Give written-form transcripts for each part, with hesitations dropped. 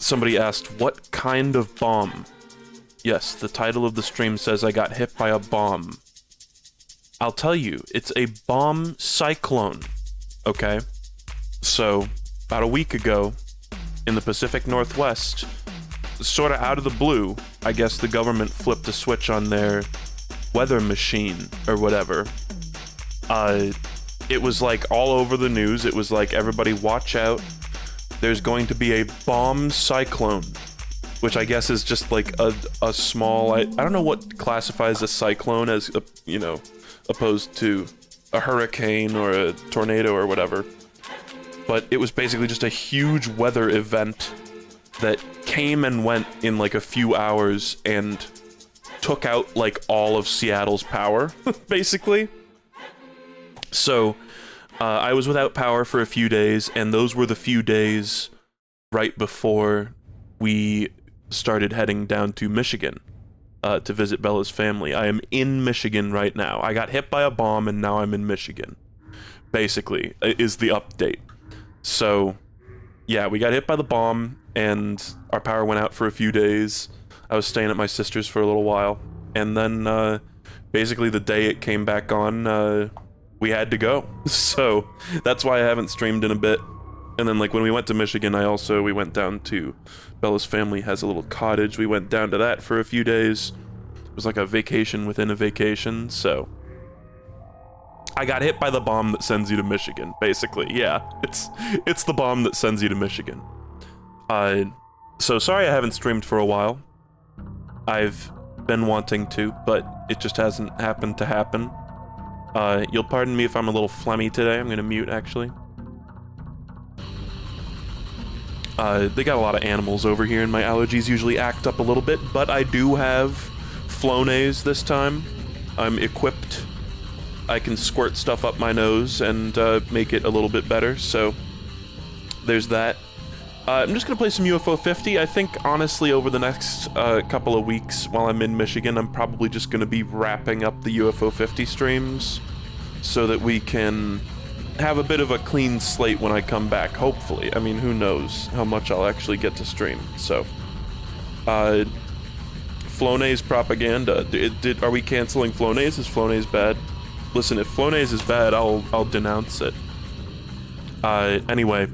Somebody asked, what kind of bomb? Yes, the title of the stream says I got hit by a bomb. I'll tell you, it's a bomb cyclone, okay? So, about a week ago, in the Pacific Northwest, sort of out of the blue, I guess the government flipped a switch on their weather machine, or whatever. It was like all over the news. It was like, everybody watch out. There's going to be a bomb cyclone, which I guess is just like a small, I don't know what classifies a cyclone as, you know, opposed to a hurricane or a tornado or whatever. But it was basically just a huge weather event that came and went in like a few hours and took out like all of Seattle's power, basically. So, I was without power for a few days, and those were the few days right before we started heading down to Michigan to visit Bella's family. I am in Michigan right now. I got hit by a bomb, and now I'm in Michigan, basically, is the update. So, yeah, we got hit by the bomb, and our power went out for a few days. I was staying at my sister's for a little while, and then, basically the day it came back on, we had to go. So, that's why I haven't streamed in a bit. And then, like, when we went to Michigan, we went down to, Bella's family has a little cottage. We went down to that for a few days. It was like a vacation within a vacation, so... I got hit by the bomb that sends you to Michigan, basically. Yeah, it's the bomb that sends you to Michigan. So sorry I haven't streamed for a while. I've been wanting to, but it just hasn't happened to happen. You'll pardon me if I'm a little phlegmy today. I'm gonna mute, actually. They got a lot of animals over here, and my allergies usually act up a little bit, but I do have Flonase this time. I'm equipped. I can squirt stuff up my nose and make it a little bit better, so there's that. I'm just gonna play some UFO 50. I think, honestly, over the next couple of weeks while I'm in Michigan, I'm probably just gonna be wrapping up the UFO 50 streams so that we can have a bit of a clean slate when I come back, hopefully. I mean, who knows how much I'll actually get to stream, so. Flonase propaganda. Are we canceling Flonase? Is Flonase bad? Listen, if Flonase is bad, I'll denounce it. Anyway,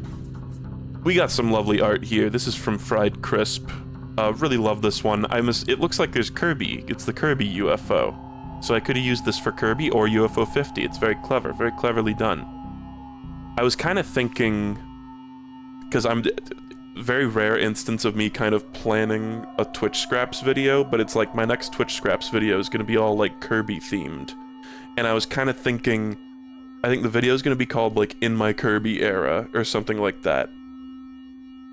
we got some lovely art here. This is from Fried Crisp. Really love this one. It looks like there's Kirby. It's the Kirby UFO. So I could have used this for Kirby or UFO 50. It's very clever, very cleverly done. I was kind of thinking, because I'm very rare instance of me kind of planning a Twitch Scraps video, but it's like my next Twitch Scraps video is going to be all like Kirby themed. And I was kind of thinking, I think the video is going to be called, like, In My Kirby Era, or something like that.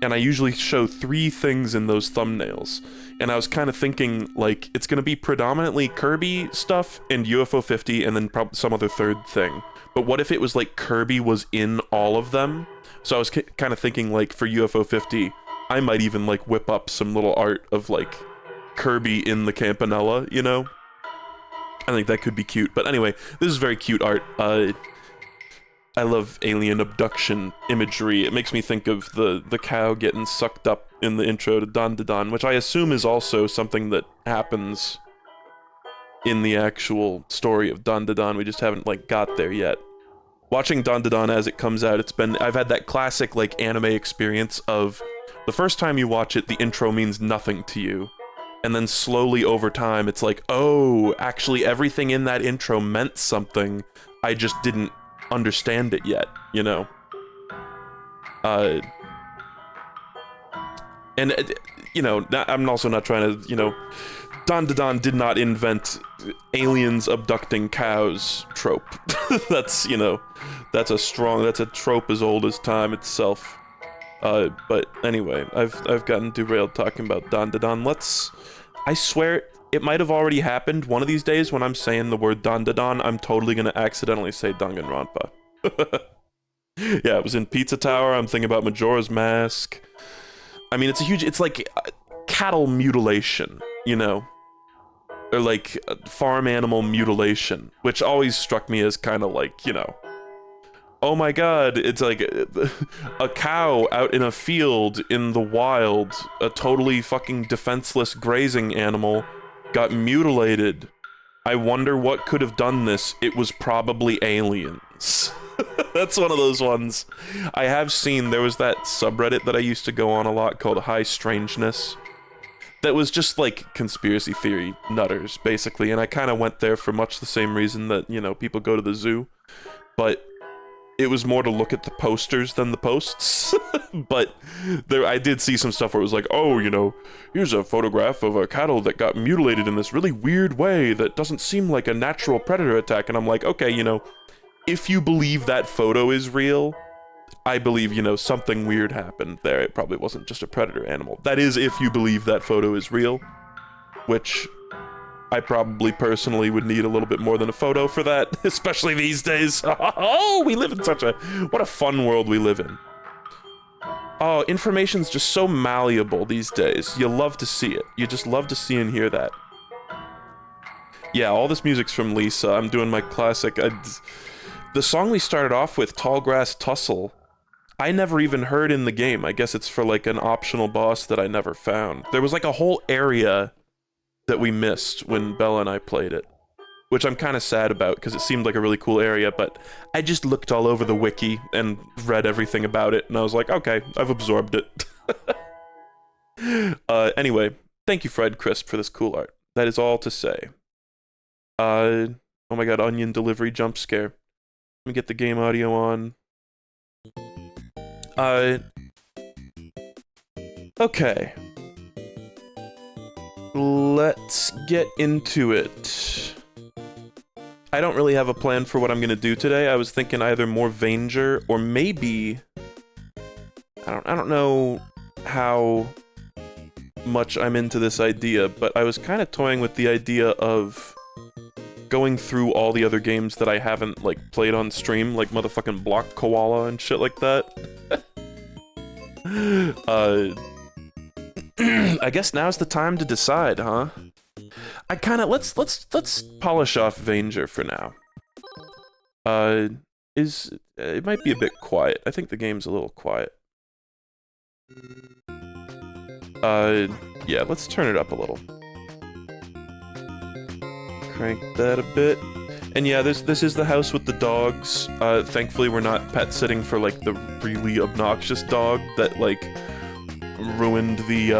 And I usually show 3 things in those thumbnails. And I was kind of thinking, like, it's going to be predominantly Kirby stuff and UFO 50, and then probably some other third thing. But what if it was, like, Kirby was in all of them? So I was kind of thinking, like, for UFO 50, I might even, like, whip up some little art of, like, Kirby in the Campanella, you know? I think that could be cute, but anyway, this is very cute art. I love alien abduction imagery. It makes me think of the cow getting sucked up in the intro to Don Don, which I assume is also something that happens in the actual story of Don Don. We just haven't, like, got there yet. Watching Don Don as it comes out, I've had that classic, like, anime experience of the first time you watch it, the intro means nothing to you. And then slowly over time, it's like, oh, actually everything in that intro meant something. I just didn't understand it yet, you know? You know, I'm also not trying to, you know, Don did not invent aliens abducting cows trope. That's, you know, that's a trope as old as time itself. But anyway, I've gotten derailed talking about Don. I swear, it might have already happened. One of these days, when I'm saying the word Don, I'm totally gonna accidentally say Danganronpa. Yeah, it was in Pizza Tower. I'm thinking about Majora's Mask. I mean, it's like cattle mutilation, you know? Or like farm animal mutilation, which always struck me as kind of like, you know, oh my god, it's like a cow out in a field in the wild, a totally fucking defenseless grazing animal, got mutilated. I wonder what could have done this. It was probably aliens. That's one of those ones. I have seen, there was that subreddit that I used to go on a lot called High Strangeness. That was just like conspiracy theory nutters, basically, and I kind of went there for much the same reason that, you know, people go to the zoo. But it was more to look at the posters than the posts. But there, I did see some stuff where it was like, oh, you know, here's a photograph of a cattle that got mutilated in this really weird way that doesn't seem like a natural predator attack. And I'm like, okay, you know, if you believe that photo is real, I believe, you know, something weird happened there. It probably wasn't just a predator animal. That is if you believe that photo is real, which I probably personally would need a little bit more than a photo for that, especially these days. Oh, we live in such a... what a fun world we live in. Oh, information's just so malleable these days. You love to see it. You just love to see and hear that. Yeah, all this music's from Lisa. I'm doing my classic... the song we started off with, Tallgrass Tussle, I never even heard in the game. I guess it's for like an optional boss that I never found. There was like a whole area that we missed when Bella and I played it, which I'm kind of sad about because it seemed like a really cool area, but I just looked all over the wiki and read everything about it, and I was like, okay, I've absorbed it. Anyway, thank you, Fred Crisp, for this cool art. That is all to say. Oh my god, onion delivery jump scare. Let me get the game audio on. Okay. Let's get into it. I don't really have a plan for what I'm gonna do today. I was thinking either more Vainger or maybe... I don't know how much I'm into this idea, but I was kind of toying with the idea of going through all the other games that I haven't, like, played on stream, like motherfucking Block Koala and shit like that. I guess now's the time to decide, huh? I kind of let's polish off Vainger for now. It might be a bit quiet. I think the game's a little quiet. Yeah, let's turn it up a little. Crank that a bit. And yeah, this is the house with the dogs. Thankfully we're not pet sitting for like the really obnoxious dog that like ruined the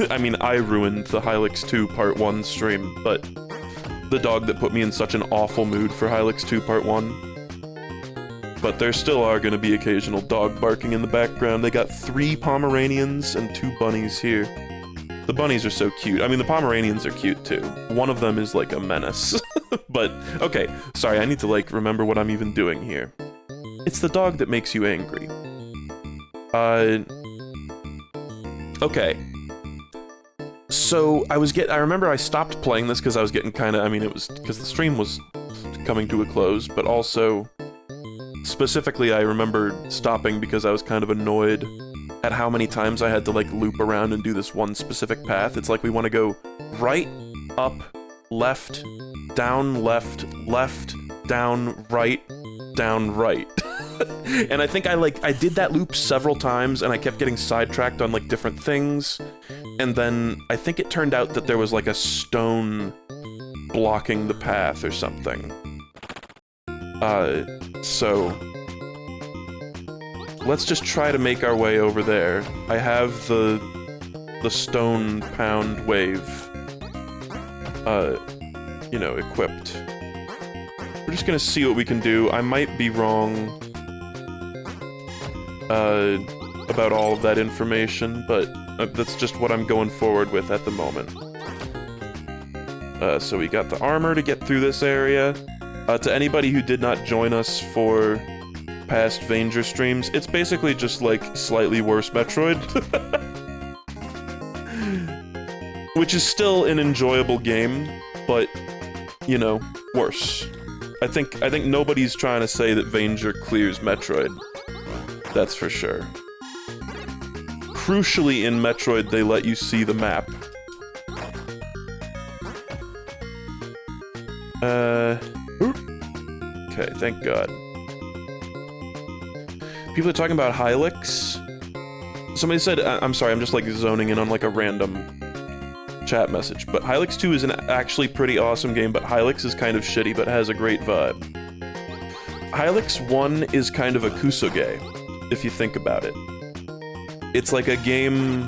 I mean, I ruined the Hylix 2 Part 1 stream, but the dog that put me in such an awful mood for Hylix 2 Part 1. But there still are gonna be occasional dog barking in the background. They got 3 Pomeranians and 2 bunnies here. The bunnies are so cute. I mean, the Pomeranians are cute too. One of them is like a menace. But, okay, sorry, I need to like remember what I'm even doing here. It's the dog that makes you angry. Okay. So, I remember I stopped playing this because I was getting kinda, I mean, it was because the stream was coming to a close, but also, specifically, I remember stopping because I was kind of annoyed at how many times I had to, like, loop around and do this one specific path. It's like we want to go right, up, left, down, left, down, right, and I think I did that loop several times, and I kept getting sidetracked on, like, different things, and then I think it turned out that there was, like, a stone blocking the path or something. So let's just try to make our way over there. I have the stone pound wave, you know, equipped. We're just gonna see what we can do. I might be wrong about all of that information, but that's just what I'm going forward with at the moment. So we got the armor to get through this area. To anybody who did not join us for past Vainger streams, it's basically just like slightly worse Metroid. Which is still an enjoyable game, but, you know, worse. I think nobody's trying to say that Vainger clears Metroid. That's for sure. Crucially in Metroid, they let you see the map. Okay, thank God. People are talking about Hylix. Somebody said, I'm sorry, I'm just like zoning in on like a random chat message, but Hylix 2 is an actually pretty awesome game, but Hylix is kind of shitty, but has a great vibe. Hylix 1 is kind of a kusoge, if you think about it. It's like a game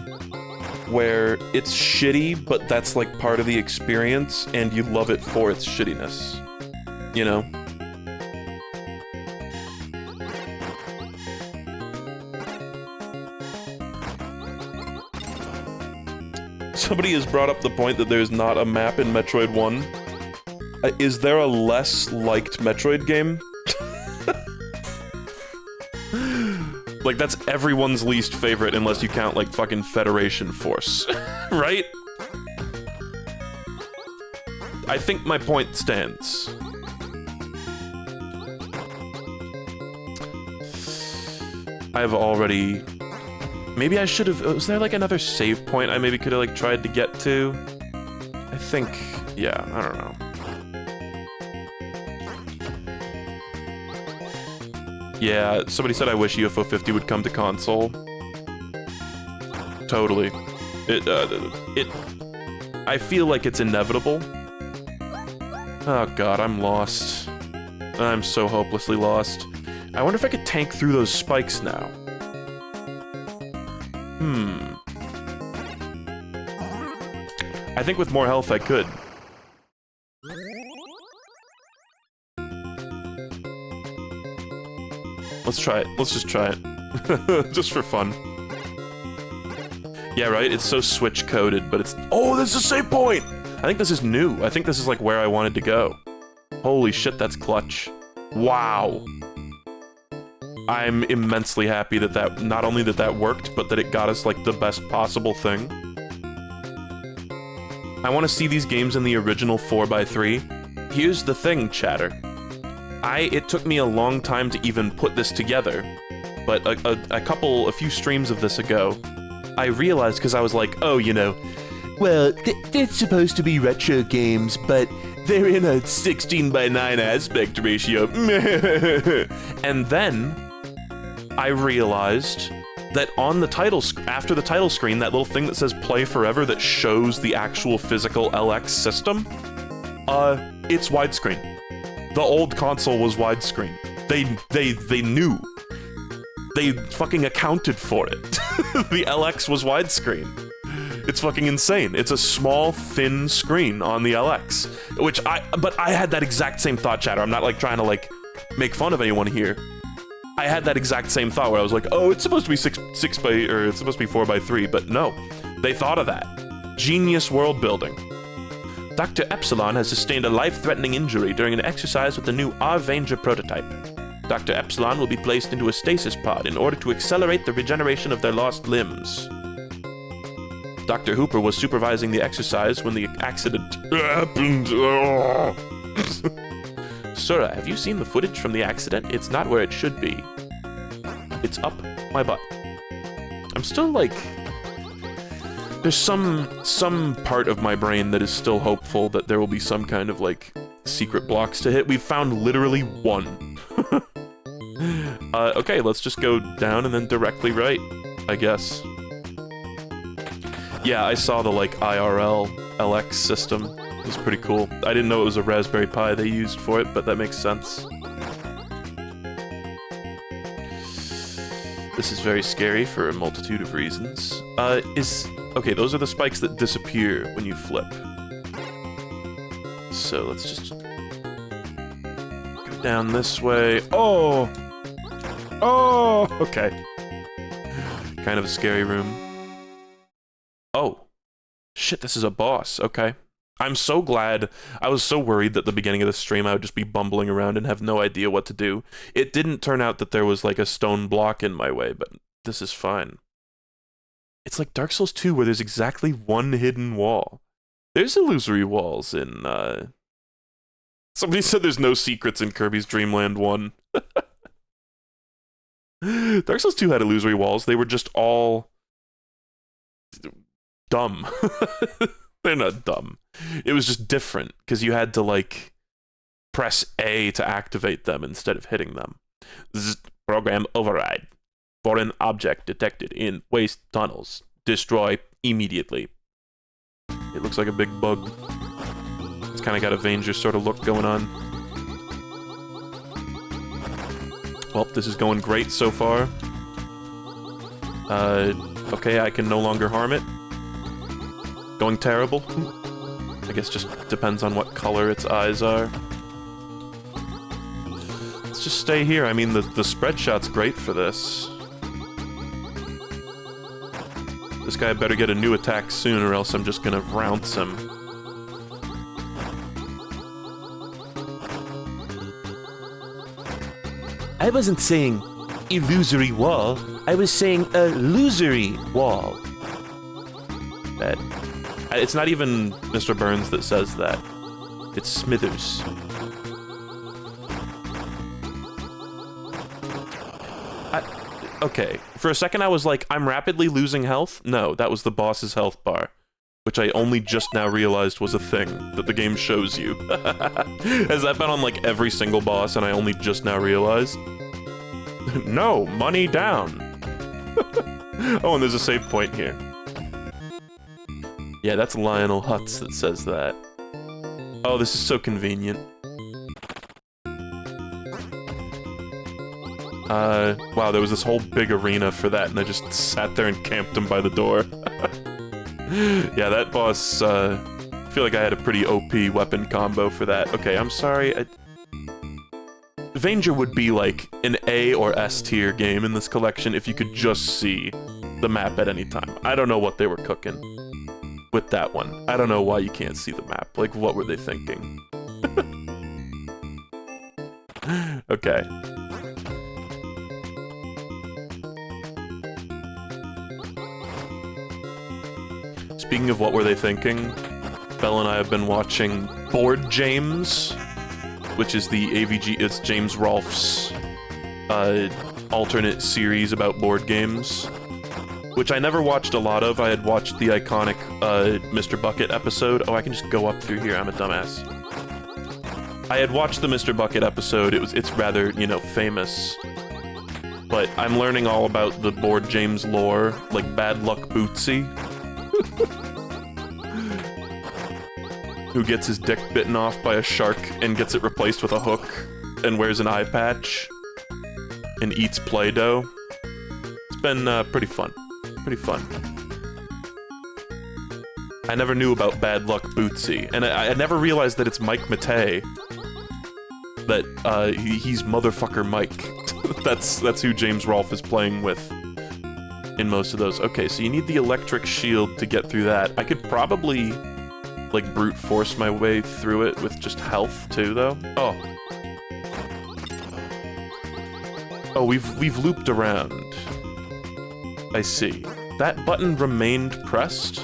where it's shitty, but that's like part of the experience, and you love it for its shittiness. You know? Somebody has brought up the point that there's not a map in Metroid 1. Is there a less liked Metroid game? Like, that's everyone's least favorite unless you count, like, fucking Federation Force. Right? I think my point stands. I've already... Maybe I should have... Was there, like, another save point I maybe could have, like, tried to get to? I think... Yeah, I don't know. Yeah, somebody said I wish UFO 50 would come to console. Totally. I feel like it's inevitable. Oh god, I'm lost. I'm so hopelessly lost. I wonder if I could tank through those spikes now. I think with more health I could. Let's try it. Let's just try it. Just for fun. Yeah, right? It's so Switch-coded, but it's... Oh, this is a save point! I think this is new. I think this is, like, where I wanted to go. Holy shit, that's clutch. Wow. I'm immensely happy that not only that worked, but that it got us, like, the best possible thing. I want to see these games in the original 4x3. Here's the thing, chatter. It took me a long time to even put this together, but a few streams of this ago, I realized, because I was like, oh, you know, well, they're supposed to be retro games, but they're in a 16:9 aspect ratio. And then I realized that on the title, after the title screen, that little thing that says play forever that shows the actual physical LX system, it's widescreen. The old console was widescreen. They knew. They fucking accounted for it. The LX was widescreen. It's fucking insane. It's a small, thin screen on the LX. But I had that exact same thought, chatter. I'm not, like, trying to, like, make fun of anyone here. I had that exact same thought where I was like, oh, it's supposed to be it's supposed to be 4x3, but no. They thought of that. Genius world building. Dr. Epsilon has sustained a life-threatening injury during an exercise with the new Vainger prototype. Dr. Epsilon will be placed into a stasis pod in order to accelerate the regeneration of their lost limbs. Dr. Hooper was supervising the exercise when the accident happened. Sora, have you seen the footage from the accident? It's not where it should be. It's up my butt. I'm still, like... There's some part of my brain that is still hopeful that there will be some kind of, like, secret blocks to hit. We've found literally one. Okay, let's just go down and then directly right, I guess. Yeah, I saw the, like, IRL LX system. It was pretty cool. I didn't know it was a Raspberry Pi they used for it, but that makes sense. This is very scary for a multitude of reasons. Okay, those are the spikes that disappear when you flip. So let's just go down this way. Oh! Oh! Okay. Kind of a scary room. Oh. Shit, this is a boss. Okay. I'm so glad. I was so worried that at the beginning of the stream I would just be bumbling around and have no idea what to do. It didn't turn out that there was like a stone block in my way, but this is fine. It's like Dark Souls 2 where there's exactly one hidden wall. There's illusory walls in, Somebody said there's no secrets in Kirby's Dream Land 1. Dark Souls 2 had illusory walls. They were just all... dumb. They're not dumb. It was just different, because you had to, like, press A to activate them instead of hitting them. Program override. Foreign object detected in waste tunnels. Destroy immediately. It looks like a big bug. It's kind of got a Vainger sort of look going on. Well, this is going great so far. Okay, I can no longer harm it. Going terrible. I guess just depends on what color its eyes are. Let's just stay here. I mean, the spread shot's great for this. This guy better get a new attack soon, or else I'm just gonna rounce him. I wasn't saying illusory wall. I was saying illusory wall. That. It's not even Mr. Burns that says that. It's Smithers. Okay, for a second I was like, I'm rapidly losing health? No, that was the boss's health bar, which I only just now realized was a thing that the game shows you. Has that been on like every single boss and I only just now realized? No, money down. Oh, and there's a save point here. Yeah, that's Lionel Hutz that says that. Oh, this is so convenient. Wow, there was this whole big arena for that, and I just sat there and camped him by the door. Yeah, that boss, I feel like I had a pretty OP weapon combo for that. Okay, I'm sorry. Vainger would be like an A or S tier game in this collection if you could just see the map at any time. I don't know what they were cooking with that one. I don't know why you can't see the map. Like, what were they thinking? Okay. Speaking of what were they thinking, Belle and I have been watching Board James, which is the AVG, it's James Rolfe's alternate series about board games, which I never watched a lot of. I had watched the iconic Mr. Bucket episode. Oh, I can just go up through here, I'm a dumbass. I had watched the Mr. Bucket episode, it's rather, you know, famous. But I'm learning all about the Board James lore, like Bad Luck Bootsy. Who gets his dick bitten off by a shark and gets it replaced with a hook and wears an eye patch and eats Play-Doh. It's been pretty fun. Pretty fun. I never knew about Bad Luck Bootsy, and I never realized that it's Mike Matei. That he's motherfucker Mike. That's who James Rolfe is playing with in most of those. Okay, so you need the electric shield to get through that. I could probably like brute force my way through it with just health too, though. Oh. Oh, we've looped around. I see. That button remained pressed?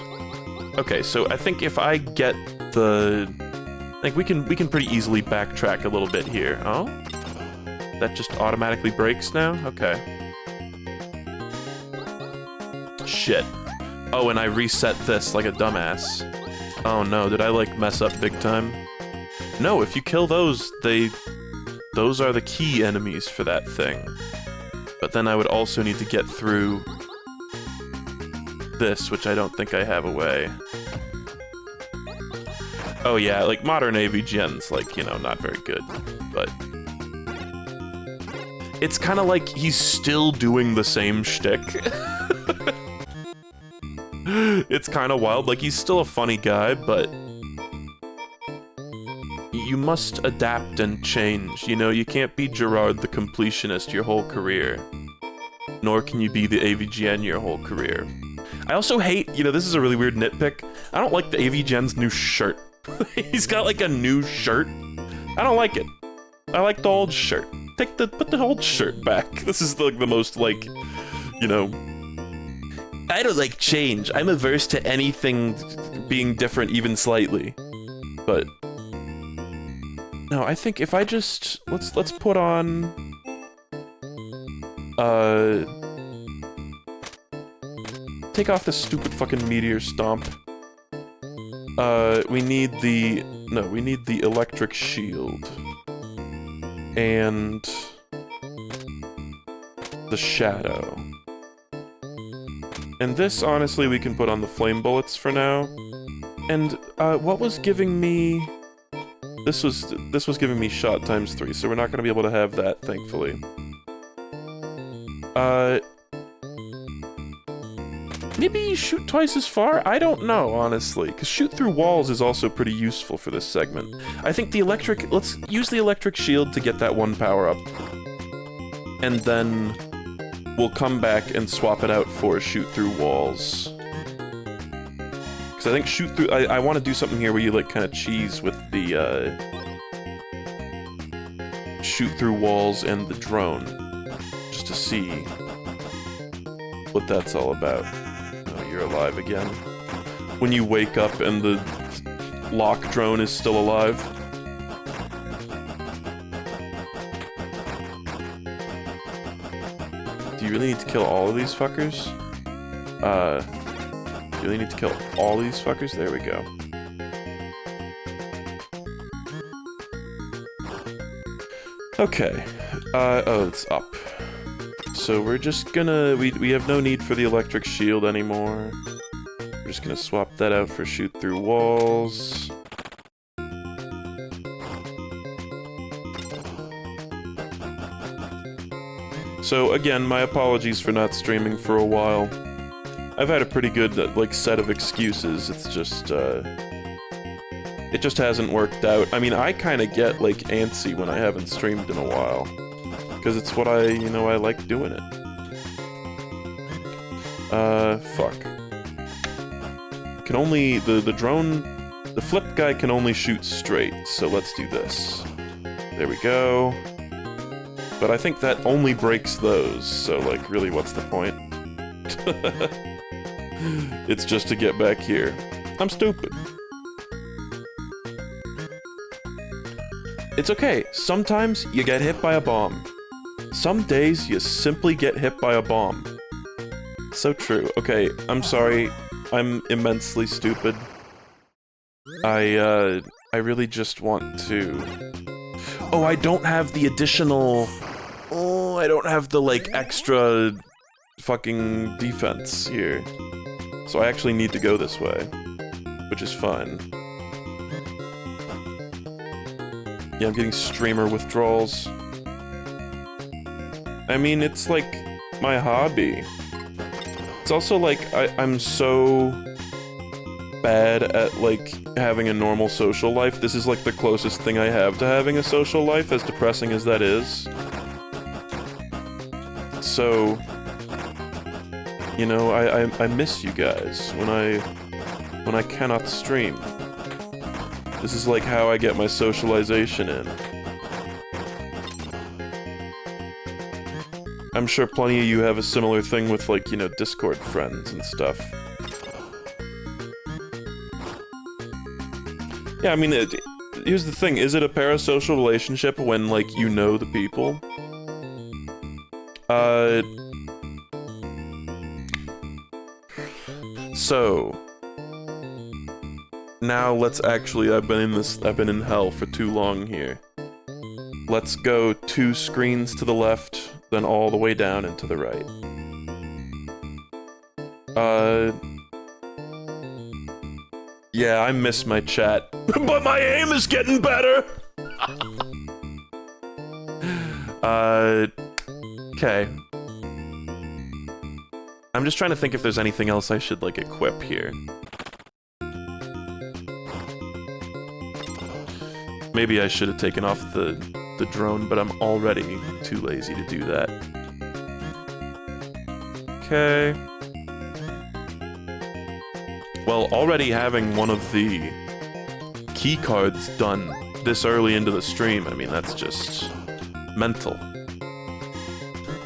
Okay, so I think if I get the... Like, we can pretty easily backtrack a little bit here. Oh? That just automatically breaks now? Okay. Shit. Oh, and I reset this like a dumbass. Oh no, did I like mess up big time? No, if you kill those, those are the key enemies for that thing. But then I would also need to get through this, which I don't think I have a way. Oh yeah, like modern AVGN's like, you know, not very good, but it's kind of like he's still doing the same shtick. It's kind of wild. Like, he's still a funny guy, but you must adapt and change. You know, you can't be Gerard the completionist your whole career. Nor can you be the AVGN your whole career. I also hate, you know, this is a really weird nitpick. I don't like the AVGN's new shirt. He's got like a new shirt. I don't like it. I like the old shirt. Put the old shirt back. This is like the most like, you know, I don't like change. I'm averse to anything being different even slightly. But no, I think if I just let's put on take off this stupid fucking meteor stomp. We need the electric shield. And the shadow. And this, honestly, we can put on the flame bullets for now. And, what was giving me... This was giving me shot ×3, so we're not gonna be able to have that, thankfully. Maybe shoot twice as far? I don't know, honestly, because shoot through walls is also pretty useful for this segment. I think the electric... Let's use the electric shield to get that one power-up. And then we'll come back and swap it out for shoot through walls. Because I think shoot through... I want to do something here where you, like, kind of cheese with the, shoot through walls and the drone. Just to see what that's all about. Oh, you're alive again. When you wake up and the lock drone is still alive. Do you really need to kill all of these fuckers? Do you really need to kill all these fuckers? There we go. Okay. Oh, it's up. So we're just gonna... We have no need for the electric shield anymore. We're just gonna swap that out for shoot through walls. So again, my apologies for not streaming for a while. I've had a pretty good, like, set of excuses. It's just, it just hasn't worked out. I mean, I kind of get, like, antsy when I haven't streamed in a while. Because it's what I like doing it. Fuck. Can only, the drone, the flip guy can only shoot straight, so let's do this. There we go. But I think that only breaks those, so, like, really, what's the point? It's just to get back here. I'm stupid. It's okay. Sometimes you get hit by a bomb. Some days you simply get hit by a bomb. So true. Okay, I'm sorry. I'm immensely stupid. I really just want to... Oh, I don't have the additional... Oh, I don't have the, like, extra fucking defense here. So I actually need to go this way, which is fine. Yeah, I'm getting streamer withdrawals. I mean, it's like my hobby. It's also like I'm so bad at, like, having a normal social life. This is like the closest thing I have to having a social life, as depressing as that is. So... You know, I miss you guys when I cannot stream. This is like how I get my socialization in. I'm sure plenty of you have a similar thing with, like, you know, Discord friends and stuff. Yeah, I mean, here's the thing, is it a parasocial relationship when, like, you know the people? So, now let's actually, I've been in hell for too long here. Let's go 2 screens to the left, then all the way down and to the right. Yeah, I miss my chat. But my aim is getting better! Okay. I'm just trying to think if there's anything else I should, like, equip here. Maybe I should have taken off the drone, but I'm already too lazy to do that. Okay. Well, already having one of the key cards done this early into the stream, I mean, that's just mental.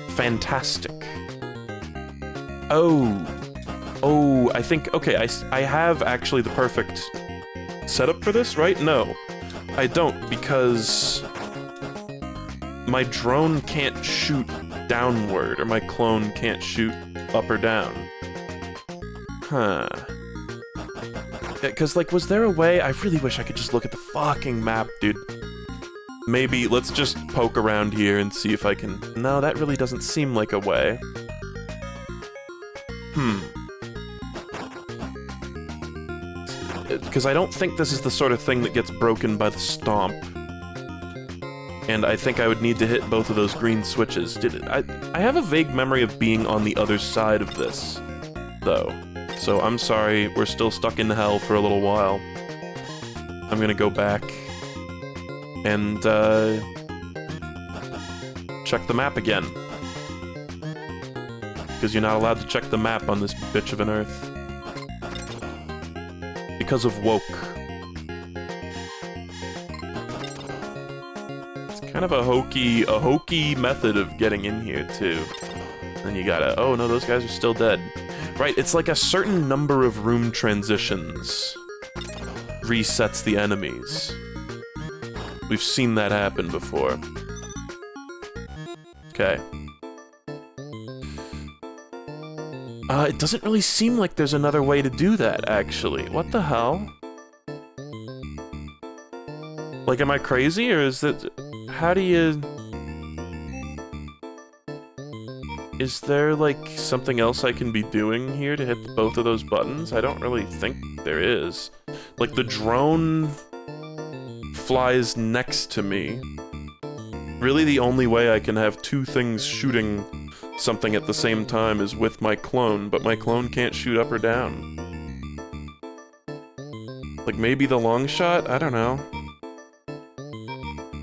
Fantastic. Oh, I think, okay, I have actually the perfect setup for this, right? No, I don't, because my drone can't shoot downward, or my clone can't shoot up or down. Huh. Because, like, was there a way? I really wish I could just look at the fucking map, dude. Maybe, let's just poke around here and see if I can... No, that really doesn't seem like a way. because I don't think this is the sort of thing that gets broken by the stomp. And I think I would need to hit both of those green switches. I have a vague memory of being on the other side of this, though. So I'm sorry, we're still stuck in hell for a little while. I'm gonna go back and check the map again. Because you're not allowed to check the map on this bitch of an Earth. Because of woke. It's kind of a hokey method of getting in here, too. Then you gotta, oh no, those guys are still dead. Right, it's like a certain number of room transitions resets the enemies. We've seen that happen before. Okay. It doesn't really seem like there's another way to do that, actually. What the hell? Like, am I crazy, or is that... How do you... Is there, like, something else I can be doing here to hit both of those buttons? I don't really think there is. Like, the drone flies next to me. Really, the only way I can have two things shooting something at the same time is with my clone, but my clone can't shoot up or down. Like, maybe the long shot? I don't know.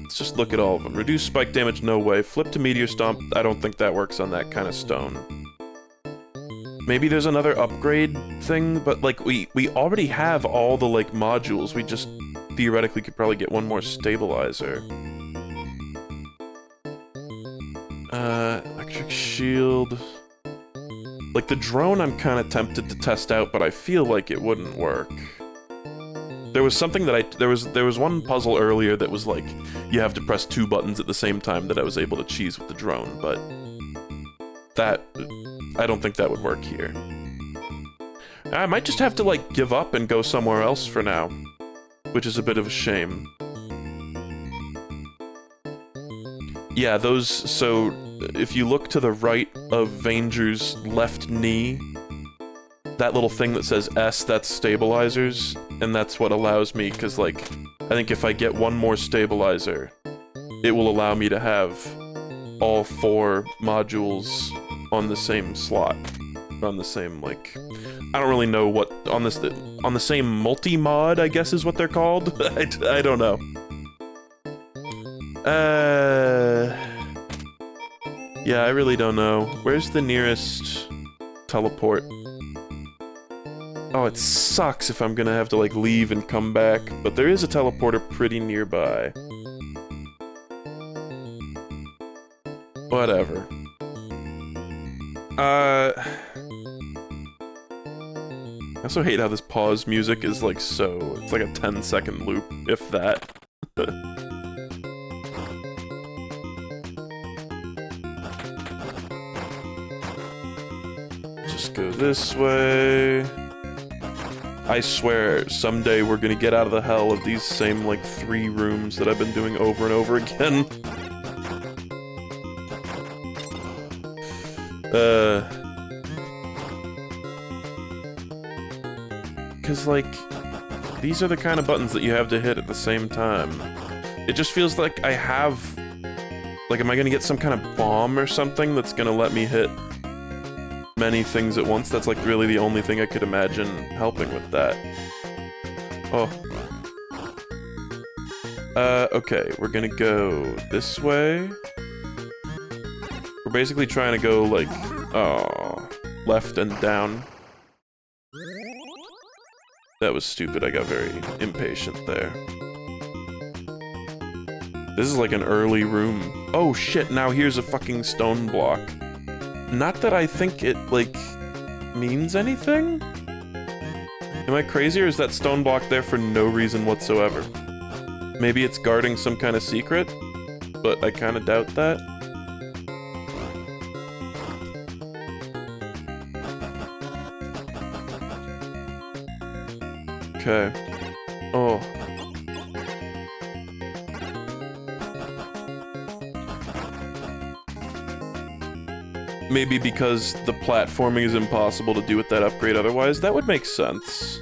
Let's just look at all of them. Reduce spike damage, no way. Flip to meteor stomp, I don't think that works on that kind of stone. Maybe there's another upgrade thing, but, like, we already have all the, like, modules. We just theoretically could probably get one more stabilizer. Electric shield. Like, the drone I'm kind of tempted to test out, but I feel like it wouldn't work. There was something that there was one puzzle earlier that was like, you have to press two buttons at the same time that I was able to cheese with the drone, but that, I don't think that would work here. I might just have to, like, give up and go somewhere else for now, which is a bit of a shame. Yeah, those, so if you look to the right of Vainger's left knee, that little thing that says S, that's stabilizers, and that's what allows me, because, like, I think if I get one more stabilizer, it will allow me to have all 4 modules on the same slot. On the same, like, I don't really know what, on the same multi-mod, I guess is what they're called? I don't know. Yeah, I really don't know. Where's the nearest teleport? Oh, it sucks if I'm gonna have to, like, leave and come back, but there is a teleporter pretty nearby. Whatever. I also hate how this pause music is, like, so... It's like a 10-second loop, if that. Just go this way. I swear, someday we're gonna get out of the hell of these same, like, 3 rooms that I've been doing over and over again. Cause, like, these are the kind of buttons that you have to hit at the same time. It just feels like I have... Like, am I gonna get some kind of bomb or something that's gonna let me hit many things at once? That's, like, really the only thing I could imagine helping with that. Oh. Okay, we're gonna go this way. We're basically trying to go, like, left and down. That was stupid, I got very impatient there. This is like an early room. Oh shit, now here's a fucking stone block. Not that I think it, like, means anything? Am I crazy, or is that stone block there for no reason whatsoever? Maybe it's guarding some kind of secret? But I kind of doubt that. Okay. Oh. Maybe because the platforming is impossible to do with that upgrade otherwise? That would make sense.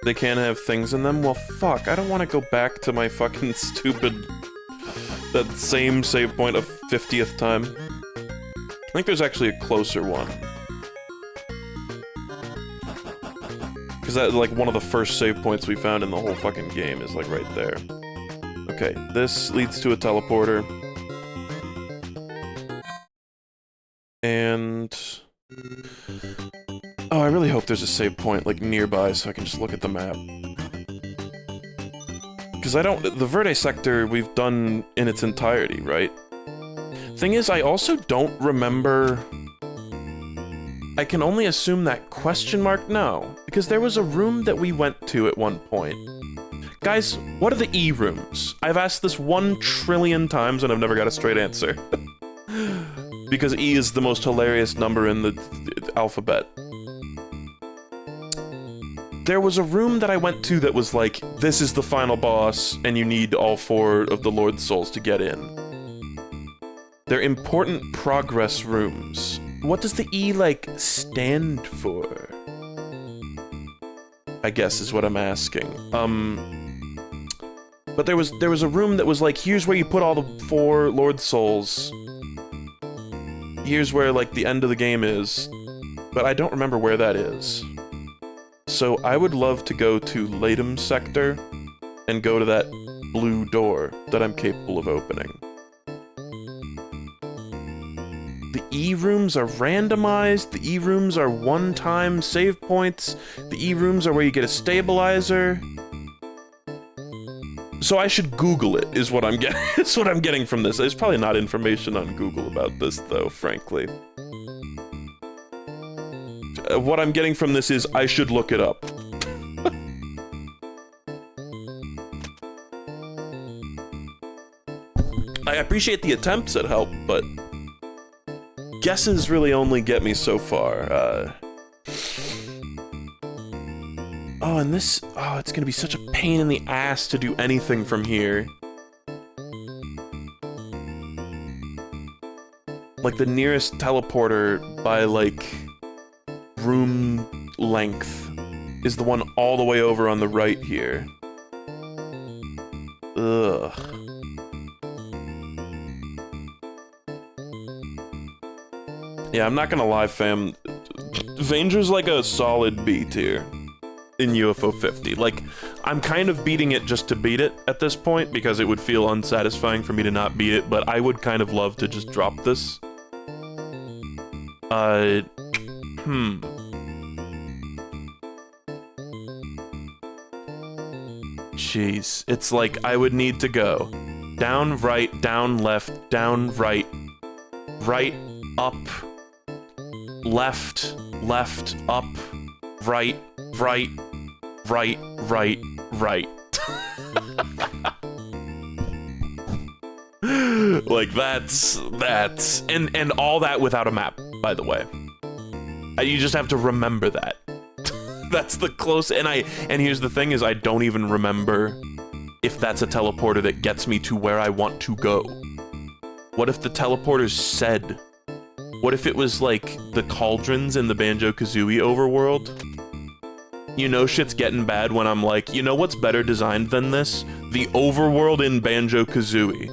They can't have things in them? Well, fuck, I don't want to go back to my fucking stupid... that same save point a 50th time. I think there's actually a closer one. Because that, like, one of the first save points we found in the whole fucking game is, like, right there. Okay, this leads to a teleporter. And... oh, I really hope there's a save point, like, nearby so I can just look at the map. Because I don't... the Verde sector we've done in its entirety, right? Thing is, I also don't remember... I can only assume that question mark no, because there was a room that we went to at one point. Guys, what are the E rooms? I've asked this 1 trillion times and I've never got a straight answer. Because E is the most hilarious number in the alphabet. There was a room that I went to that was like, this is the final boss, and you need all 4 of the Lord's Souls to get in. They're important progress rooms. What does the E, like, stand for? I guess is what I'm asking. But there was a room that was like, here's where you put all the 4 Lord's Souls. Here's where, like, the end of the game is. But I don't remember where that is. So I would love to go to Latum sector and go to that blue door that I'm capable of opening. The E rooms are randomized, the E rooms are one-time save points, the E rooms are where you get a stabilizer. So I should Google it, is what I'm getting. Is what I'm getting from this. There's probably not information on Google about this, though, frankly. What I'm getting from this is I should look it up. I appreciate the attempts at help, but guesses really only get me so far. Oh, and this... oh, it's gonna be such a pain in the ass to do anything from here. Like, the nearest teleporter by, like, room length is the one all the way over on the right here. Ugh. Yeah, I'm not gonna lie, fam. Vainger's like a solid B tier in UFO 50. Like, I'm kind of beating it just to beat it at this point, because it would feel unsatisfying for me to not beat it, but I would kind of love to just drop this. Jeez, it's like I would need to go down, right, down, left, down, right, right, up, left, left, up, right, right, right, right, right. Like, that's, and all that without a map, by the way. You just have to remember that. That's the close, and here's the thing is I don't even remember if that's a teleporter that gets me to where I want to go. What if the teleporters said? What if it was like the cauldrons in the Banjo-Kazooie overworld? You know shit's getting bad when I'm like, you know what's better designed than this? The overworld in Banjo-Kazooie.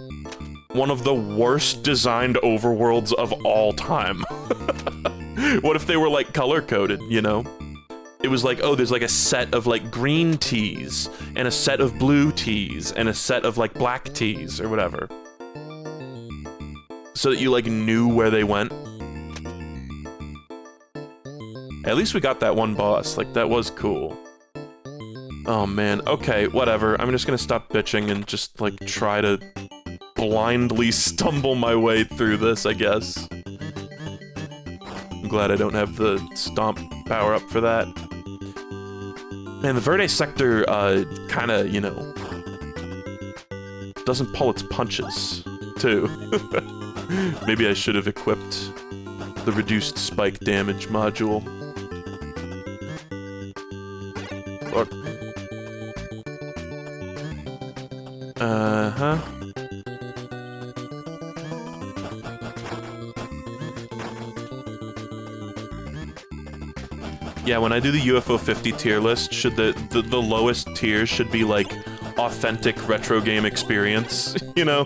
One of the worst designed overworlds of all time. What if they were like color-coded, you know? It was like, oh, there's like a set of like green teas, and a set of blue teas, and a set of like black teas, or whatever. So that you like knew where they went. At least we got that one boss, like that was cool. Oh man, okay, whatever. I'm just gonna stop bitching and just like try to blindly stumble my way through this, I guess. I'm glad I don't have the stomp power up for that. Man, the Verde sector, kinda, you know, doesn't pull its punches, too. Maybe I should have equipped the reduced spike damage module. Or... uh-huh. Yeah, when I do the UFO 50 tier list, should the lowest tier should be like authentic retro game experience, you know?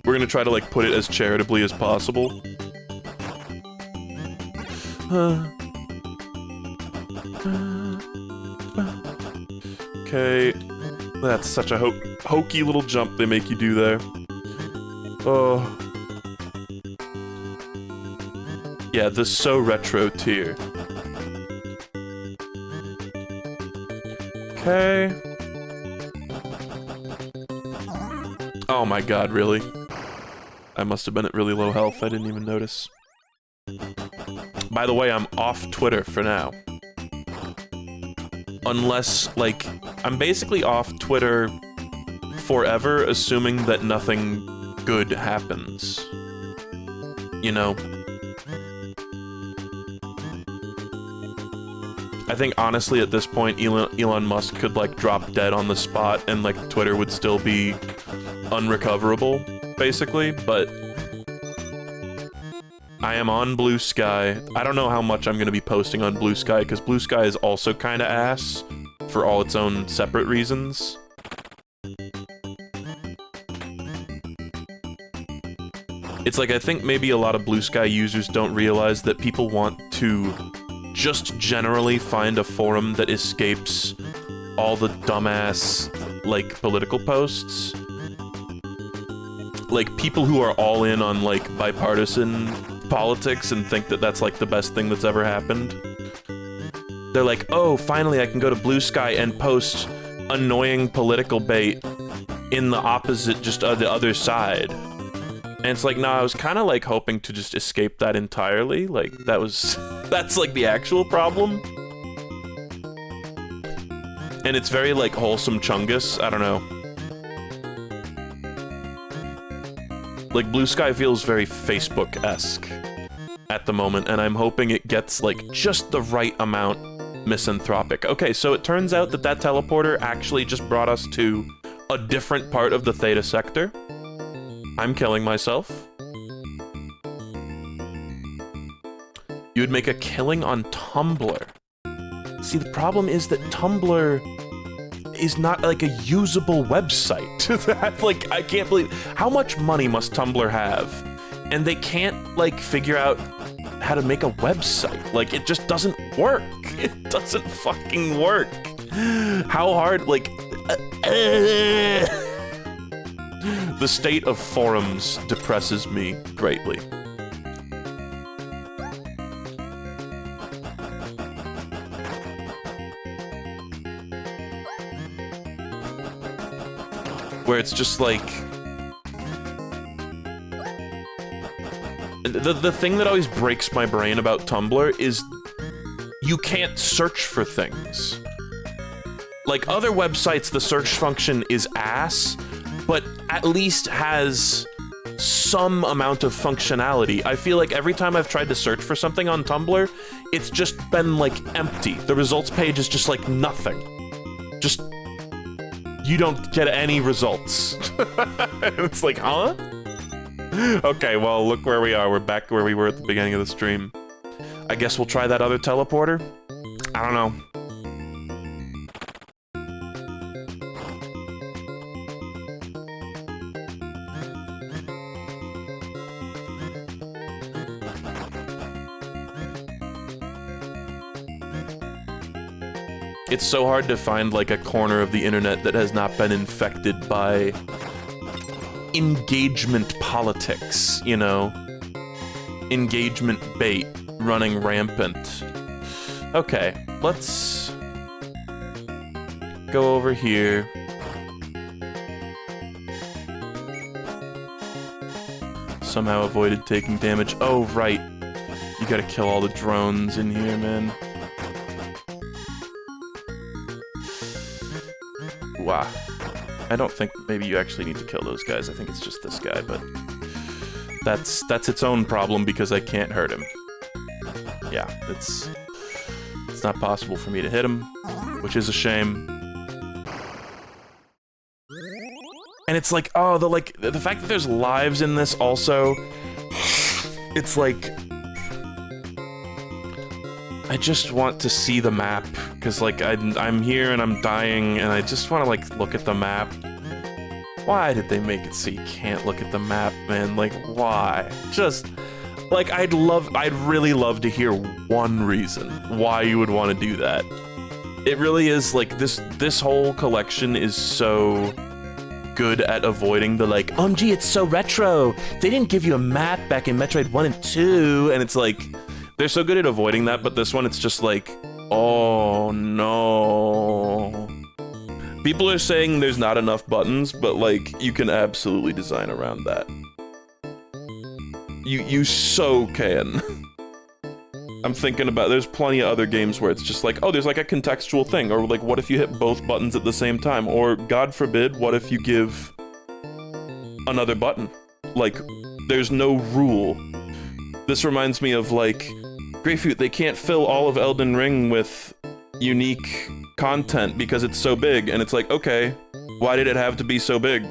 We're gonna try to like put it as charitably as possible. Okay, that's such a hokey little jump they make you do there. Oh. Yeah, the so retro tier. Okay. Oh my god, really? I must have been at really low health, I didn't even notice. By the way, I'm off Twitter for now. Unless, like, I'm basically off Twitter forever, assuming that nothing good happens. You know? I think, honestly, at this point, Elon Musk could, like, drop dead on the spot and, like, Twitter would still be unrecoverable, basically, but I am on Blue Sky. I don't know how much I'm going to be posting on Blue Sky, because Blue Sky is also kind of ass for all its own separate reasons. It's like, I think maybe a lot of Blue Sky users don't realize that people want to just generally find a forum that escapes all the dumbass, like, political posts. Like, people who are all in on, like, bipartisan politics and think that that's, like, the best thing that's ever happened. They're like, oh, finally I can go to Blue Sky and post annoying political bait in the opposite, just the other side. And it's like, nah, I was kind of, like, hoping to just escape that entirely. Like, that's, like, the actual problem. And it's very, like, wholesome chungus. I don't know. Like, Blue Sky feels very Facebook-esque at the moment, and I'm hoping it gets, like, just the right amount misanthropic. Okay, so it turns out that that teleporter actually just brought us to a different part of the Theta Sector. I'm killing myself. You would make a killing on Tumblr. See, the problem is that Tumblr is not, like, a usable website. That, like, I can't believe... How much money must Tumblr have? And they can't, like, figure out how to make a website. Like, it just doesn't work. It doesn't fucking work. How hard, like... The state of forums depresses me greatly. Where it's just like... The thing that always breaks my brain about Tumblr is you can't search for things. Like, other websites, the search function is ass, but at least has some amount of functionality. I feel like every time I've tried to search for something on Tumblr, it's just been, like, empty. The results page is just, like, nothing. Just... You don't get any results. It's like, huh? Okay, well, look where we are. We're back where we were at the beginning of the stream. I guess we'll try that other teleporter? I don't know. It's so hard to find, like, a corner of the internet that has not been infected by engagement politics, you know? Engagement bait running rampant. Okay, let's go over here. Somehow avoided taking damage. Oh, right. You gotta kill all the drones in here, man. Wow. I don't think maybe you actually need to kill those guys. I think it's just this guy, but that's its own problem because I can't hurt him. Yeah, it's not possible for me to hit him, which is a shame. And it's like, oh, the fact that there's lives in this also It's like, I just want to see the map, because like I'm here and I'm dying and I just want to like look at the map. Why did they make it so you can't look at the map, man? Like, why? Just like, I'd really love to hear one reason why you would want to do that. It really is like, this whole collection is so good at avoiding the like, gee, it's so retro. They didn't give you a map back in Metroid 1 and 2, and it's like, they're so good at avoiding that, but this one, it's just like, oh no. People are saying there's not enough buttons, but like, you can absolutely design around that. You so can. I'm thinking about, there's plenty of other games where it's just like, oh, there's like a contextual thing, or like, what if you hit both buttons at the same time? Or, God forbid, what if you give another button? Like, there's no rule. This reminds me of like, Greyfoot, they can't fill all of Elden Ring with unique content because it's so big, and it's like, okay, why did it have to be so big?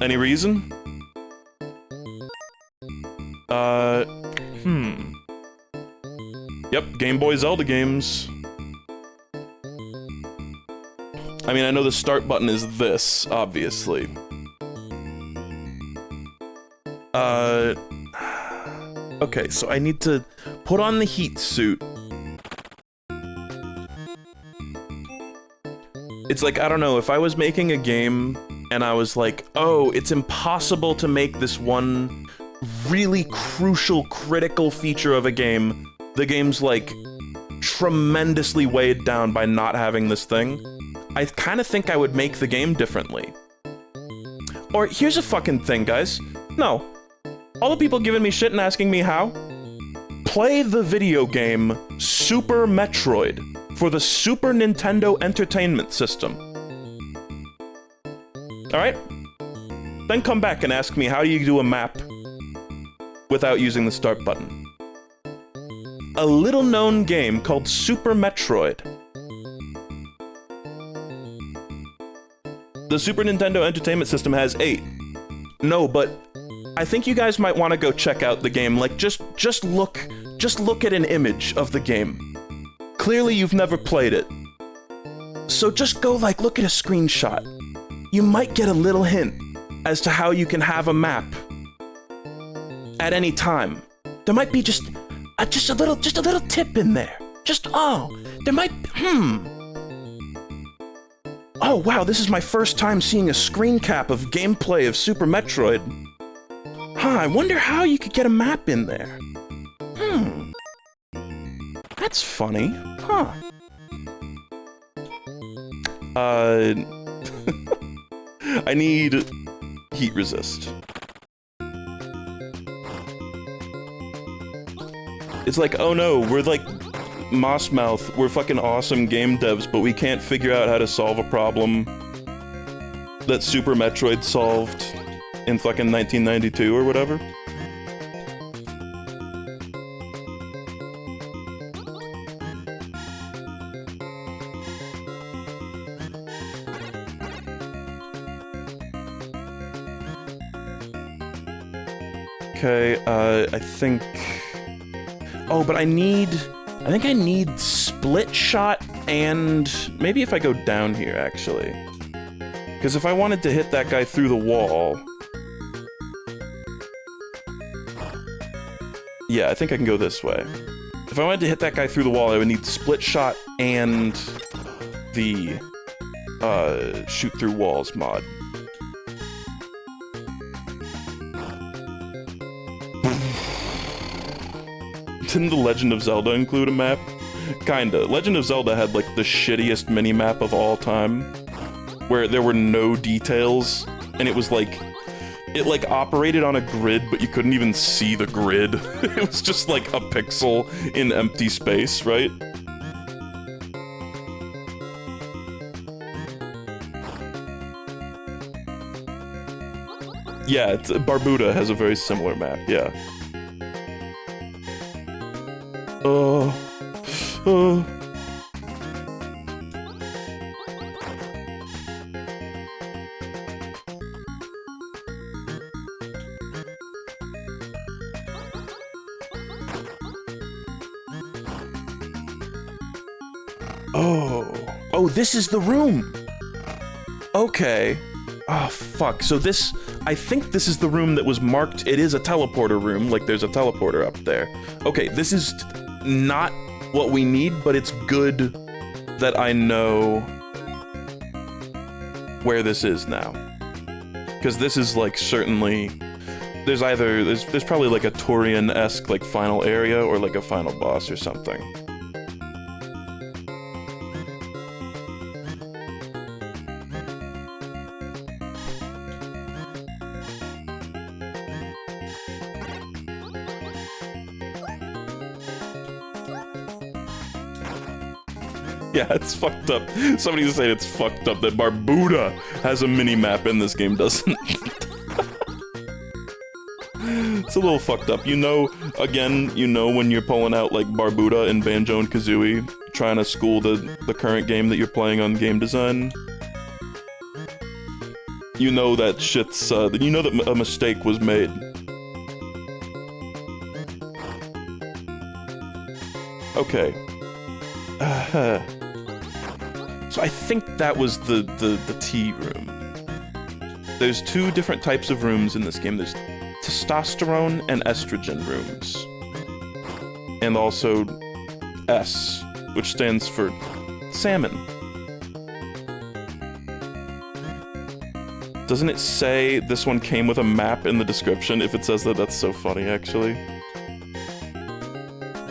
Any reason? Yep, Game Boy Zelda games. I mean, I know the start button is this, obviously. Okay, so I need to put on the heat suit. It's like, I don't know, if I was making a game and I was like, oh, it's impossible to make this one really crucial, critical feature of a game. The game's like tremendously weighed down by not having this thing. I kind of think I would make the game differently. Or here's a fucking thing, guys. No. All the people giving me shit and asking me how? Play the video game Super Metroid for the Super Nintendo Entertainment System. Alright? Then come back and ask me how do you do a map without using the start button. A little known game called Super Metroid. The Super Nintendo Entertainment System has 8. No, but I think you guys might want to go check out the game. Like, just look at an image of the game. Clearly you've never played it. So just go, like, look at a screenshot. You might get a little hint as to how you can have a map at any time. There might be just a little tip in there. There might, Oh, wow, this is my first time seeing a screen cap of gameplay of Super Metroid. I wonder how you could get a map in there. That's funny. I need heat resist. It's like, oh no, we're like Moss Mouth, we're fucking awesome game devs, but we can't figure out how to solve a problem that Super Metroid solved in fucking 1992 or whatever. Okay, I think... Oh, but I think I need split shot and... Maybe if I go down here, actually. Because if I wanted to hit that guy through the wall... Yeah, I think I can go this way. If I wanted to hit that guy through the wall, I would need split shot and the shoot through walls mod. Didn't The Legend of Zelda include a map? Kinda. Legend of Zelda had like the shittiest mini-map of all time, where there were no details, and it was like, it like operated on a grid, but you couldn't even see the grid. It was just like a pixel in empty space, right? Yeah, Barbuda has a very similar map, yeah. Oh. Oh, this is the room! Okay. Oh, fuck. So this... I think this is the room that was marked. It is a teleporter room, like there's a teleporter up there. Okay, this is not what we need, but it's good that I know where this is now. Because this is, like, certainly... There's either... There's probably, like, a Turian-esque, like, final area, or, like, a final boss or something. Yeah, it's fucked up. Somebody's saying it's fucked up that Barbuda has a mini-map and this game doesn't. It's a little fucked up. You know, again, you know when you're pulling out, like, Barbuda and Banjo and Kazooie, trying to school the current game that you're playing on game design? You know that shit's, you know that a mistake was made. Okay. So I think that was the tea room. There's two different types of rooms in this game. There's testosterone and estrogen rooms. And also S, which stands for salmon. Doesn't it say this one came with a map in the description? If it says that, that's so funny, actually.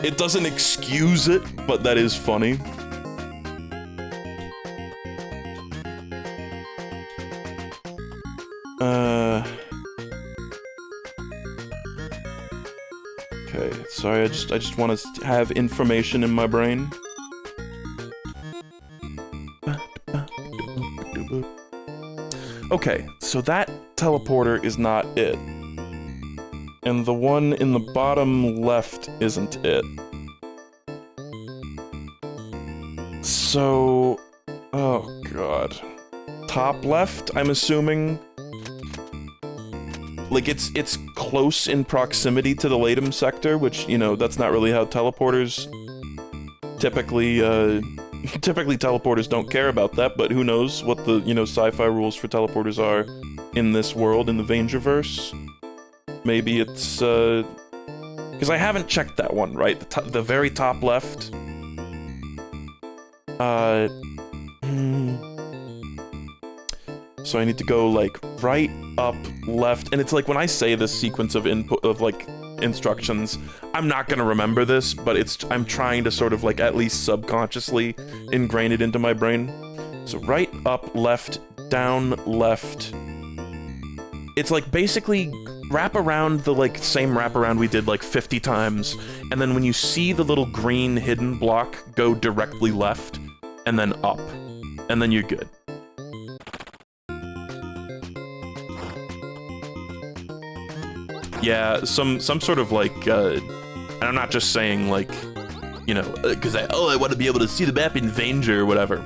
It doesn't excuse it, but that is funny. Okay, sorry, I just want to have information in my brain. Okay, so that teleporter is not it. And the one in the bottom left isn't it. So... oh god. Top left, I'm assuming? Like, it's close in proximity to the Latum sector, which, you know, that's not really how teleporters typically, typically teleporters don't care about that, but who knows what the, you know, sci-fi rules for teleporters are in this world, in the Vaingerverse. Maybe it's, because I haven't checked that one, right? The very top left. So I need to go, like, right, up, left, and it's like, when I say this sequence of input, of, like, instructions, I'm not gonna remember this, but I'm trying to sort of, like, at least subconsciously ingrain it into my brain. So right, up, left, down, left. It's, like, basically wrap around the, like, same wraparound we did, like, 50 times, and then when you see the little green hidden block, go directly left, and then up, and then you're good. Yeah, some sort of, like, and I'm not just saying, like, you know, because I want to be able to see the map in Vainger or whatever.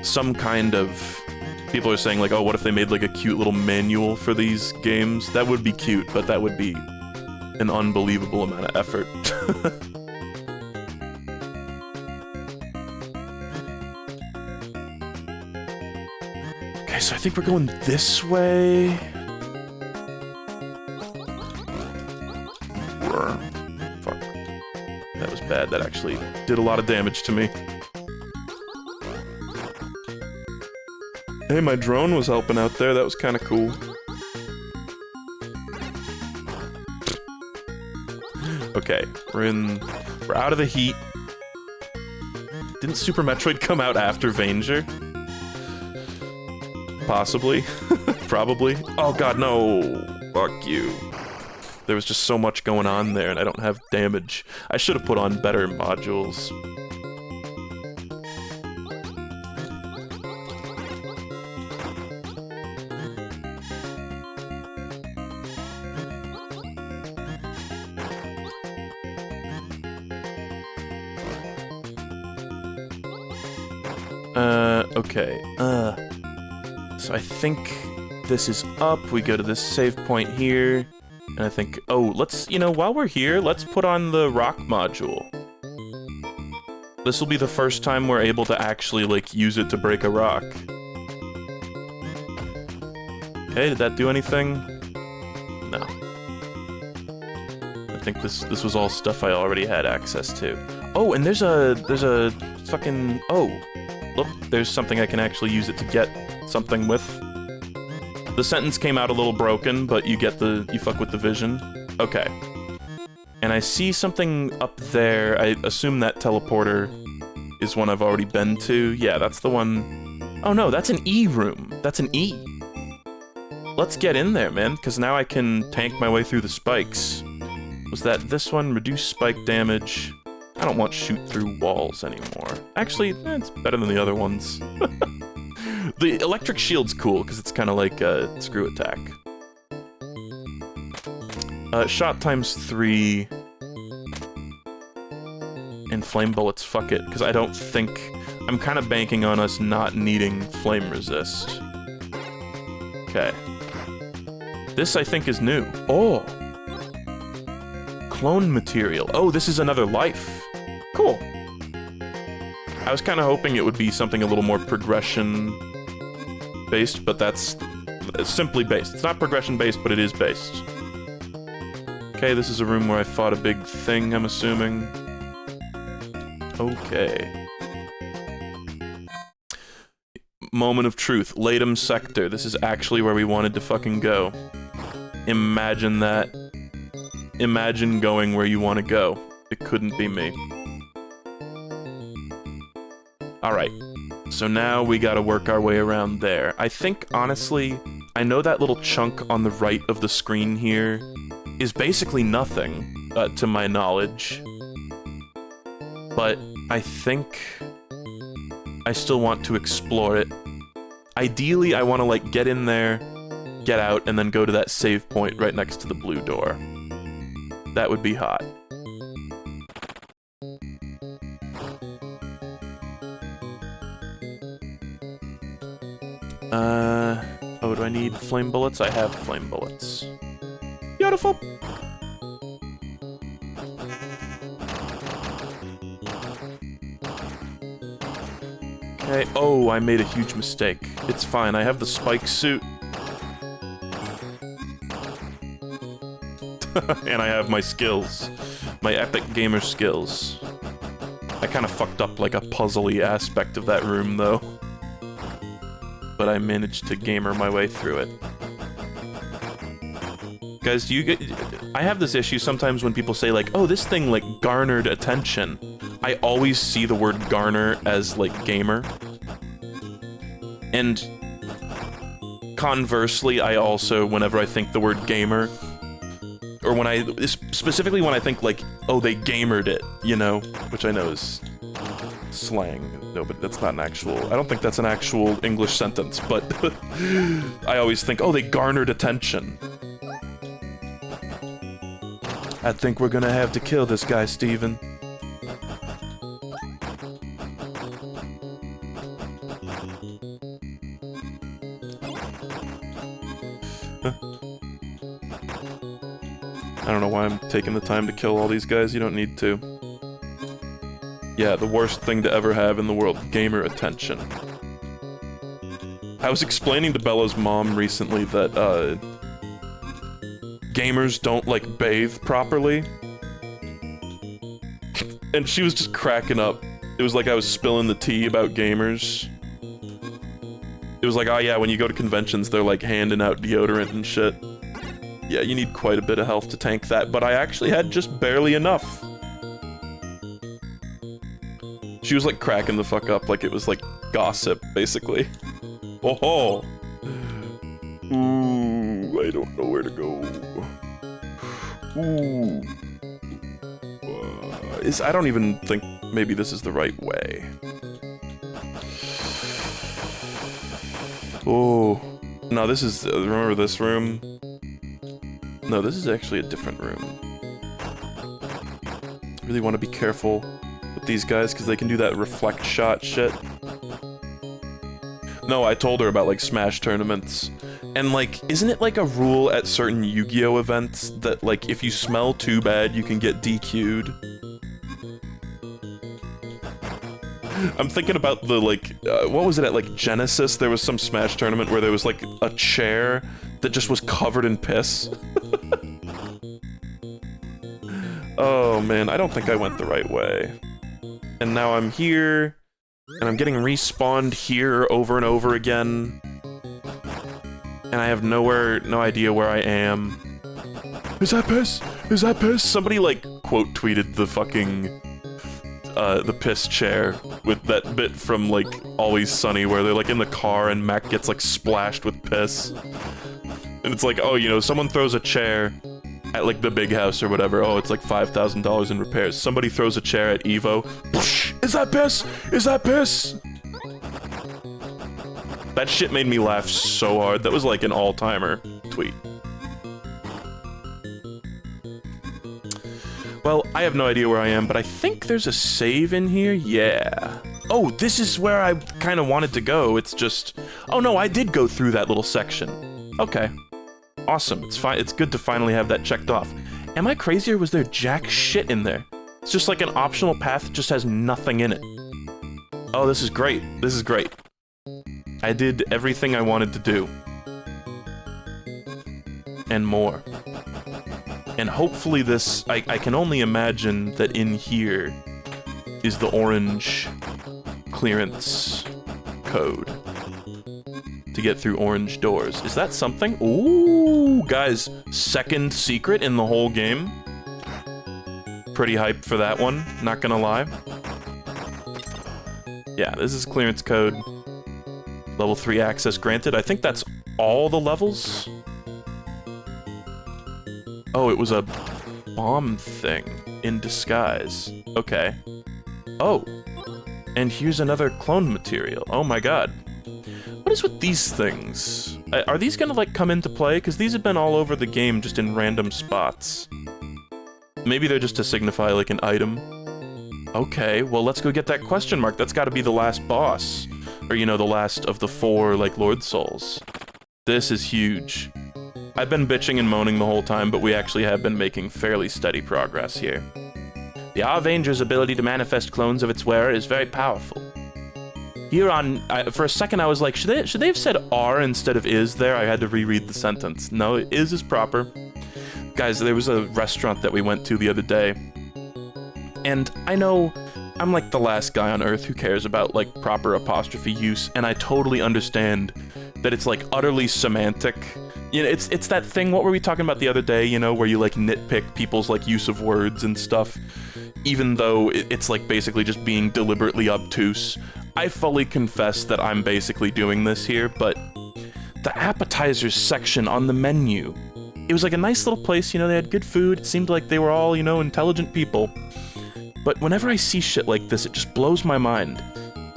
Some kind of... People are saying, like, oh, what if they made, like, a cute little manual for these games? That would be cute, but that would be an unbelievable amount of effort. Okay, so I think we're going this way. Fuck. That was bad. That actually did a lot of damage to me. Hey, my drone was helping out there. That was kind of cool. Okay, we're out of the heat. Didn't Super Metroid come out after Vainger? Possibly. Probably. Oh god, no! Fuck you. There was just so much going on there, and I don't have damage. I should have put on better modules. Okay, so I think this is up, we go to this save point here, and I think, oh, let's, you know, while we're here, let's put on the rock module. This will be the first time we're able to actually, like, use it to break a rock. Okay, did that do anything? No. I think this was all stuff I already had access to. Oh, and there's a fucking... Oh, look, there's something I can actually use it to get something with. The sentence came out a little broken, but you fuck with the vision. Okay. And I see something up there. I assume that teleporter is one I've already been to. Yeah, that's the one... Oh no, that's an E room. That's an E. Let's get in there, man, because now I can tank my way through the spikes. Was that this one? Reduce spike damage. I don't want shoot through walls anymore. Actually, it's better than the other ones. The electric shield's cool, because it's kind of like a screw attack. Shot times 3. And flame bullets, fuck it, because I don't think... I'm kind of banking on us not needing flame resist. Okay. This, I think, is new. Oh! Clone material. Oh, this is another life. Cool. I was kind of hoping it would be something a little more progression-based, but that's simply based. It's not progression-based, but it is based. Okay, this is a room where I fought a big thing, I'm assuming. Okay. Moment of truth. Latum sector. This is actually where we wanted to fucking go. Imagine that. Imagine going where you want to go. It couldn't be me. Alright. So now we gotta work our way around there. I think, honestly, I know that little chunk on the right of the screen here is basically nothing, to my knowledge. But I think I still want to explore it. Ideally, I want to, like, get in there, get out, and then go to that save point right next to the blue door. That would be hot. Oh, do I need flame bullets? I have flame bullets. Beautiful! Okay, oh, I made a huge mistake. It's fine, I have the spike suit. And I have my skills. My epic gamer skills. I kind of fucked up like a puzzly aspect of that room, though. But I managed to gamer my way through it. Guys, do you get... I have this issue sometimes when people say, like, oh, this thing, like, garnered attention. I always see the word garner as, like, gamer. And conversely, I also, whenever I think the word gamer, or when I, specifically when I think, like, oh, they gamered it, you know? Which I know is slang. No, but that's not an actual, I don't think that's an actual English sentence, but I always think, oh, they garnered attention. I think we're gonna have to kill this guy, Steven. I don't know why I'm taking the time to kill all these guys, you don't need to. Yeah, the worst thing to ever have in the world, gamer attention. I was explaining to Bella's mom recently that, gamers don't, like, bathe properly. And she was just cracking up. It was like I was spilling the tea about gamers. It was like, oh yeah, when you go to conventions, they're, like, handing out deodorant and shit. Yeah, you need quite a bit of health to tank that, but I actually had just barely enough. She was, like, cracking the fuck up like it was, like, gossip, basically. Oh ho! Ooh, I don't know where to go. Ooh. I don't even think maybe this is the right way. Oh. No, this is... remember this room? No, this is actually a different room. Really want to be careful with these guys, because they can do that reflect shot shit. No, I told her about, like, Smash tournaments. And, like, isn't it, like, a rule at certain Yu-Gi-Oh! Events that, like, if you smell too bad, you can get DQ'd? I'm thinking about the, like, what was it at, like, Genesis? There was some Smash tournament where there was, like, a chair that just was covered in piss. Oh, man, I don't think I went the right way. And now I'm here, and I'm getting respawned here over and over again. And I have no idea where I am. Is that piss? Is that piss? Somebody, like, quote tweeted the fucking, the piss chair with that bit from, like, Always Sunny where they're, like, in the car and Mac gets, like, splashed with piss. And it's like, oh, you know, someone throws a chair at, like, the big house or whatever. Oh, it's like $5,000 in repairs. Somebody throws a chair at Evo. Is that piss? Is that piss? That shit made me laugh so hard. That was like an all-timer tweet. Well, I have no idea where I am, but I think there's a save in here. Yeah. Oh, this is where I kind of wanted to go. It's just... Oh no, I did go through that little section. Okay. Awesome. It's fine. It's good to finally have that checked off. Am I crazy or was there jack shit in there? It's just like an optional path that just has nothing in it. Oh, this is great. This is great. I did everything I wanted to do. And more. And hopefully this... I can only imagine that in here is the orange clearance code to get through orange doors. Is that something? Ooh, guys, second secret in the whole game. Pretty hyped for that one, not gonna lie. Yeah, this is clearance code. Level 3 access granted. I think that's all the levels. Oh, it was a bomb thing in disguise. Okay. Oh. And here's another clone material. Oh my god. What is with these things? Are these gonna, like, come into play? Because these have been all over the game, just in random spots. Maybe they're just to signify, like, an item. Okay, well, let's go get that question mark. That's gotta be the last boss. Or, you know, the last of the 4, like, Lord Souls. This is huge. I've been bitching and moaning the whole time, but we actually have been making fairly steady progress here. The Vainger's ability to manifest clones of its wearer is very powerful. Here on, for a second I was like, should they have said R instead of is there? I had to reread the sentence. No, is proper. Guys, there was a restaurant that we went to the other day, and I know I'm like the last guy on earth who cares about, like, proper apostrophe use, and I totally understand that it's, like, utterly semantic. You know, it's that thing, what were we talking about the other day, you know, where you, like, nitpick people's, like, use of words and stuff, even though it's, like, basically just being deliberately obtuse. I fully confess that I'm basically doing this here, but the appetizers section on the menu, it was, like, a nice little place, you know, they had good food, it seemed like they were all, you know, intelligent people. But whenever I see shit like this, it just blows my mind.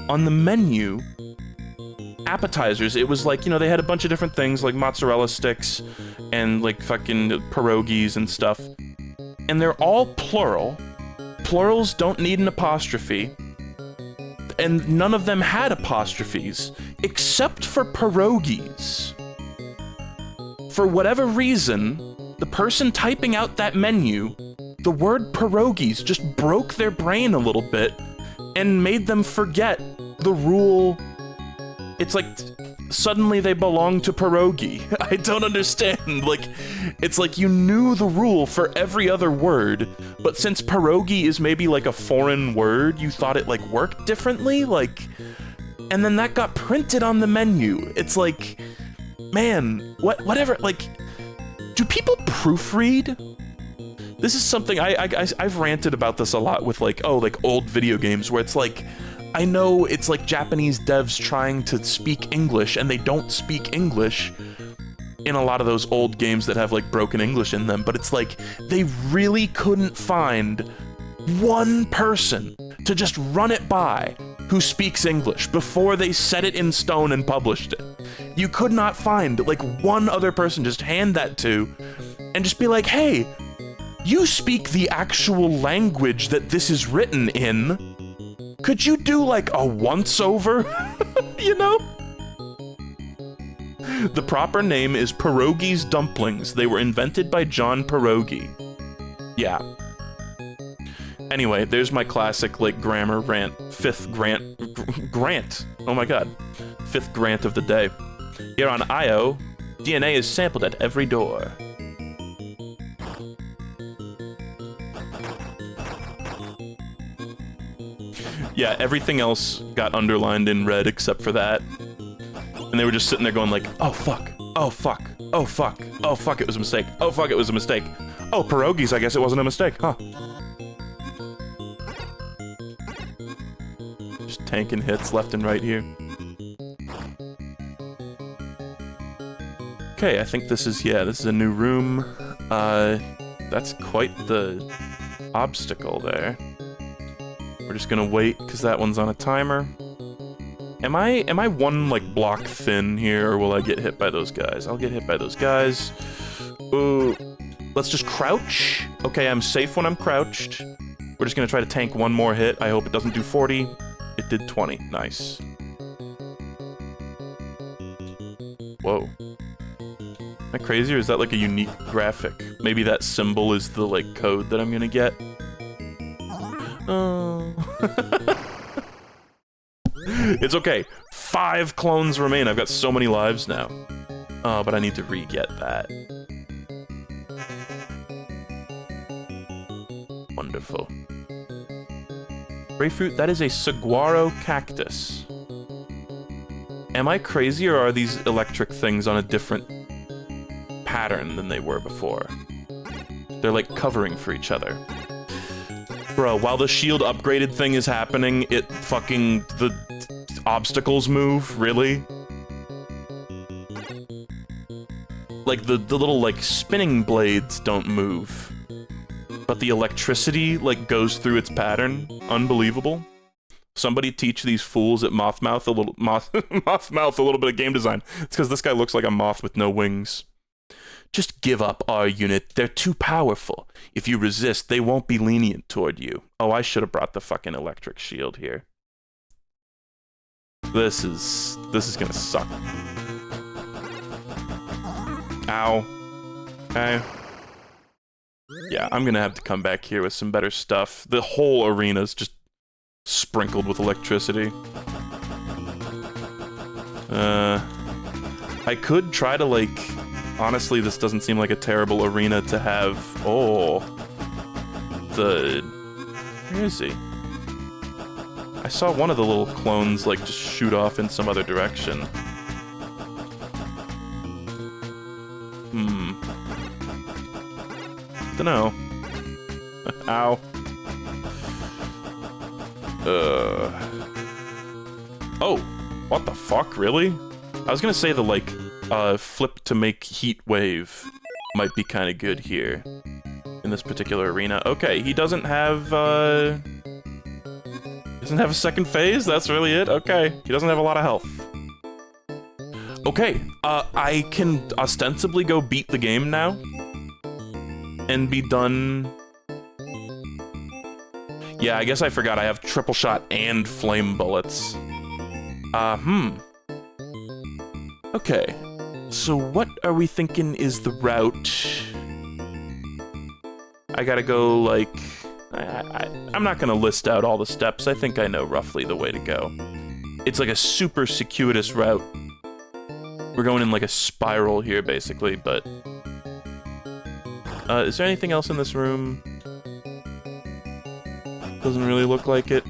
On the menu, appetizers, it was like, you know, they had a bunch of different things, like mozzarella sticks, and, like, fucking pierogies and stuff. And they're all plural. Plurals don't need an apostrophe. And none of them had apostrophes, except for pierogies. For whatever reason, the person typing out that menu, the word pierogies just broke their brain a little bit and made them forget the rule. It's like suddenly they belong to pierogi. I don't understand. Like, it's like you knew the rule for every other word, but since pierogi is maybe like a foreign word, you thought it, like, worked differently, like, and then that got printed on the menu. It's like, man, whatever, like, do people proofread? This is something I've ranted about this a lot with, like, oh, like, old video games where it's like, I know it's like Japanese devs trying to speak English, and they don't speak English in a lot of those old games that have, like, broken English in them, but it's like, they really couldn't find one person to just run it by who speaks English before they set it in stone and published it. You could not find, like, one other person just hand that to, and just be like, hey, you speak the actual language that this is written in. Could you do, like, a once-over? You know? The proper name is Pierogi's Dumplings. They were invented by John Pierogi. Yeah. Anyway, there's my classic, like, grammar rant. Fifth grant. Oh my god. Fifth grant of the day. Here on IO, DNA is sampled at every door. Yeah, everything else got underlined in red except for that. And they were just sitting there going like, oh fuck, oh fuck, oh fuck, oh fuck, it was a mistake, oh fuck, it was a mistake. Oh, pierogies, I guess it wasn't a mistake, huh? Just tanking hits left and right here. Okay, I think this is, yeah, this is a new room. That's quite the obstacle there. We're just gonna wait, because that one's on a timer. Am I one, like, block thin here, or will I get hit by those guys? I'll get hit by those guys. Ooh. Let's just crouch. Okay, I'm safe when I'm crouched. We're just gonna try to tank one more hit. I hope it doesn't do 40. It did 20. Nice. Whoa. Am I crazy, or is that, like, a unique graphic? Maybe that symbol is the, like, code that I'm gonna get. Oh. It's okay. 5 clones remain. I've got so many lives now. But I need to re-get that. Wonderful. Grapefruit, that is a saguaro cactus. Am I crazy, or are these electric things on a different pattern than they were before? They're like covering for each other. Bro, while the shield upgraded thing is happening, the obstacles move, really? Like, the little, like, spinning blades don't move. But the electricity, like, goes through its pattern. Unbelievable. Somebody teach these fools at Mothmouth a little bit of game design. It's because this guy looks like a moth with no wings. Just give up, our unit. They're too powerful. If you resist, they won't be lenient toward you. Oh, I should have brought the fucking electric shield here. This is gonna suck. Ow. Okay. Yeah, I'm gonna have to come back here with some better stuff. The whole arena's just sprinkled with electricity. I could try to, like... Honestly, this doesn't seem like a terrible arena to have... Oh. Where is he? I saw one of the little clones, like, just shoot off in some other direction. Dunno. Ow. Oh, what the fuck, really? I was gonna say the, like, flip to make heat wave might be kind of good here in this particular arena. Okay, he doesn't have a second phase? That's really it? Okay, he doesn't have a lot of health. Okay, I can ostensibly go beat the game now and be done. Yeah, I guess I forgot I have triple shot and flame bullets. Okay. So what are we thinking is the route? I gotta go, like... I'm not gonna list out all the steps. I think I know roughly the way to go. It's like a super circuitous route. We're going in like a spiral here, basically, but... is there anything else in this room? Doesn't really look like it.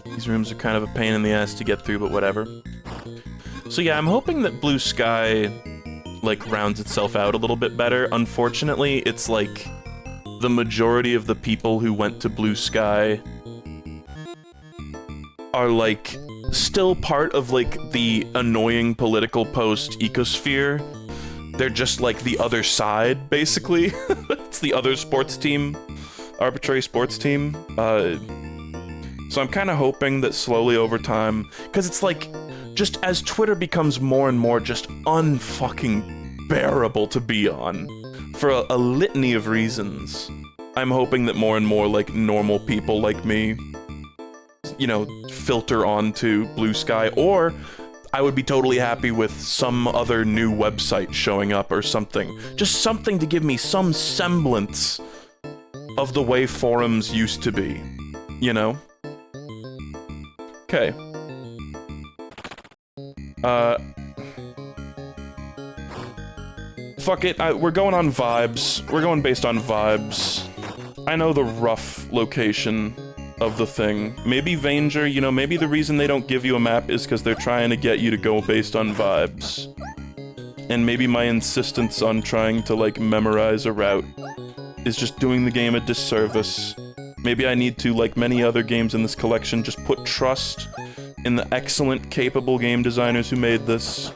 These rooms are kind of a pain in the ass to get through, but whatever. So yeah, I'm hoping that Blue Sky, like, rounds itself out a little bit better. Unfortunately, it's like the majority of the people who went to Blue Sky are, like, still part of, like, the annoying political post-ecosphere. They're just, like, the other side, basically. It's the other sports team, arbitrary sports team. So I'm kind of hoping that slowly over time, because it's like, just as Twitter becomes more and more just unfucking bearable to be on, for a litany of reasons, I'm hoping that more and more, like, normal people like me, you know, filter onto Blue Sky, or I would be totally happy with some other new website showing up or something. Just something to give me some semblance of the way forums used to be, you know? Okay. Fuck it, we're going on vibes. We're going based on vibes. I know the rough location of the thing. Maybe Vainger, you know, maybe the reason they don't give you a map is because they're trying to get you to go based on vibes. And maybe my insistence on trying to, like, memorize a route is just doing the game a disservice. Maybe I need to, like many other games in this collection, just put trust in the excellent, capable game designers who made this.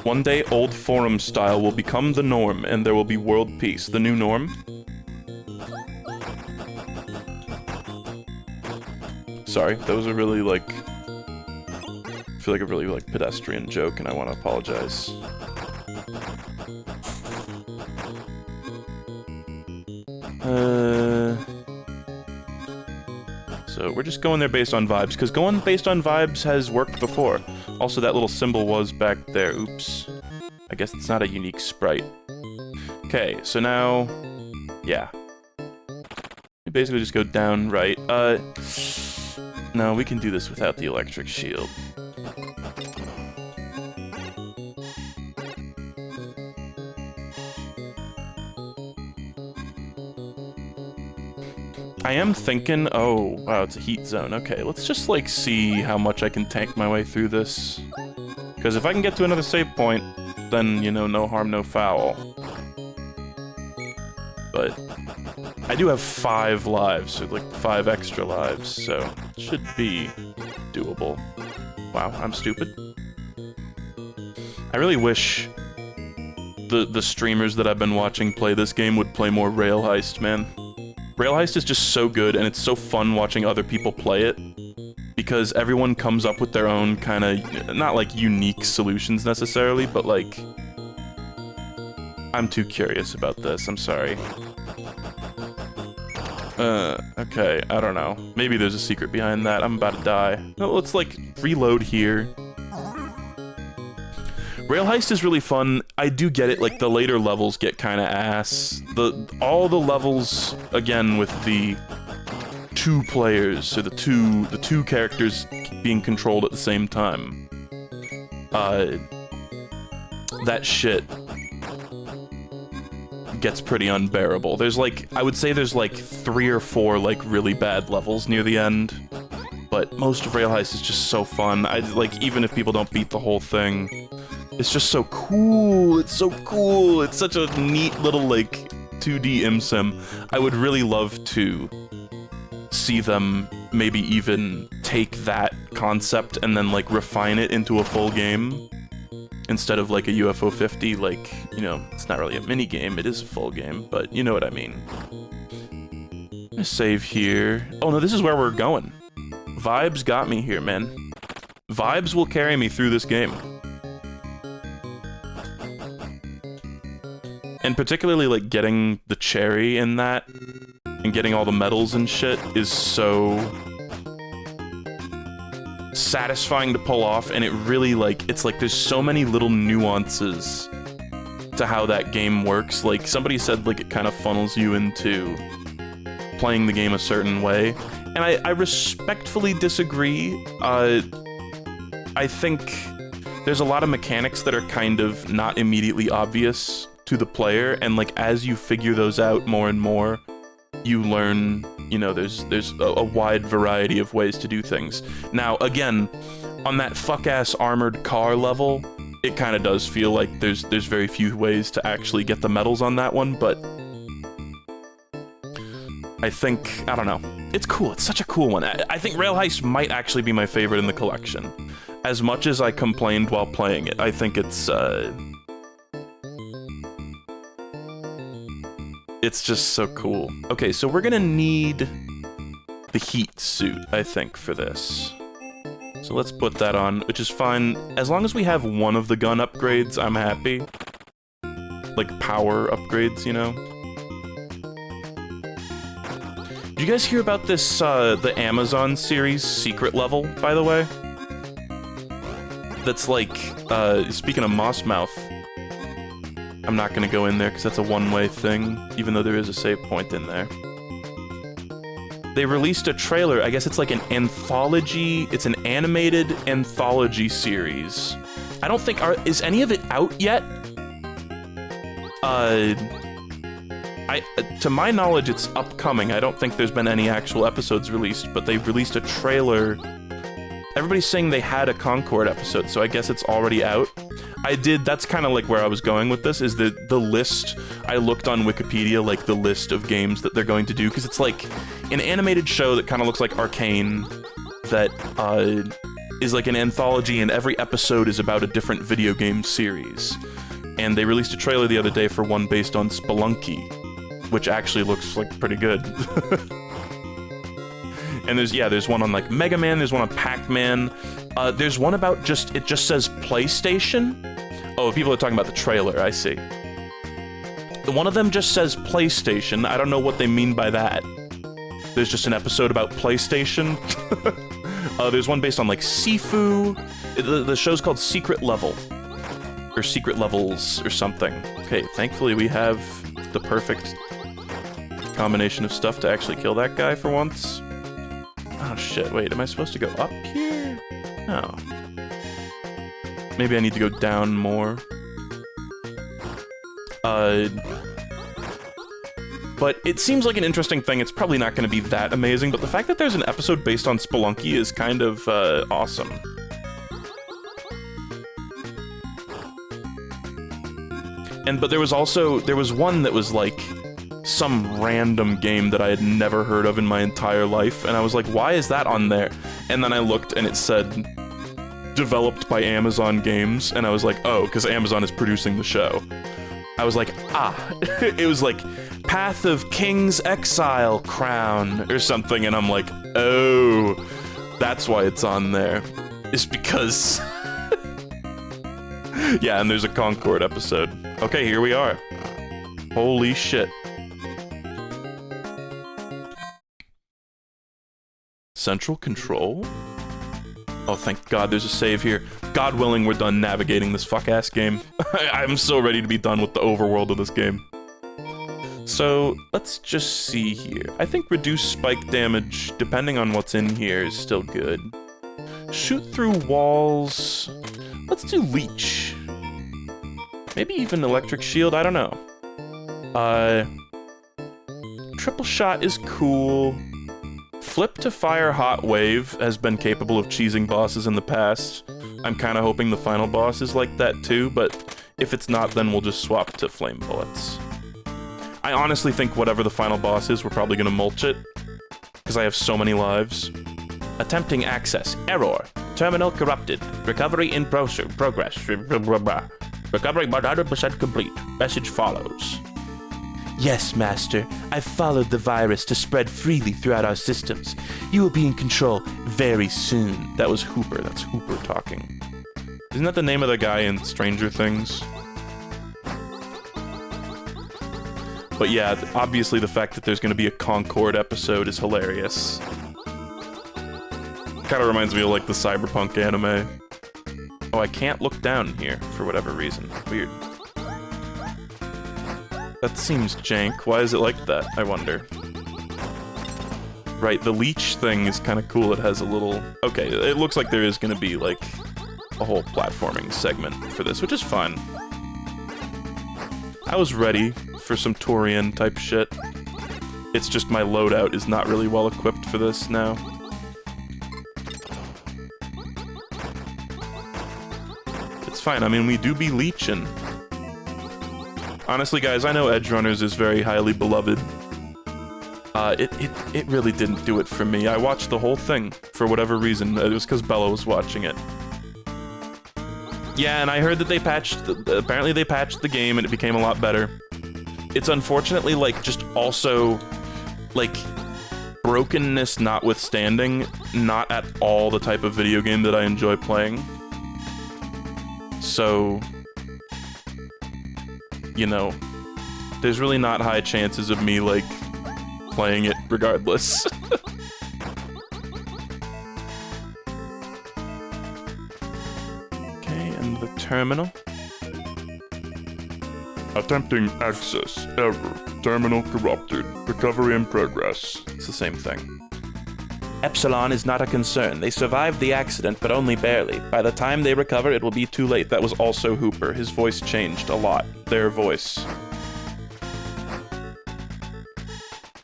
One day, old forum style will become the norm, and there will be world peace. The new norm? Sorry, that was a really, like... I feel like a really, like, pedestrian joke, and I want to apologize. So we're just going there based on vibes, because going based on vibes has worked before. Also, that little symbol was back there. Oops. I guess it's not a unique sprite. Okay, so now... yeah. We basically just go down right. No, we can do this without the electric shield. I am thinking, oh, wow, it's a heat zone. Okay, let's just, like, see how much I can tank my way through this. Because if I can get to another save point, then, you know, no harm, no foul. But I do have 5 lives, so, like, 5 extra lives, so it should be doable. Wow, I'm stupid. I really wish the streamers that I've been watching play this game would play more Rail Heist, man. Rail Heist is just so good, and it's so fun watching other people play it, because everyone comes up with their own kind of, not like unique solutions necessarily, but like, I'm too curious about this, I'm sorry. Okay, I don't know. Maybe there's a secret behind that, I'm about to die. No, let's like, reload here. Rail Heist is really fun. I do get it, like, the later levels get kind of ass. All the levels, again, with the 2 players, so the two characters being controlled at the same time. That shit gets pretty unbearable. There's, like, I would say there's, like, 3 or 4, like, really bad levels near the end. But most of Rail Heist is just so fun. Like, even if people don't beat the whole thing, it's just so cool. It's so cool. It's such a neat little, like, 2D ImSim. I would really love to see them maybe even take that concept and then, like, refine it into a full game. Instead of, like, a UFO 50, like, you know, it's not really a mini game, it is a full game, but you know what I mean. I'm gonna save here. Oh no, this is where we're going. Vibes got me here, man. Vibes will carry me through this game. And particularly, like, getting the cherry in that, and getting all the medals and shit, is so satisfying to pull off, and it really, like, it's like there's so many little nuances to how that game works. Like, somebody said, like, it kind of funnels you into playing the game a certain way, and I respectfully disagree. I think there's a lot of mechanics that are kind of not immediately obvious to the player, and, like, as you figure those out more and more, you learn, you know, there's a wide variety of ways to do things. Now, again, on that fuck-ass armored car level, it kind of does feel like there's very few ways to actually get the medals on that one, but I think, I don't know, it's cool. It's such a cool one. I think Rail Heist might actually be my favorite in the collection. As much as I complained while playing it, I think it's It's just so cool. Okay, so we're gonna need the heat suit, I think, for this. So let's put that on, which is fine. As long as we have one of the gun upgrades, I'm happy. Like power upgrades, you know? Did you guys hear about this, the Amazon series Secret Level, by the way? That's like, speaking of Moss Mouth, I'm not gonna go in there because that's a one-way thing, even though there is a save point in there. They released a trailer, I guess it's like an anthology, it's an animated anthology series. I don't think, is any of it out yet? To my knowledge, it's upcoming. I don't think there's been any actual episodes released, but they've released a trailer. Everybody's saying they had a Concord episode, so I guess it's already out. That's kind of like where I was going with this, is the list. I looked on Wikipedia, like the list of games that they're going to do, because it's like an animated show that kind of looks like Arcane, that is like an anthology, and every episode is about a different video game series. And they released a trailer the other day for one based on Spelunky, which actually looks like pretty good. And there's one on like Mega Man, there's one on Pac-Man, there's one about it just says PlayStation. Oh, people are talking about the trailer, I see. One of them just says PlayStation, I don't know what they mean by that. There's just an episode about PlayStation. There's one based on like Sifu. The show's called Secret Level. Or Secret Levels, or something. Okay, thankfully we have the perfect combination of stuff to actually kill that guy for once. Oh shit, wait, am I supposed to go up here? No. Maybe I need to go down more. But it seems like an interesting thing. It's probably not going to be that amazing, but the fact that there's an episode based on Spelunky is kind of awesome. But there was one that was like some random game that I had never heard of in my entire life, and I was like, why is that on there? And then I looked and it said, developed by Amazon Games, and I was like, oh, because Amazon is producing the show. I was like, ah, it was like Path of King's Exile Crown or something, and I'm like, oh, that's why it's on there. It's because... Yeah, and there's a Concord episode. Okay, here we are. Holy shit. Central control? Oh, thank God there's a save here. God willing, we're done navigating this fuck-ass game. I'm so ready to be done with the overworld of this game. So, let's just see here. I think reduce spike damage, depending on what's in here, is still good. Shoot through walls... Let's do Leech. Maybe even Electric Shield, I don't know. Triple Shot is cool. Flip to Fire Hot Wave has been capable of cheesing bosses in the past. I'm kind of hoping the final boss is like that too, but if it's not, then we'll just swap to Flame Bullets. I honestly think whatever the final boss is, we're probably gonna mulch it, because I have so many lives. Attempting access. Error. Terminal corrupted. Recovery in progress. Recovery 100% complete. Message follows. Yes, Master. I've followed the virus to spread freely throughout our systems. You will be in control very soon. That was Hooper. That's Hooper talking. Isn't that the name of the guy in Stranger Things? But yeah, obviously the fact that there's going to be a Concord episode is hilarious. Kind of reminds me of like the Cyberpunk anime. Oh, I can't look down here for whatever reason. Weird. That seems jank. Why is it like that, I wonder? Right, the leech thing is kind of cool. It has a little... Okay, it looks like there is going to be, like, a whole platforming segment for this, which is fun. I was ready for some Torian type shit. It's just my loadout is not really well equipped for this now. It's fine, I mean, we do be leeching. Honestly, guys, I know Edgerunners is very highly beloved. It really didn't do it for me. I watched the whole thing, for whatever reason. It was because Bella was watching it. Yeah, and I heard that they patched... apparently they patched the game and it became a lot better. it's unfortunately, like, just also, like, brokenness notwithstanding, not at all the type of video game that I enjoy playing. So, you know, there's really not high chances of me, like, playing it regardless. Okay, and the terminal. Attempting access. Error. Terminal corrupted. Recovery in progress. It's the same thing. Epsilon is not a concern. They survived the accident, but only barely. By the time they recover, it will be too late. That was also Hooper. His voice changed a lot. Their voice.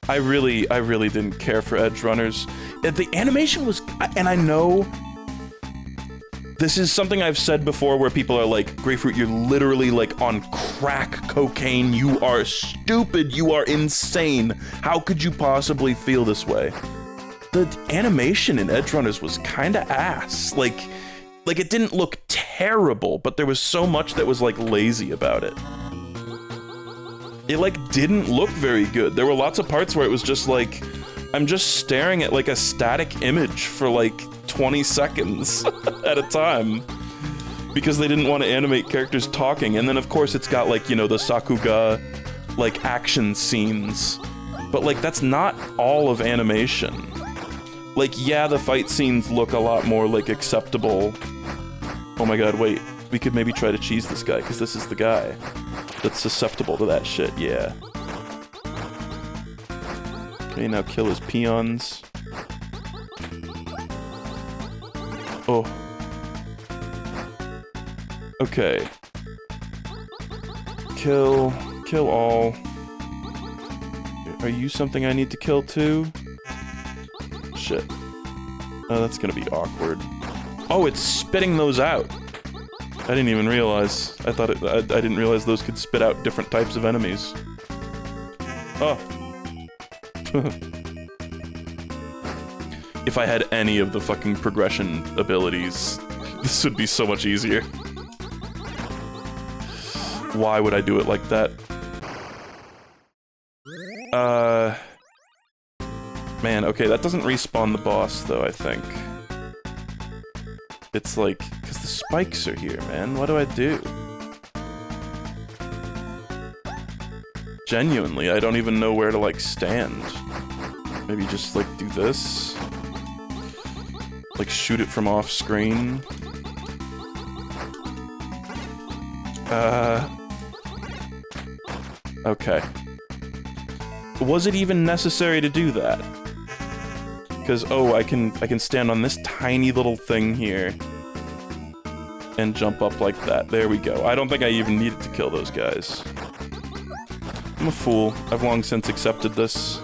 I really didn't care for Edge Runners. The animation was... And I know... This is something I've said before where people are like, Grapefruit, you're literally like on crack cocaine. You are stupid. You are insane. How could you possibly feel this way? The animation in Edge Runners was kind of ass. Like it didn't look terrible, but there was so much that was like lazy about it. It like didn't look very good. There were lots of parts where it was just like, I'm just staring at like a static image for like 20 seconds at a time because they didn't want to animate characters talking. And then of course it's got like, you know, the Sakuga like action scenes, but like that's not all of animation. Like, yeah, the fight scenes look a lot more like acceptable. Oh my god, wait, we could maybe try to cheese this guy because this is the guy that's susceptible to that shit. Yeah. Okay, now kill his peons. Oh. Okay. Kill all. Are you something I need to kill too? Shit. Oh, that's gonna be awkward. Oh, it's spitting those out. I didn't even realize. I didn't realize those could spit out different types of enemies. Oh. If I had any of the fucking progression abilities, this would be so much easier. Why would I do it like that? Man, okay, that doesn't respawn the boss, though, I think. It's like, because the spikes are here, man. What do I do? Genuinely, I don't even know where to, like, stand. Maybe just, like, do this? Like, shoot it from off-screen? Okay. Was it even necessary to do that? Because, oh, I can stand on this tiny little thing here and jump up like that. There we go. I don't think I even needed to kill those guys. I'm a fool. I've long since accepted this.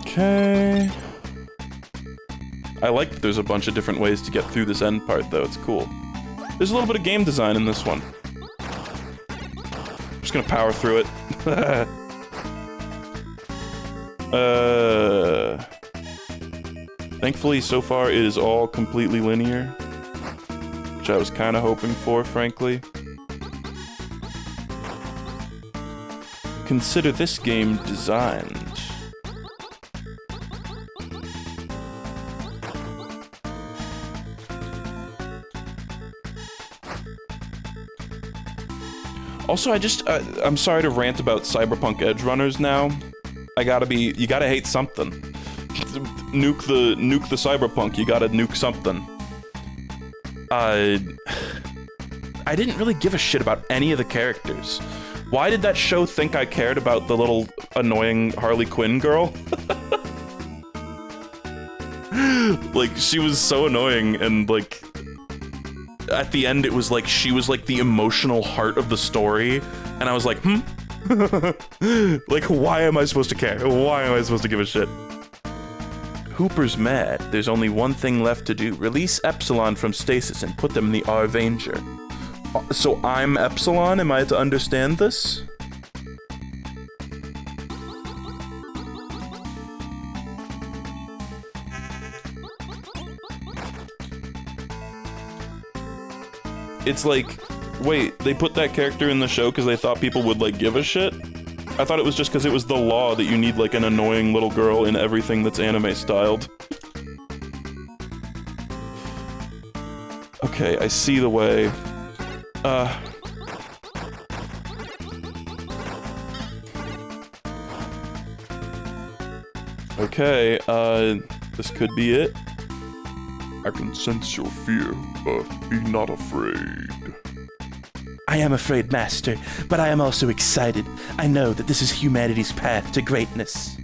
Okay. I like that there's a bunch of different ways to get through this end part, though. It's cool. There's a little bit of game design in this one. I'm just gonna power through it. Thankfully, so far, it is all completely linear. Which I was kind of hoping for, frankly. Consider this game designed. Also, I'm sorry to rant about Cyberpunk Edge Runners now. You gotta hate something. Nuke the Cyberpunk, you gotta nuke something. I didn't really give a shit about any of the characters. Why did that show think I cared about the little annoying Harley Quinn girl? Like, she was so annoying, and like, at the end, it was like she was like the emotional heart of the story, and I was like, like, why am I supposed to care? Why am I supposed to give a shit? Hooper's mad. There's only one thing left to do. Release Epsilon from stasis and put them in the Vainger. So I'm Epsilon? Am I to understand this? It's like, wait, they put that character in the show because they thought people would, like, give a shit? I thought it was just because it was the law that you need, like, an annoying little girl in everything that's anime-styled. Okay, I see the way. Okay, this could be it. I can sense your fear, but be not afraid. I am afraid, Master, but I am also excited. I know that this is humanity's path to greatness.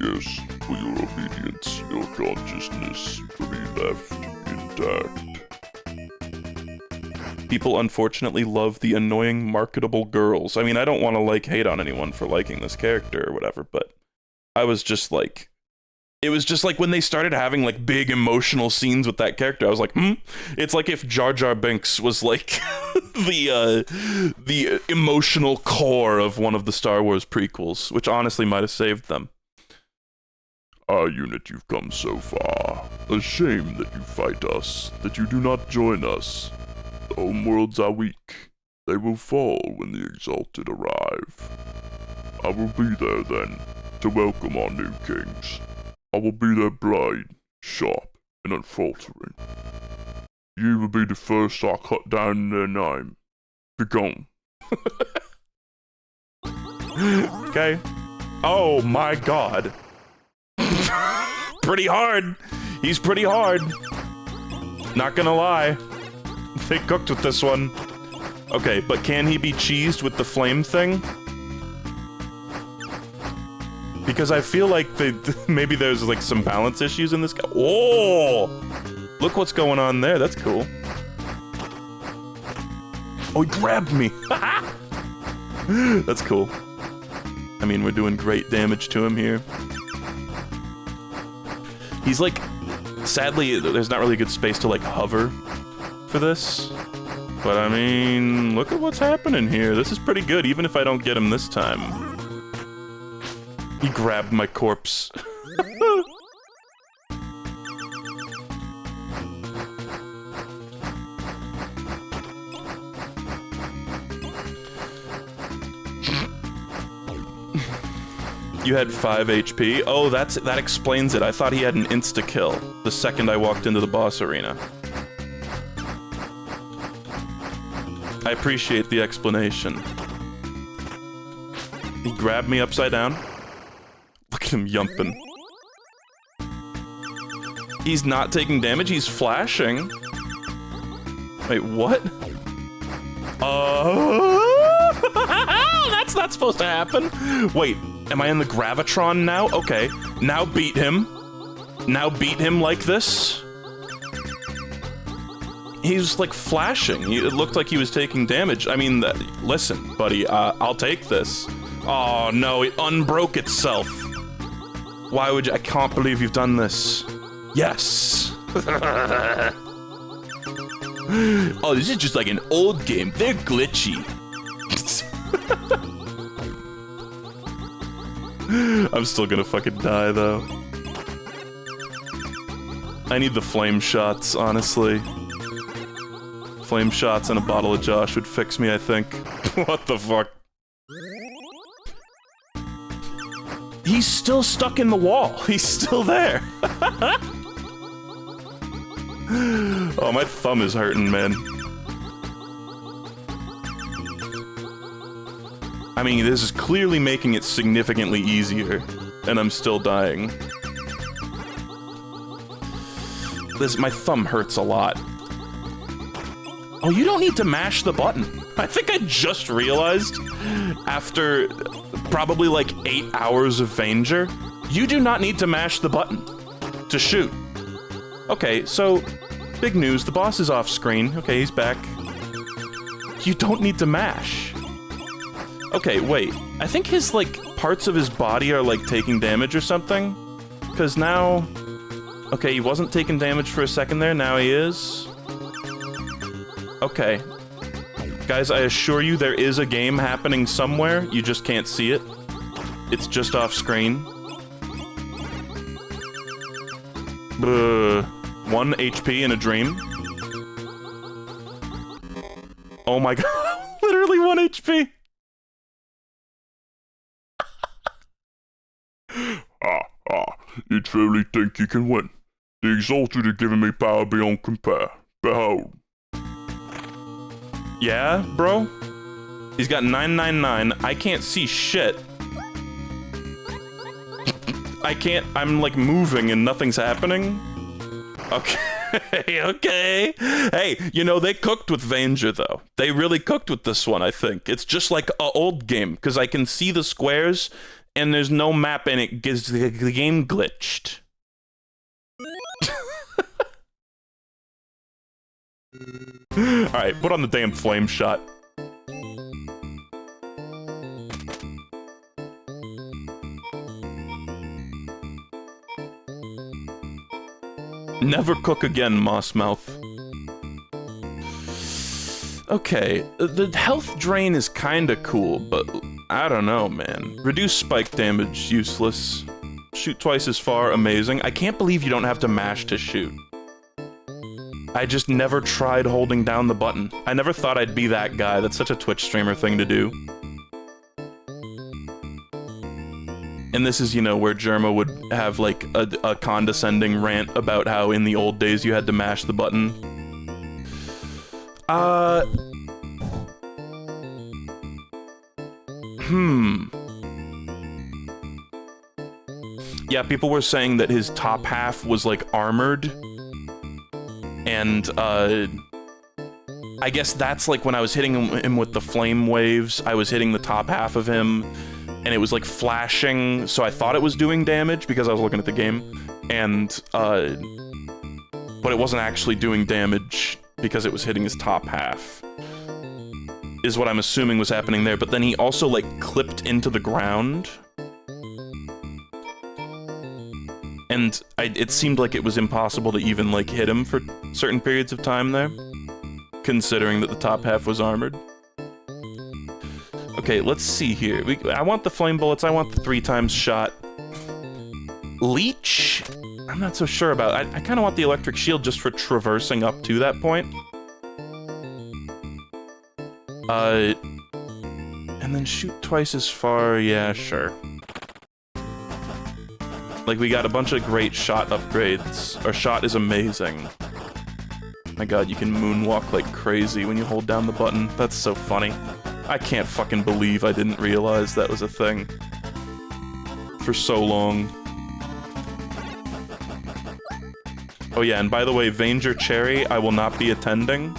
Yes, for your obedience, your consciousness will be left intact. People unfortunately love the annoying marketable girls. I mean, I don't want to, like, hate on anyone for liking this character or whatever, but I was just like... It was just like when they started having, like, big emotional scenes with that character, I was like, It's like if Jar Jar Binks was, like, the emotional core of one of the Star Wars prequels, which honestly might have saved them. Ah, unit, you've come so far. A shame that you fight us, that you do not join us. The homeworlds are weak. They will fall when the exalted arrive. I will be there then, to welcome our new kings. I will be their bride, sharp and unfaltering. You will be the first I cut down in their name. Begone. Okay. Oh my god. Pretty hard. He's pretty hard. Not gonna lie. They cooked with this one. Okay, but can he be cheesed with the flame thing? Because I feel like maybe there's, like, some balance issues in this guy. Oh! Look what's going on there. That's cool. Oh, he grabbed me. That's cool. I mean, we're doing great damage to him here. He's, like... Sadly, there's not really a good space to, like, hover for this. But, I mean, look at what's happening here. This is pretty good, even if I don't get him this time. He grabbed my corpse. You had 5 HP? Oh, that explains it. I thought he had an insta-kill the second I walked into the boss arena. I appreciate the explanation. He grabbed me upside down. Look at him yumping. He's not taking damage, he's flashing. Wait, what? That's not supposed to happen. Wait, am I in the Gravitron now? Okay, now beat him. Now beat him like this. He was, like, flashing. It looked like he was taking damage. I mean, listen, buddy, I'll take this. Oh, no, it unbroke itself. Why would you? I can't believe you've done this. Yes! Oh, this is just like an old game. They're glitchy. I'm still gonna fucking die, though. I need the flame shots, honestly. Flame shots and a bottle of Josh would fix me, I think. What the fuck? He's still stuck in the wall. He's still there. Oh, my thumb is hurting, man. I mean, this is clearly making it significantly easier, and I'm still dying. My thumb hurts a lot. Oh, you don't need to mash the button. I think I just realized, after probably like 8 hours of Vainger, you do not need to mash the button to shoot. Okay, so, big news, the boss is off screen. Okay, he's back. You don't need to mash. Okay, wait. I think his, like, parts of his body are, like, taking damage or something. Because now... Okay, he wasn't taking damage for a second there, now he is. Okay. Guys, I assure you there is a game happening somewhere, you just can't see it. It's just off screen. 1 HP in a dream. Oh my god, literally 1 HP. You truly think you can win? The Exalted are giving me power beyond compare. Behold. Yeah, bro? He's got 999. I can't see shit. I'm like moving and nothing's happening. Okay, okay. Hey, you know, they cooked with Vainger, though. They really cooked with this one, I think. It's just like an old game, because I can see the squares, and there's no map, and it gets the game glitched. Alright, put on the damn flame shot. Never cook again, Mossmouth. Okay, the health drain is kinda cool, but I don't know, man. Reduce spike damage, useless. Shoot twice as far, amazing. I can't believe you don't have to mash to shoot. I just never tried holding down the button. I never thought I'd be that guy. That's such a Twitch streamer thing to do. And this is, you know, where Germa would have, like, a condescending rant about how in the old days you had to mash the button. Yeah, people were saying that his top half was, like, armored. And, I guess that's, like, when I was hitting him with the flame waves, I was hitting the top half of him, and it was, like, flashing, so I thought it was doing damage because I was looking at the game, and, but it wasn't actually doing damage because it was hitting his top half, is what I'm assuming was happening there, but then he also, like, clipped into the ground, and it seemed like it was impossible to even, like, hit him for certain periods of time there, considering that the top half was armored. Okay, let's see here. I want the flame bullets, I want the 3 times shot. Leech? I'm not so sure about. I kind of want the electric shield just for traversing up to that point. And then shoot twice as far, yeah, sure. Like, we got a bunch of great shot upgrades. Our shot is amazing. My god, you can moonwalk like crazy when you hold down the button. That's so funny. I can't fucking believe I didn't realize that was a thing. For so long. Oh yeah, and by the way, Vainger Cherry, I will not be attending.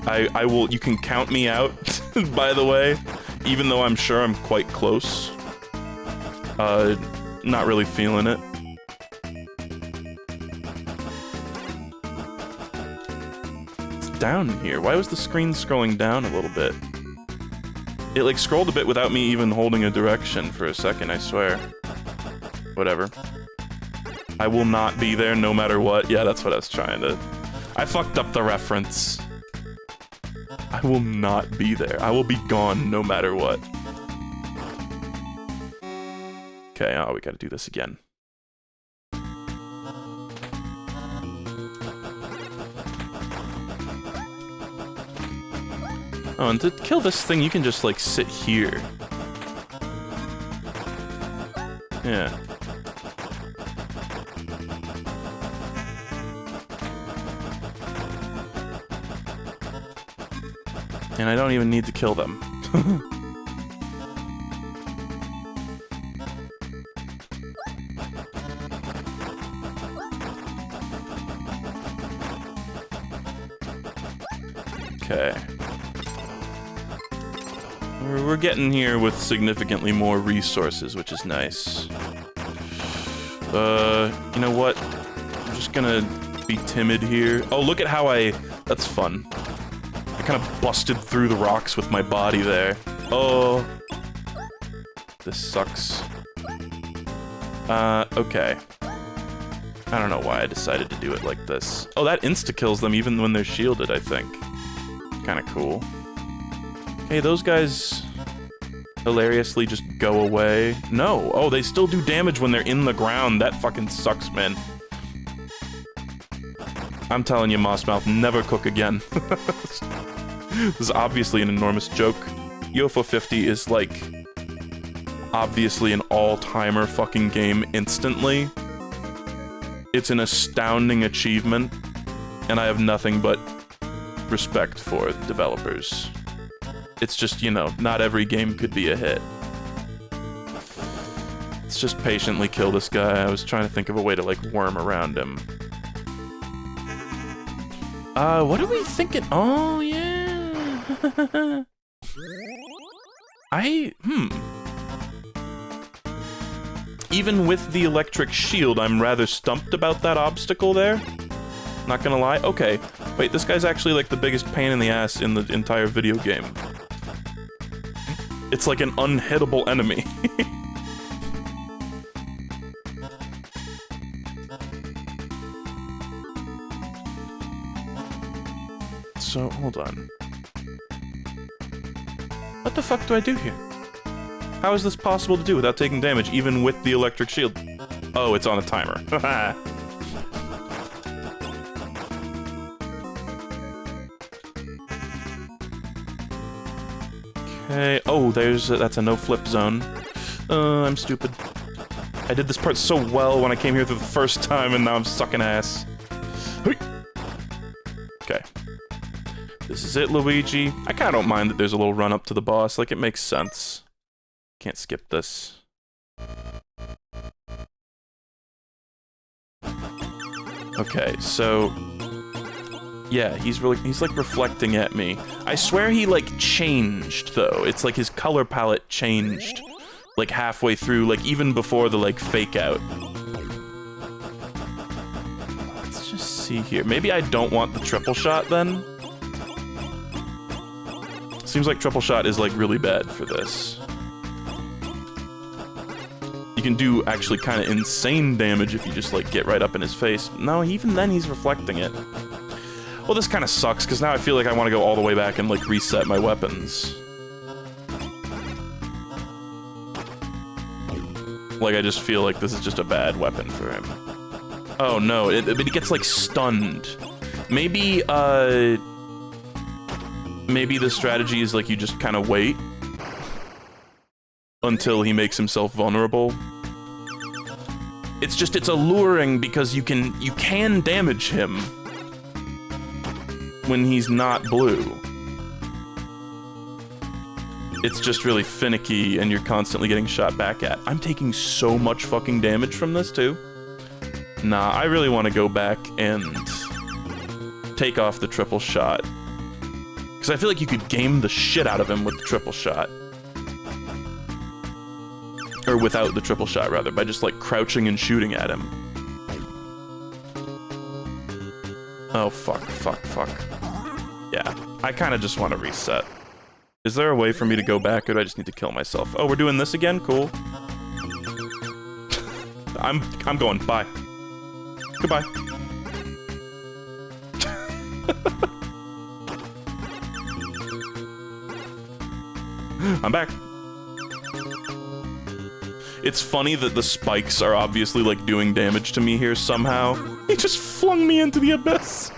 I will, you can count me out, by the way, even though I'm sure I'm quite close. Not really feeling it. It's down here. Why was the screen scrolling down a little bit? It, like, scrolled a bit without me even holding a direction for a second, I swear. Whatever. I will not be there no matter what. Yeah, that's what I was trying to... I fucked up the reference. I will not be there. I will be gone no matter what. Okay, oh, we gotta do this again. Oh, and to kill this thing, you can just, like, sit here. Yeah. And I don't even need to kill them. Okay. We're getting here with significantly more resources, which is nice. You know what? I'm just gonna be timid here. Oh, look at how that's fun. I kind of busted through the rocks with my body there. Oh. This sucks. Okay. I don't know why I decided to do it like this. Oh, that insta-kills them even when they're shielded, I think. Kinda cool. Hey, those guys hilariously just go away. No! Oh, they still do damage when they're in the ground. That fucking sucks, man. I'm telling you, Mossmouth, never cook again. This is obviously an enormous joke. UFO 50 is like obviously an all-timer fucking game instantly. It's an astounding achievement, and I have nothing but respect for the developers. It's just, you know, not every game could be a hit. Let's just patiently kill this guy. I was trying to think of a way to, like, worm around him. What are we thinking? Oh, yeah. Even with the electric shield, I'm rather stumped about that obstacle there. Not gonna lie. Okay. Wait, this guy's actually, like, the biggest pain in the ass in the entire video game. It's like an unhittable enemy. So, hold on. What the fuck do I do here? How is this possible to do without taking damage, even with the electric shield? Oh, it's on a timer. Okay. Oh, that's a no-flip zone. I'm stupid. I did this part so well when I came here for the first time, and now I'm sucking ass. Okay. This is it, Luigi. I kinda don't mind that there's a little run up to the boss, like, it makes sense. Can't skip this. Okay, so... yeah, he's like reflecting at me. I swear he, like, changed, though. It's like his color palette changed, like, halfway through, like, even before the, like, fake out. Let's just see here. Maybe I don't want the triple shot, then? Seems like triple shot is, like, really bad for this. You can do actually kind of insane damage if you just, like, get right up in his face. No, even then he's reflecting it. Well, this kind of sucks, because now I feel like I want to go all the way back and, like, reset my weapons. Like, I just feel like this is just a bad weapon for him. Oh, no, but he gets, like, stunned. Maybe, maybe the strategy is, like, you just kind of wait until he makes himself vulnerable. It's alluring because you can damage him when he's not blue. It's just really finicky and you're constantly getting shot back at. I'm taking so much fucking damage from this too. Nah, I really want to go back and take off the triple shot. Because I feel like you could game the shit out of him with the triple shot. Or without the triple shot, rather, by just, like, crouching and shooting at him. Oh, fuck. Yeah, I kind of just want to reset. Is there a way for me to go back, or do I just need to kill myself? Oh, we're doing this again? Cool. I'm going. Bye. Goodbye. I'm back. It's funny that the spikes are obviously, like, doing damage to me here somehow. He just flung me into the abyss.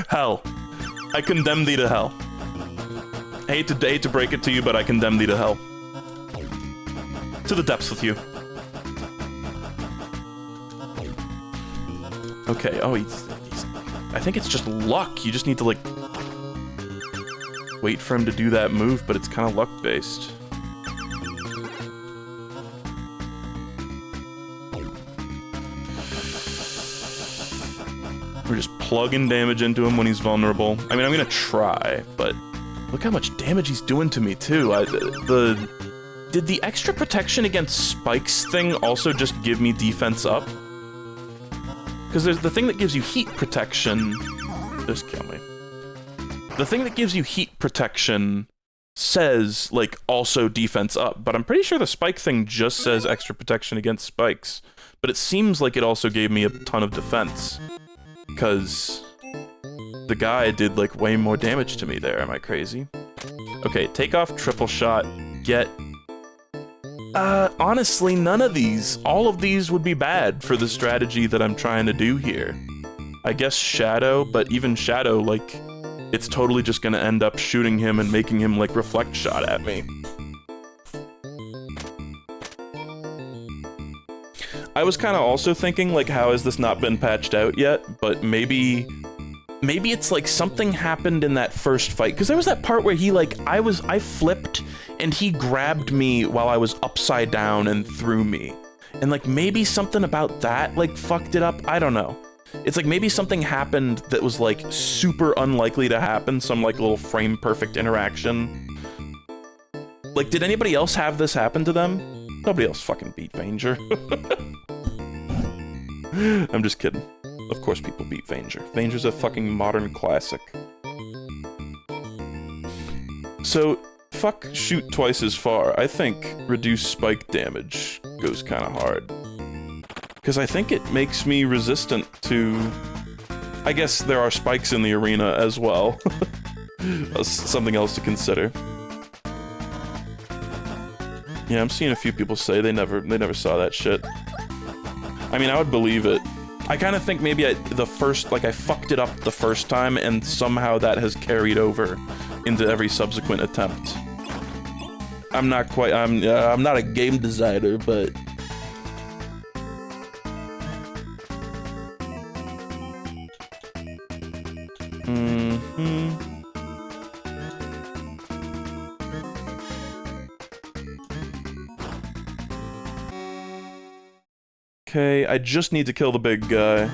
Hell. I condemn thee to hell. I hate to break it to you, but I condemn thee to hell. To the depths with you. Okay, oh, he's... I think it's just luck. You just need to, like... wait for him to do that move, but it's kind of luck-based. We're just plugging damage into him when he's vulnerable. I mean, I'm gonna try, but look how much damage he's doing to me, too. Did the extra protection against spikes thing also just give me defense up? Because there's the thing that gives you heat protection... Just kill me. The thing that gives you heat protection says, like, also defense up, but I'm pretty sure the spike thing just says extra protection against spikes. But it seems like it also gave me a ton of defense. Because the guy did, like, way more damage to me there. Am I crazy? Okay, take off triple shot, get... honestly, none of these. All of these would be bad for the strategy that I'm trying to do here. I guess Shadow, but even Shadow, like, it's totally just gonna end up shooting him and making him, like, reflect shot at me. I was kind of also thinking, like, how has this not been patched out yet? But maybe it's like something happened in that first fight. Because there was that part where he, like, I flipped and he grabbed me while I was upside down and threw me. And, like, maybe something about that, like, fucked it up. I don't know. It's like maybe something happened that was, like, super unlikely to happen. Some, like, little frame perfect interaction. Like, did anybody else have this happen to them? Nobody else fucking beat Vainger. I'm just kidding. Of course people beat Vainger. Vainger's a fucking modern classic. So, fuck shoot twice as far. I think reduce spike damage goes kind of hard. Because I think it makes me resistant to... I guess there are spikes in the arena as well. Something else to consider. Yeah, I'm seeing a few people say they never saw that shit. I mean, I would believe it. I kind of think maybe I fucked it up the first time, and somehow that has carried over into every subsequent attempt. I'm not a game designer, but... Okay, I just need to kill the big guy.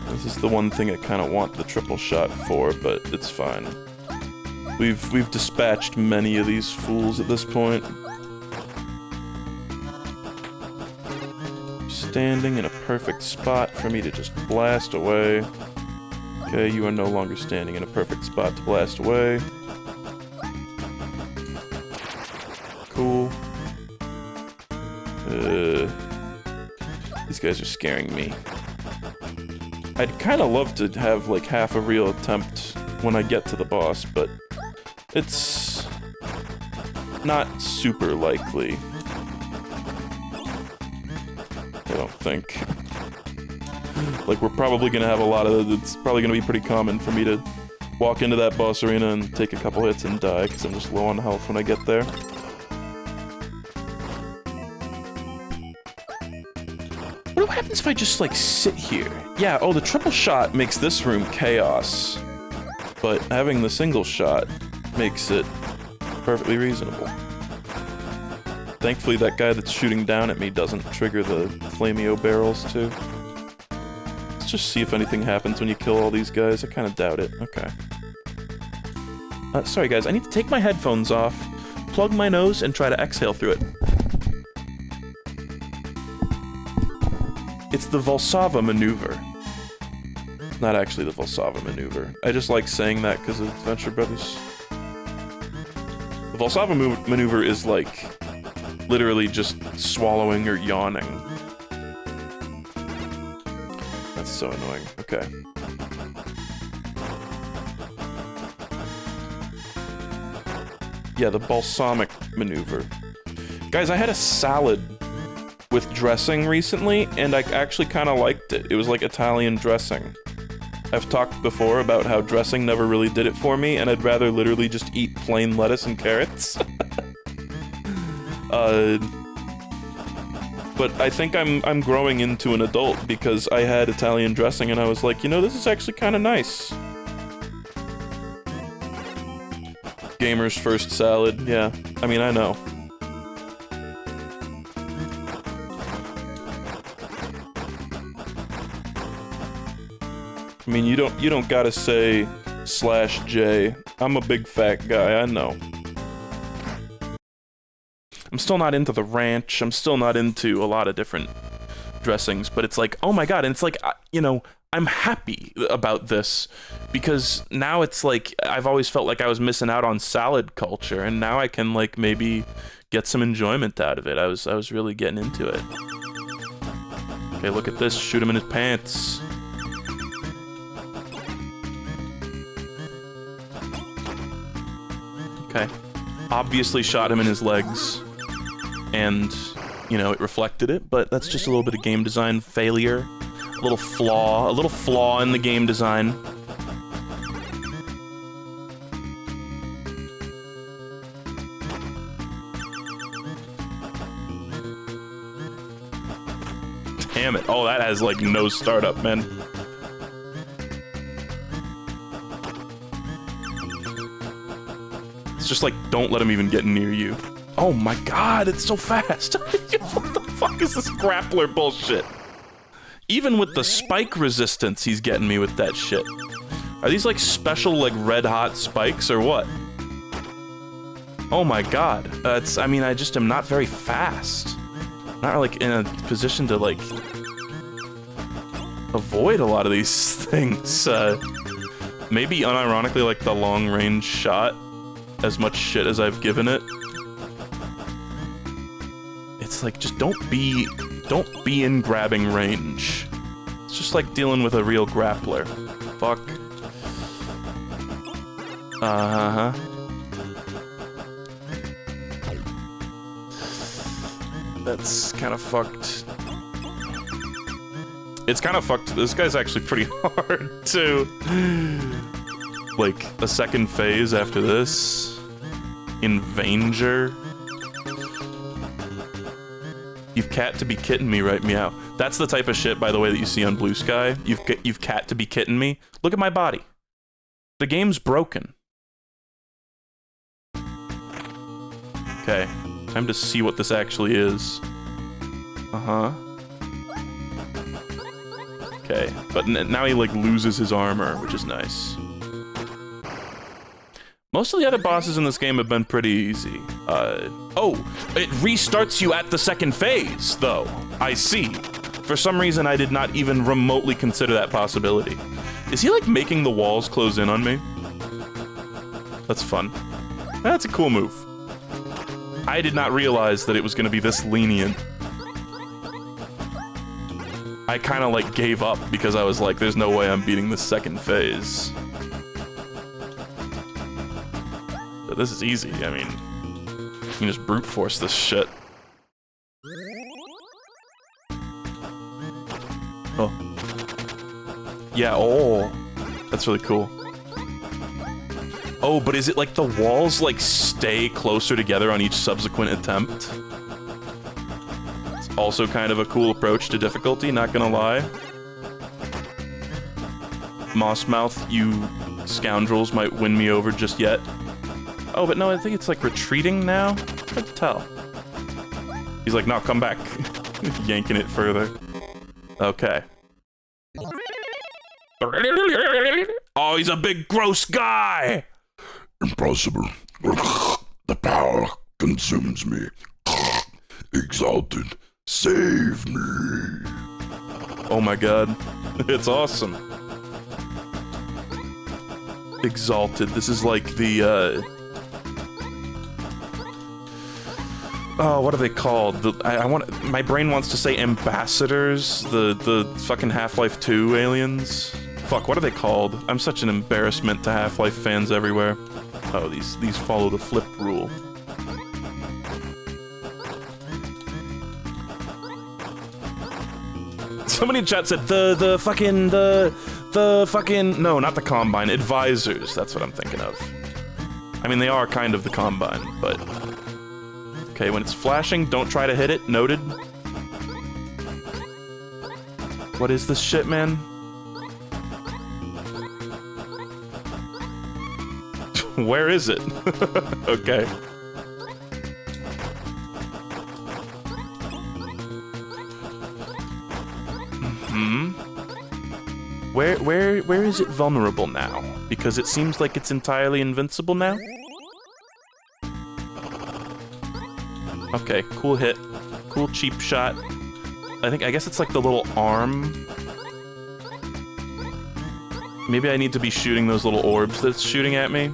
This is the one thing I kind of want the triple shot for, but it's fine. We've dispatched many of these fools at this point. Standing in a perfect spot for me to just blast away. Okay, you are no longer standing in a perfect spot to blast away. Cool. These guys are scaring me. I'd kind of love to have, like, half a real attempt when I get to the boss, but it's not super likely. I don't think. Like, we're probably gonna have a lot of... It's probably gonna be pretty common for me to walk into that boss arena and take a couple hits and die, because I'm just low on health when I get there. What happens if I just, like, sit here? Yeah, oh, the triple shot makes this room chaos. But having the single shot makes it perfectly reasonable. Thankfully, that guy that's shooting down at me doesn't trigger the flameo barrels, too. Let's just see if anything happens when you kill all these guys. I kind of doubt it. Okay. Sorry, guys. I need to take my headphones off, plug my nose, and try to exhale through it. It's the Valsava maneuver. Not actually the Valsava maneuver. I just like saying that because of Adventure Brothers. The Valsava maneuver is like literally just swallowing or yawning. That's so annoying. Okay. Yeah, the balsamic maneuver. Guys, I had a salad with dressing recently, and I actually kind of liked it. It was like Italian dressing. I've talked before about how dressing never really did it for me, and I'd rather literally just eat plain lettuce and carrots. But I think I'm growing into an adult because I had Italian dressing and I was like, you know, this is actually kind of nice. Gamer's first salad, yeah. I mean, I know. I mean, you don't gotta say /J. I'm a big fat guy, I know. I'm still not into the ranch, I'm still not into a lot of different dressings, but it's like, oh my god, and it's like, you know, I'm happy about this, because now it's like, I've always felt like I was missing out on salad culture, and now I can, like, maybe get some enjoyment out of it. I was really getting into it. Okay, look at this, shoot him in his pants. Okay. Obviously shot him in his legs, and, you know, it reflected it, but that's just a little bit of game design failure. little flaw in the game design. Damn it. Oh, that has, like, no startup, man. It's just like, don't let him even get near you. Oh my god, it's so fast. What the fuck is this grappler bullshit? Even with the spike resistance, he's getting me with that shit. Are these, like, special, like, red-hot spikes, or what? Oh my god. I mean, I just am not very fast. Not, like, in a position to, like, avoid a lot of these things. Maybe unironically, like, the long-range shot, as much shit as I've given it. It's like, just don't be in grabbing range. It's just like dealing with a real grappler. Fuck. Uh-huh. That's kind of fucked. It's kind of fucked. This guy's actually pretty hard, too. Like, a second phase after this. In Vainger. You've cat to be kidding me, right, meow. That's the type of shit, by the way, that you see on Blue Sky. You've cat to be kidding me. Look at my body. The game's broken. Okay. Time to see what this actually is. Uh-huh. Okay. But now he, like, loses his armor, which is nice. Most of the other bosses in this game have been pretty easy. Oh, it restarts you at the second phase, though. I see. For some reason, I did not even remotely consider that possibility. Is he, like, making the walls close in on me? That's fun. That's a cool move. I did not realize that it was going to be this lenient. I kind of, like, gave up because I was like, there's no way I'm beating the second phase. But this is easy, I mean, you can just brute force this shit. Oh. Yeah, oh. That's really cool. Oh, but is it like the walls, like, stay closer together on each subsequent attempt? It's also kind of a cool approach to difficulty, not gonna lie. Mossmouth, you scoundrels might win me over just yet. Oh, but no, I think it's, like, retreating now? Hard to tell. He's like, no, come back. Yanking it further. Okay. Oh, he's a big, gross guy! Impossible. The power consumes me. Exalted, save me. Oh my god. It's awesome. Exalted. This is like the, oh, what are they called? My brain wants to say ambassadors, the fucking Half-Life 2 aliens. Fuck, what are they called? I'm such an embarrassment to Half-Life fans everywhere. Oh, these follow the flip rule. Somebody in chat said the fucking no, not the Combine, advisors. That's what I'm thinking of. I mean, they are kind of the Combine, but okay, when it's flashing, don't try to hit it. Noted. What is this shit, man? Where is it? Okay. Where is it vulnerable now? Because it seems like it's entirely invincible now. Okay, cool hit. Cool cheap shot. I guess it's like the little arm. Maybe I need to be shooting those little orbs that's shooting at me.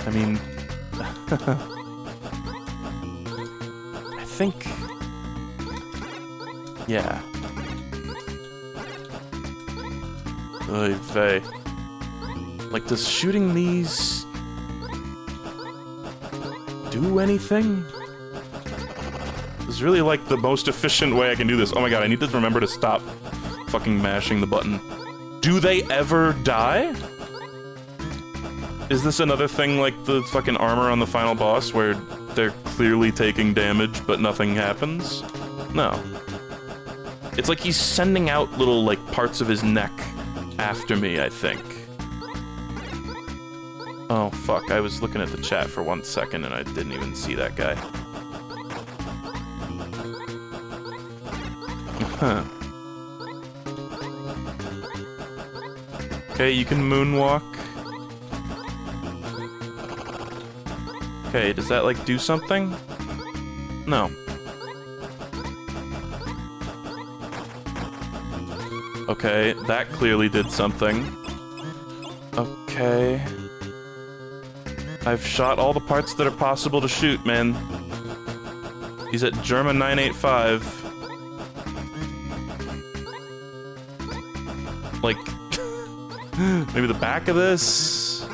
I mean... I think... Yeah. Oy vey. Like, does shooting these... do anything? This is really like the most efficient way I can do this. Oh my god, I need to remember to stop fucking mashing the button. Do they ever die? Is this another thing like the fucking armor on the final boss where they're clearly taking damage but nothing happens? No. It's like he's sending out little, like, parts of his neck after me, I think. Oh, fuck. I was looking at the chat for 1 second and I didn't even see that guy. Huh. Okay, you can moonwalk. Okay, does that, like, do something? No. Okay, that clearly did something. Okay. I've shot all the parts that are possible to shoot, man. He's at German 985. Like, maybe the back of this?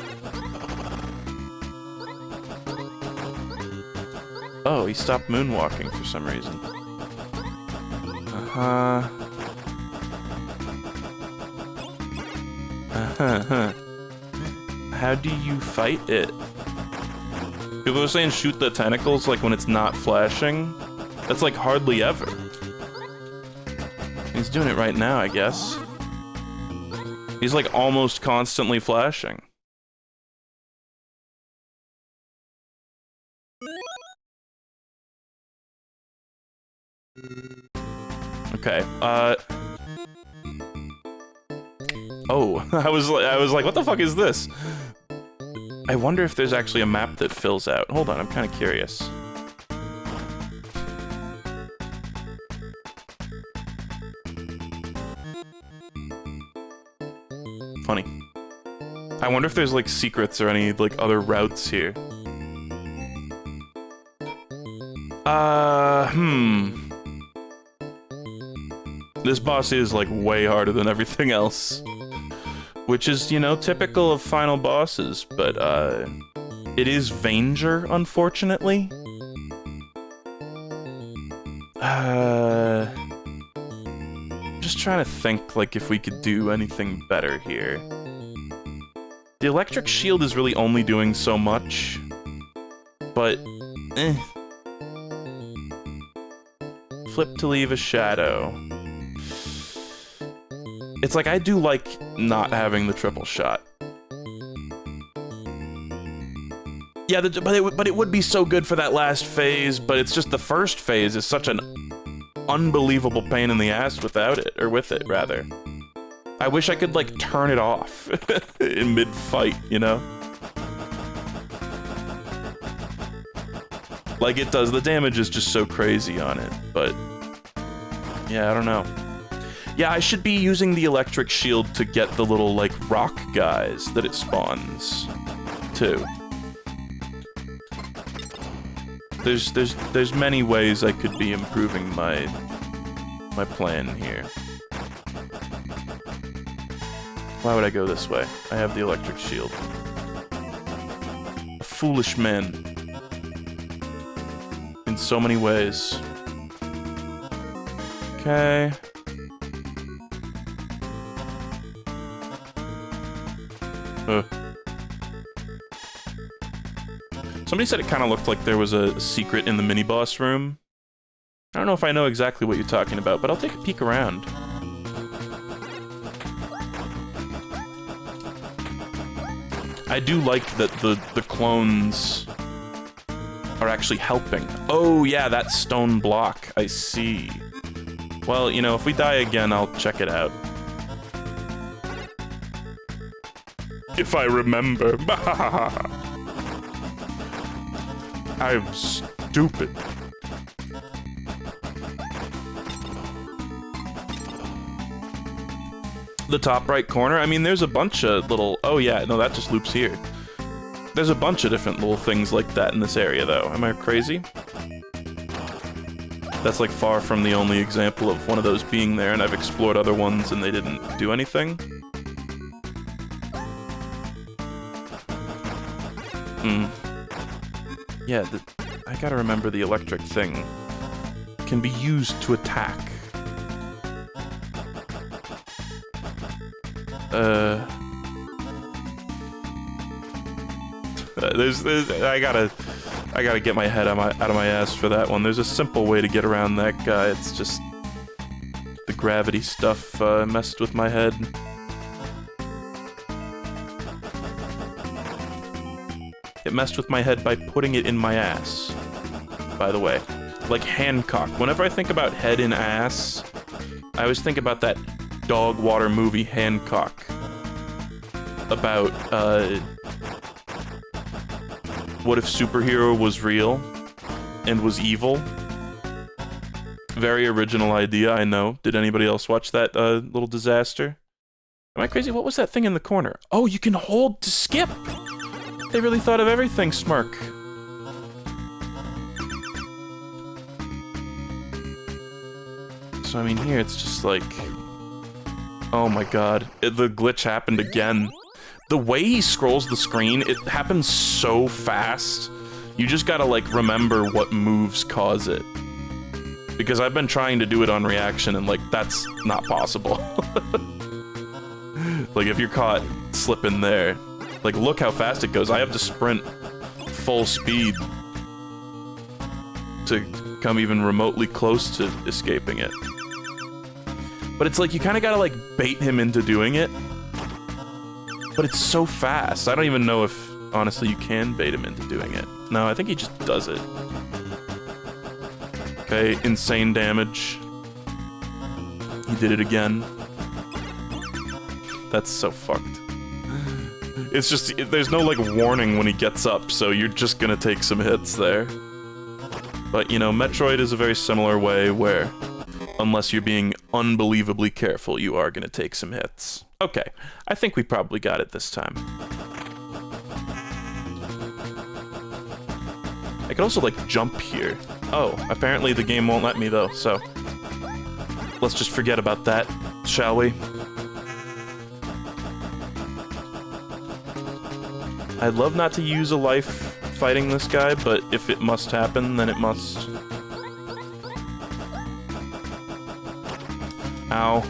Oh, he stopped moonwalking for some reason. Uh-huh. How do you fight it? People are saying shoot the tentacles like when it's not flashing. That's like hardly ever. He's doing it right now, I guess. He's like almost constantly flashing. Okay, oh, I was like, what the fuck is this? I wonder if there's actually a map that fills out. Hold on, I'm kind of curious. Funny. I wonder if there's like secrets or any like other routes here. This boss is, like, way harder than everything else. Which is, you know, typical of final bosses, but, it is Vainger, unfortunately. Just trying to think, like, if we could do anything better here. The electric shield is really only doing so much. But, Flip to leave a shadow. It's like, I do like not having the triple shot. Yeah, but it would be so good for that last phase, but it's just the first phase is such an unbelievable pain in the ass without it, or with it, rather. I wish I could, like, turn it off in mid-fight, you know? Like, it does, the damage is just so crazy on it, but... yeah, I don't know. Yeah, I should be using the electric shield to get the little, like, rock guys that it spawns, too. There's many ways I could be improving my plan here. Why would I go this way? I have the electric shield. A foolish man. In so many ways. Okay. Somebody said it kind of looked like there was a secret in the mini-boss room. I don't know if I know exactly what you're talking about, but I'll take a peek around. I do like that the clones are actually helping. Oh yeah, that stone block, I see. Well, you know, if we die again, I'll check it out. If I remember. I'm stupid. The top right corner, I mean, there's a bunch of little... oh yeah, no, that just loops here. There's a bunch of different little things like that in this area, though. Am I crazy? That's, like, far from the only example of one of those being there, and I've explored other ones and they didn't do anything. Yeah, I gotta remember the electric thing. can be used to attack. I gotta get my head out of my ass for that one. There's a simple way to get around that guy. It's just the gravity stuff messed with my head. It messed with my head by putting it in my ass, by the way. Like Hancock. Whenever I think about head and ass, I always think about that dog water movie Hancock. About, what if superhero was real and was evil? Very original idea, I know. Did anybody else watch that little disaster? Am I crazy? What was that thing in the corner? Oh, you can hold to skip! They really thought of everything, Smirk. So, I mean, here it's just like... Oh my god. The glitch happened again. The way he scrolls the screen, it happens so fast. You just gotta, like, remember what moves cause it. Because I've been trying to do it on reaction, and, like, that's not possible. Like, if you're caught slipping there... Like, look how fast it goes. I have to sprint full speed to come even remotely close to escaping it. But it's like, you kind of gotta, like, bait him into doing it. But it's so fast. I don't even know if, honestly, you can bait him into doing it. No, I think he just does it. Okay, insane damage. He did it again. That's so fucked. It's just, there's no, like, warning when he gets up, so you're just gonna take some hits there. But, you know, Metroid is a very similar way where, unless you're being unbelievably careful, you are gonna take some hits. Okay, I think we probably got it this time. I could also, like, jump here. Oh, apparently the game won't let me, though, so... Let's just forget about that, shall we? I'd love not to use a life fighting this guy, but if it must happen, then it must. Ow.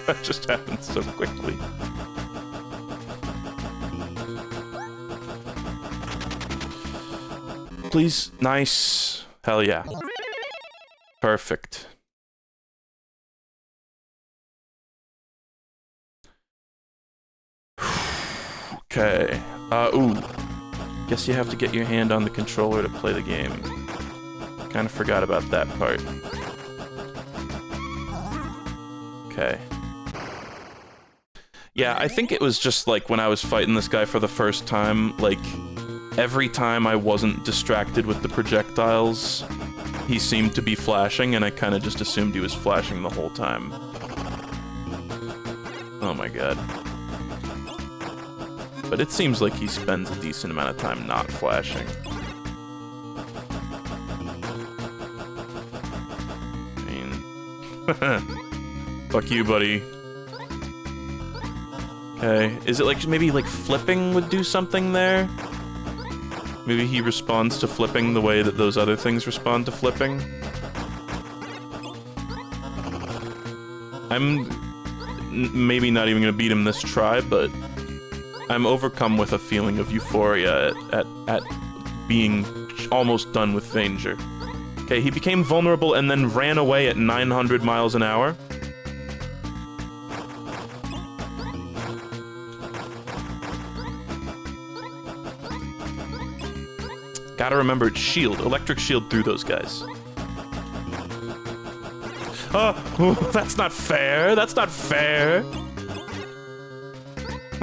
That just happened so quickly. Please. Nice. Hell yeah. Perfect. Okay. Ooh. Guess you have to get your hand on the controller to play the game. Kind of forgot about that part. Okay. Yeah, I think it was just like when I was fighting this guy for the first time, like, every time I wasn't distracted with the projectiles, he seemed to be flashing, and I kind of just assumed he was flashing the whole time. Oh my god. But it seems like he spends a decent amount of time not flashing. I mean... Fuck you, buddy. Okay, is it like, maybe like flipping would do something there? Maybe he responds to flipping the way that those other things respond to flipping? I'm maybe not even gonna beat him this try, but I'm overcome with a feeling of euphoria at being almost done with Vainger. Okay, he became vulnerable and then ran away at 900 miles an hour. Gotta remember, it's shield. Electric shield through those guys. Oh, that's not fair. That's not fair.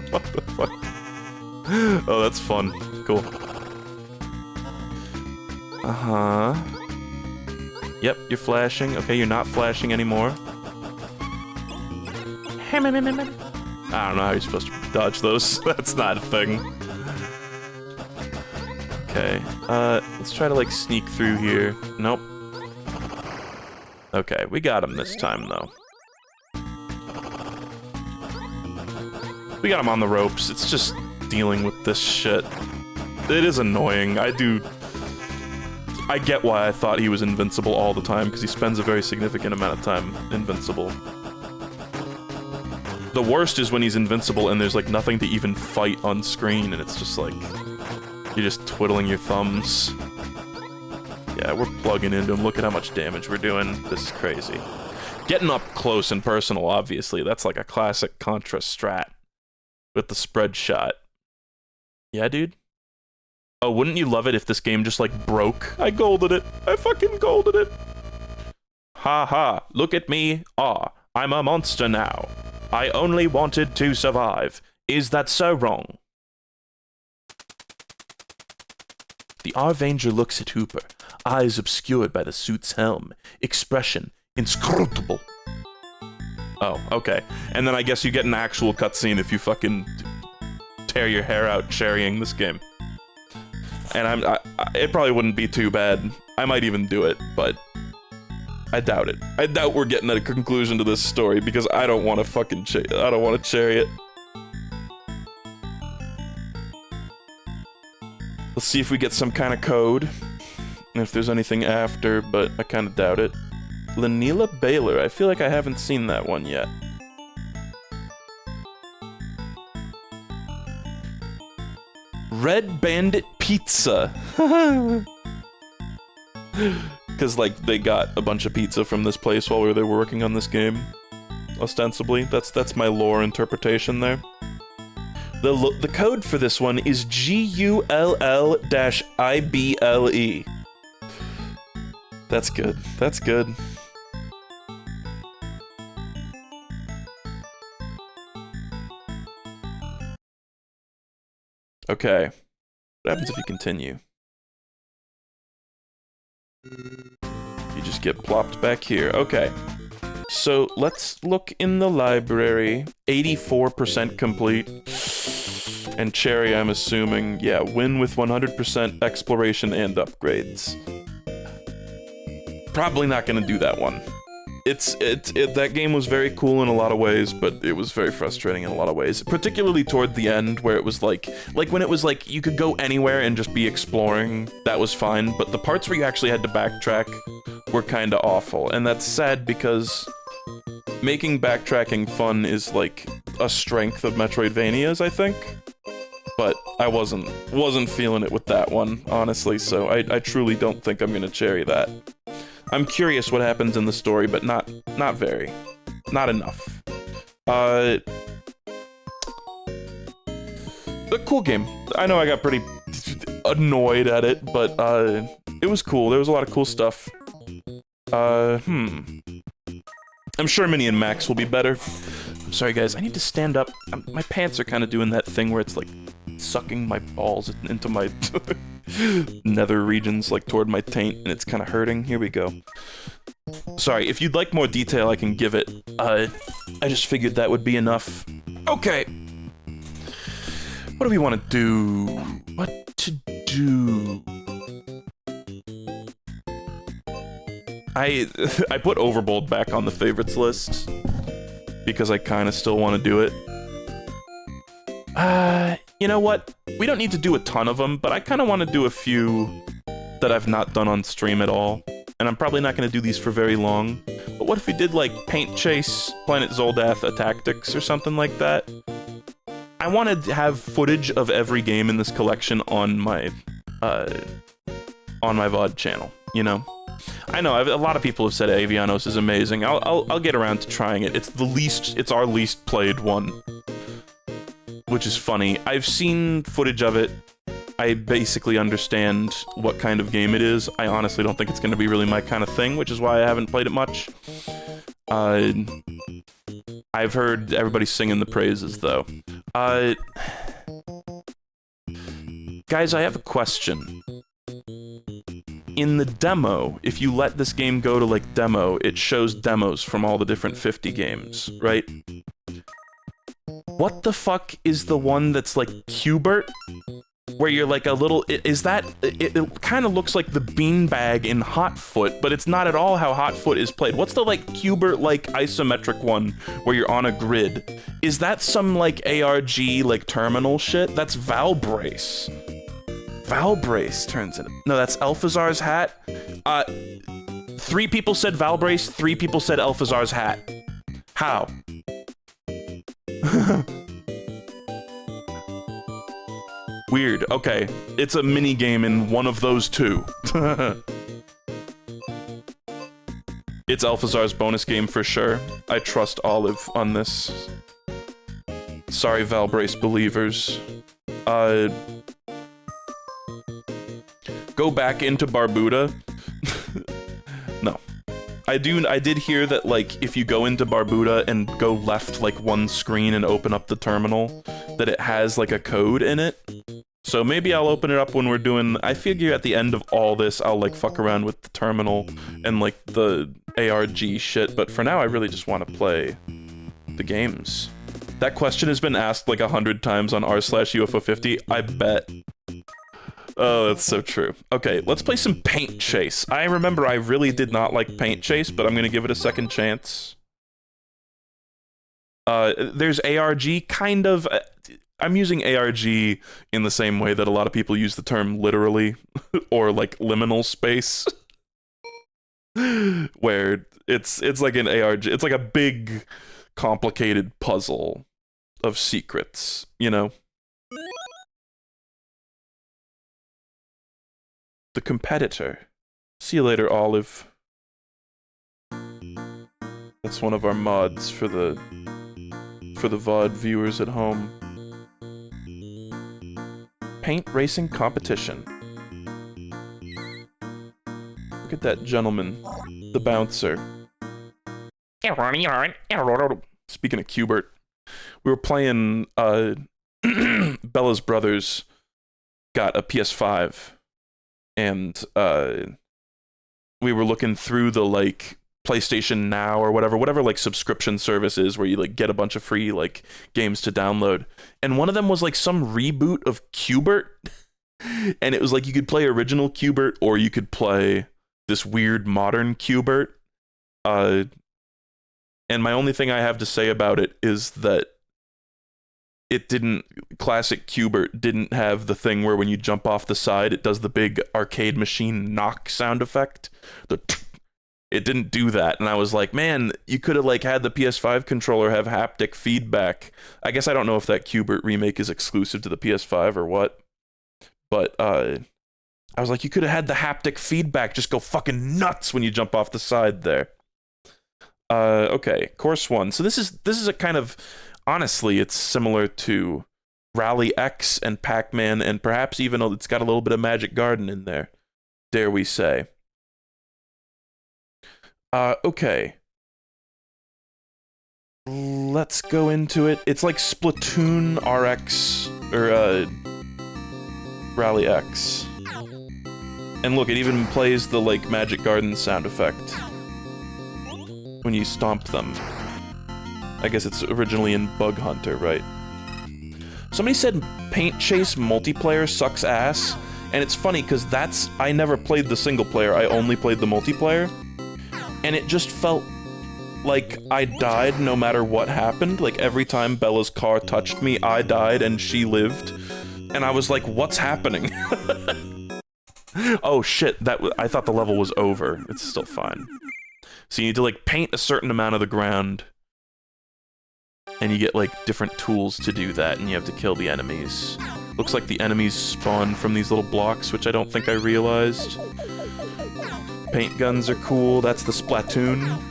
What the fuck? Oh, that's fun. Cool. Uh-huh. Yep, you're flashing. Okay, you're not flashing anymore. I don't know how you're supposed to dodge those. That's not a thing. Okay, let's try to, like, sneak through here. Nope. Okay, we got him this time, though. We got him on the ropes. It's just dealing with this shit. It is annoying. I get why I thought he was invincible all the time, because he spends a very significant amount of time invincible. The worst is when he's invincible and there's like nothing to even fight on screen, and it's just like you're just twiddling your thumbs. Yeah, we're plugging into him. Look at how much damage we're doing. This is crazy. Getting up close and personal, obviously. That's like a classic Contra strat with the spread shot. Yeah, dude? Oh, wouldn't you love it if this game just like broke? I golded it. I fucking golded it. Ha ha, look at me. Ah, I'm a monster now. I only wanted to survive. Is that so wrong? The Vainger looks at Hooper, eyes obscured by the suit's helm, expression inscrutable. Oh, okay. And then I guess you get an actual cutscene if you fucking tear your hair out cherrying this game. And it probably wouldn't be too bad. I might even do it, but I doubt it. I doubt we're getting at a conclusion to this story because I don't want to fucking I don't want to cherry it. Let's see if we get some kind of code. And if there's anything after, but I kind of doubt it. Lanila Baylor. I feel like I haven't seen that one yet. Red Bandit Pizza. Because, like, they got a bunch of pizza from this place while they were working on this game. Ostensibly. That's my lore interpretation there. The code for this one is GULL-IBLE. That's good. That's good. Okay. What happens if you continue? You just get plopped back here. Okay. So let's look in the library. 84% complete. And Cherry, I'm assuming, yeah, win with 100% exploration and upgrades. Probably not gonna do that one. That game was very cool in a lot of ways, but it was very frustrating in a lot of ways. Particularly toward the end, where it was like when it was like you could go anywhere and just be exploring, that was fine, but the parts where you actually had to backtrack were kinda awful, and that's sad because making backtracking fun is like a strength of Metroidvanias, I think. But I wasn't feeling it with that one, honestly, so I truly don't think I'm gonna cherry that. I'm curious what happens in the story, but not very. Not enough. A cool game. I know I got pretty annoyed at it, but it was cool. There was a lot of cool stuff. I'm sure Mini and Max will be better. I'm sorry, guys. I need to stand up. My pants are kind of doing that thing where it's like sucking my balls into my nether regions, like toward my taint, and it's kind of hurting. Here we go. Sorry, if you'd like more detail, I can give it. I just figured that would be enough. Okay. What do we want to do? What to do? I put Overbold back on the favorites list because I kind of still want to do it. You know what? We don't need to do a ton of them, but I kind of want to do a few that I've not done on stream at all. And I'm probably not going to do these for very long. But what if we did, like, Paint Chase, Planet Zoldath, Attactics, or something like that? I want to have footage of every game in this collection on my VOD channel, you know? I know, a lot of people have said Avianos is amazing. I'll get around to trying it. It's our least played one. Which is funny. I've seen footage of it. I basically understand what kind of game it is. I honestly don't think it's going to be really my kind of thing, which is why I haven't played it much. I've heard everybody singing the praises, though. Guys, I have a question. In the demo, if you let this game go to, like, demo, it shows demos from all the different 50 games, right? What the fuck is the one that's like Qbert? Where you're like a little... Is that... It kind of looks like the beanbag in Hotfoot, but it's not at all how Hotfoot is played. What's the like Qbert-like isometric one where you're on a grid? Is that some like ARG like terminal shit? That's Valbrace. Valbrace turns into... No, that's Alphazar's hat. 3 people said Valbrace, 3 people said Alphazar's hat. How? Weird. Okay. It's a mini game in one of those 2. It's Alphazar's bonus game for sure. I trust Olive on this. Sorry, Valbrace believers. Go back into Barbuda. No. I did hear that, like, if you go into Barbuda and go left, like, 1 screen and open up the terminal, that it has, like, a code in it. So maybe I'll open it up when we're doing... I figure at the end of all this, I'll, like, fuck around with the terminal and, like, the ARG shit, but for now, I really just want to play the games. That question has been asked, like, 100 times on r/UFO50, I bet. Oh, that's so true. Okay, let's play some Paint Chase. I remember I really did not like Paint Chase, but I'm gonna give it a second chance. There's ARG, kind of... I'm using ARG in the same way that a lot of people use the term literally, or like liminal space. Where it's like an ARG, it's like a big, complicated puzzle of secrets, you know? The competitor. See you later, Olive. That's one of our mods for the VOD viewers at home. Paint racing competition. Look at that gentleman, the bouncer. Speaking of Qbert, we were playing, Bella's brothers got a PS5. And, we were looking through the, like, PlayStation Now or whatever, like, subscription service is where you, like, get a bunch of free, like, games to download. And one of them was, like, some reboot of Qbert. And it was, like, you could play original Qbert or you could play this weird modern Qbert. And my only thing I have to say about it is that classic Qbert didn't have the thing where when you jump off the side, it does the big arcade machine knock sound effect. It didn't do that, and I was like, man, you could have, like, had the PS5 controller have haptic feedback. I guess I don't know if that Qbert remake is exclusive to the PS5 or what, but, I was like, you could have had the haptic feedback just go fucking nuts when you jump off the side there. Okay, course 1. So this is a kind of... Honestly, it's similar to Rally X and Pac-Man, and perhaps even it's got a little bit of Magic Garden in there, dare we say. Okay. Let's go into it. It's like Splatoon RX, or, Rally X. And look, it even plays the, like, Magic Garden sound effect when you stomp them. I guess it's originally in Bug Hunter, right? Somebody said Paint Chase multiplayer sucks ass, and it's funny because I never played the single player, I only played the multiplayer, and it just felt like I died no matter what happened. Like every time Bella's car touched me, I died and she lived, and I was like, what's happening? Oh shit, I thought the level was over. It's still fine. So you need to, like, paint a certain amount of the ground, and you get, like, different tools to do that, and you have to kill the enemies. Looks like the enemies spawn from these little blocks, which I don't think I realized. Paint guns are cool, that's the Splatoon.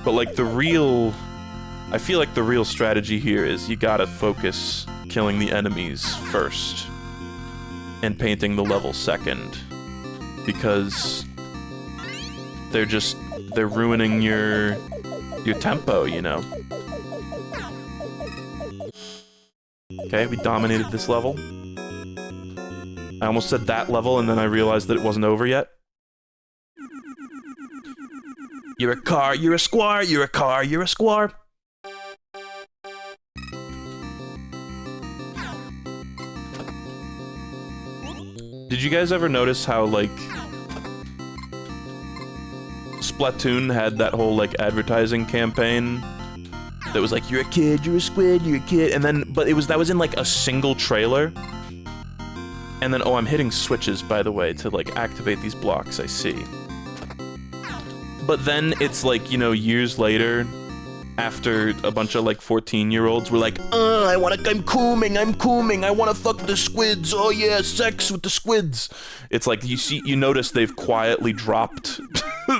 But, like, I feel like the real strategy here is you gotta focus killing the enemies first, and painting the level second. Because they're ruining your tempo, you know? Okay, we dominated this level. I almost said that level, and then I realized that it wasn't over yet. You're a car, you're a squar, you're a car, you're a squar. Did you guys ever notice how, like, Splatoon had that whole, like, advertising campaign that was like, you're a kid, you're a squid, you're a kid, and then, but that was in, like, a single trailer, And then, oh, I'm hitting switches, by the way, to, like, activate these blocks, I see. But then it's, like, you know, years later, after a bunch of, like, 14-year-olds were like, I'm cooming, I wanna fuck the squids, oh yeah, sex with the squids. It's like, you notice they've quietly dropped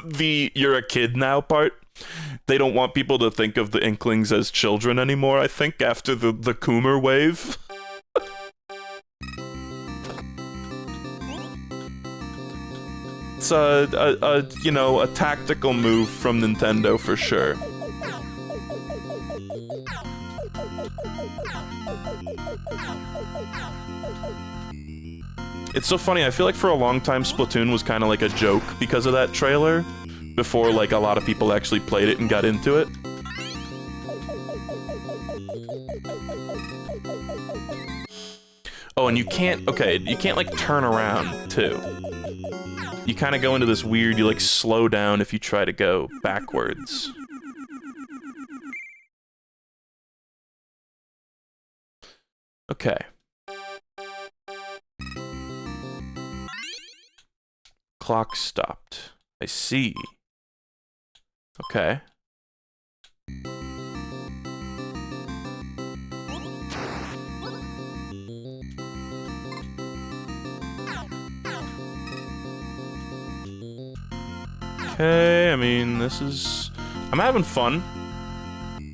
the you're a kid now part. They don't want people to think of the Inklings as children anymore, I think, after the Coomer wave. It's you know, a tactical move from Nintendo for sure. It's so funny, I feel like for a long time Splatoon was kind of like a joke because of that trailer, before like a lot of people actually played it and got into it. Oh, and you can't like turn around too. You kind of go into this weird, you like slow down if you try to go backwards. Okay. Clock stopped. I see. Okay. Okay, I mean, I'm having fun.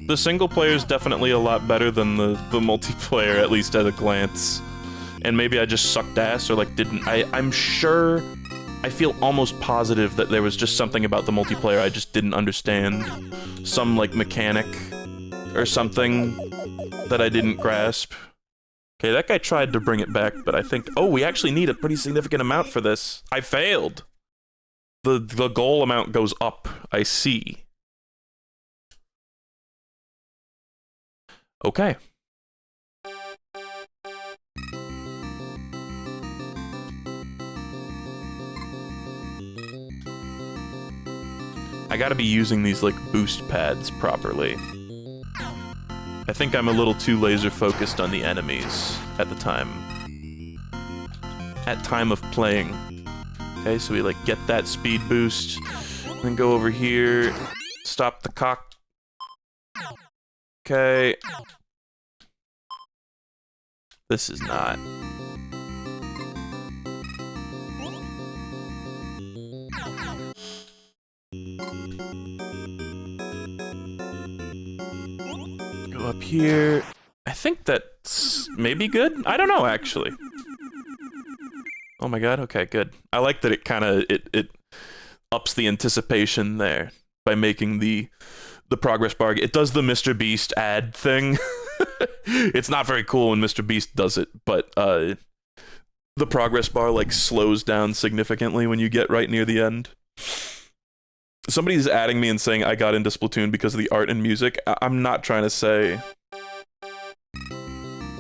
The single player is definitely a lot better than the multiplayer, at least at a glance. And maybe I just sucked ass, or like I'm sure, I feel almost positive that there was just something about the multiplayer I just didn't understand. Some like mechanic or something that I didn't grasp. Okay, that guy tried to bring it back, but I think, oh, we actually need a pretty significant amount for this. I failed. The goal amount goes up, I see. Okay. I gotta be using these, like, boost pads properly. I think I'm a little too laser focused on the enemies at the time. At time of playing. Okay, so we, like, get that speed boost, then go over here, stop the cock. Okay. This is not. Go up here. I think that's maybe good? I don't know, actually. Oh my god, okay, good. I like that it kind of, it ups the anticipation there by making the progress bar. It does the Mr. Beast ad thing. It's not very cool when Mr. Beast does it, but the progress bar like slows down significantly when you get right near the end. Somebody's adding me and saying I got into Splatoon because of the art and music. I'm not trying to say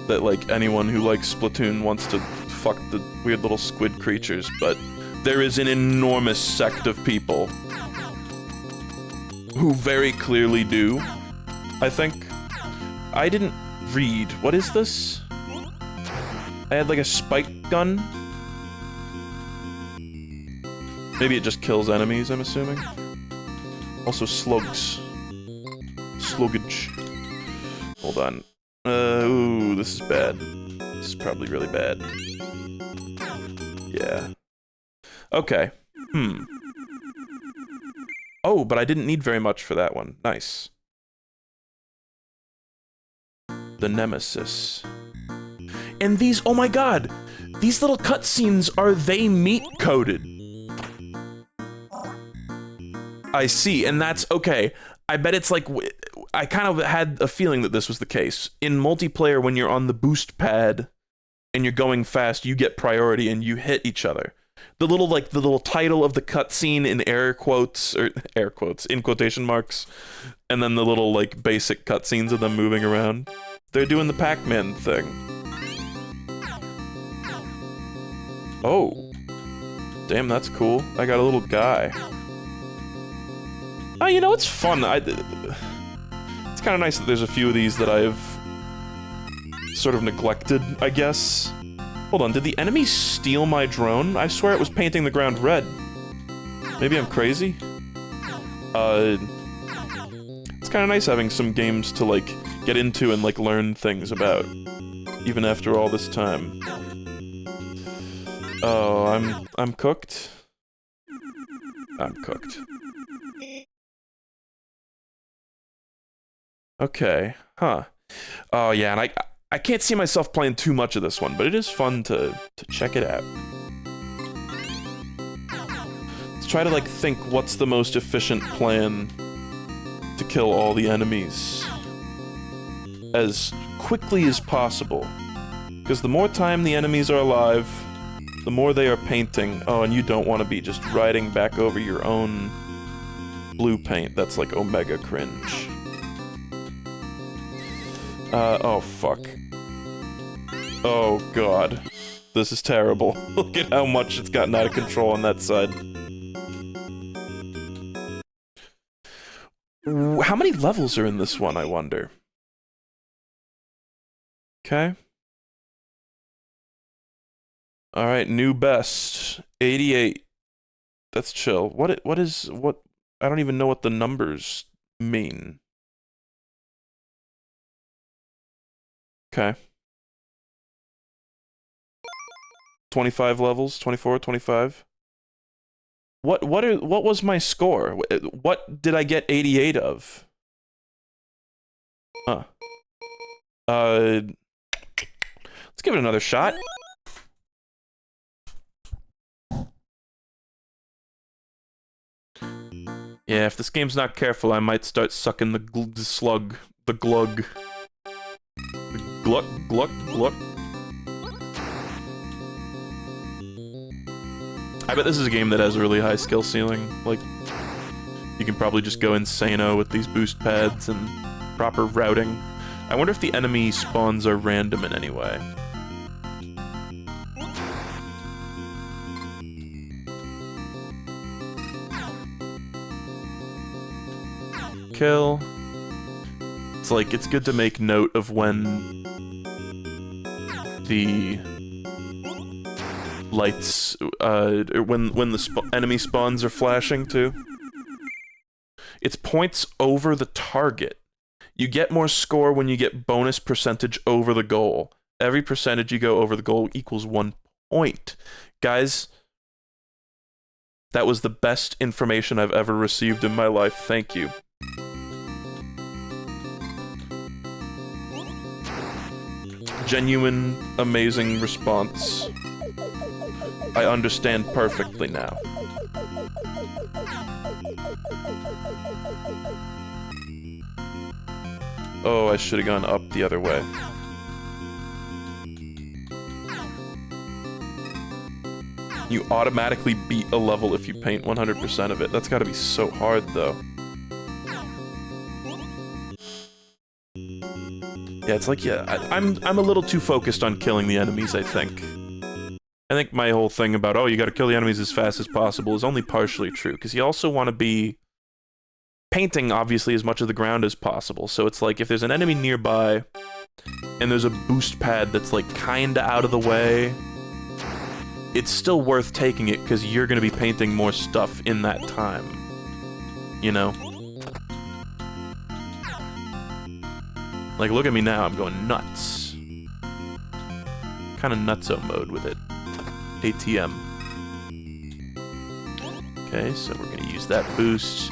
that like anyone who likes Splatoon wants to fuck the weird little squid creatures, but there is an enormous sect of people who very clearly do, I think. I didn't read. What is this? I had like a spike gun? Maybe it just kills enemies, I'm assuming. Also slugs. Sluggage. Hold on. Ooh, this is bad. This is probably really bad. Yeah. Okay. Oh, but I didn't need very much for that one. Nice. The Nemesis. And these, oh my god! These little cutscenes, are they meat-coated? I see, and that's okay. I bet it's like, I kind of had a feeling that this was the case. In multiplayer, when you're on the boost pad and you're going fast, you get priority and you hit each other. The little title of the cutscene in air quotes, in quotation marks, and then the little, like, basic cutscenes of them moving around. They're doing the Pac-Man thing. Oh. Damn, that's cool. I got a little guy. Oh, you know, it's fun. It's kind of nice that there's a few of these that I've sort of neglected, I guess. Hold on, did the enemy steal my drone? I swear it was painting the ground red. Maybe I'm crazy? It's kind of nice having some games to, like, get into and, like, learn things about. Even after all this time. Oh, I'm cooked? I'm cooked. Okay, huh. Oh yeah, and I can't see myself playing too much of this one, but it is fun to check it out. Let's try to, like, think what's the most efficient plan to kill all the enemies as quickly as possible. Because the more time the enemies are alive, the more they are painting. Oh, and you don't want to be just riding back over your own blue paint. That's like omega cringe. Oh fuck. Oh god. This is terrible. Look at how much it's gotten out of control on that side. How many levels are in this one, I wonder? Okay. Alright, new best. 88. That's chill. What I don't even know what the numbers mean. Okay. 25 levels, 24, 25. What was my score? What did I get 88 of? Huh. Let's give it another shot. Yeah, if this game's not careful, I might start sucking the slug, the glug. The gluck, gluck, gluck. I bet this is a game that has a really high skill ceiling. Like, you can probably just go insano with these boost pads and proper routing. I wonder if the enemy spawns are random in any way. Kill. It's like, it's good to make note of when the lights, when the enemy spawns are flashing too. It's points over the target. You get more score when you get bonus percentage over the goal. Every percentage you go over the goal equals 1 point. Guys, that was the best information I've ever received in my life. Thank you. Genuine, amazing response. I understand perfectly now. Oh, I should have gone up the other way. You automatically beat a level if you paint 100% of it. That's gotta be so hard, though. Yeah, it's like, yeah, I'm a little too focused on killing the enemies, I think. I think my whole thing about, oh, you gotta kill the enemies as fast as possible is only partially true, because you also want to be painting, obviously, as much of the ground as possible. So it's like, if there's an enemy nearby, and there's a boost pad that's, like, kinda out of the way, it's still worth taking it, because you're gonna be painting more stuff in that time. You know? Like, look at me now, I'm going nuts. Kinda nutso mode with it. ATM. Okay, so we're gonna use that boost.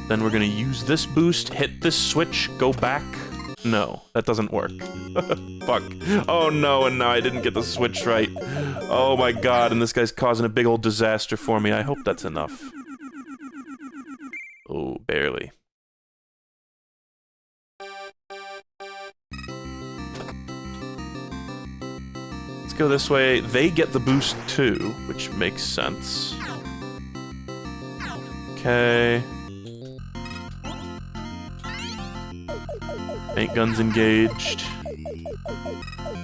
Then we're gonna use this boost, hit this switch, go back. No, that doesn't work. Fuck. Oh no, and now I didn't get the switch right. Oh my god, and this guy's causing a big old disaster for me. I hope that's enough. Oh, barely. Go this way. They get the boost too, which makes sense. Okay. Paint guns engaged.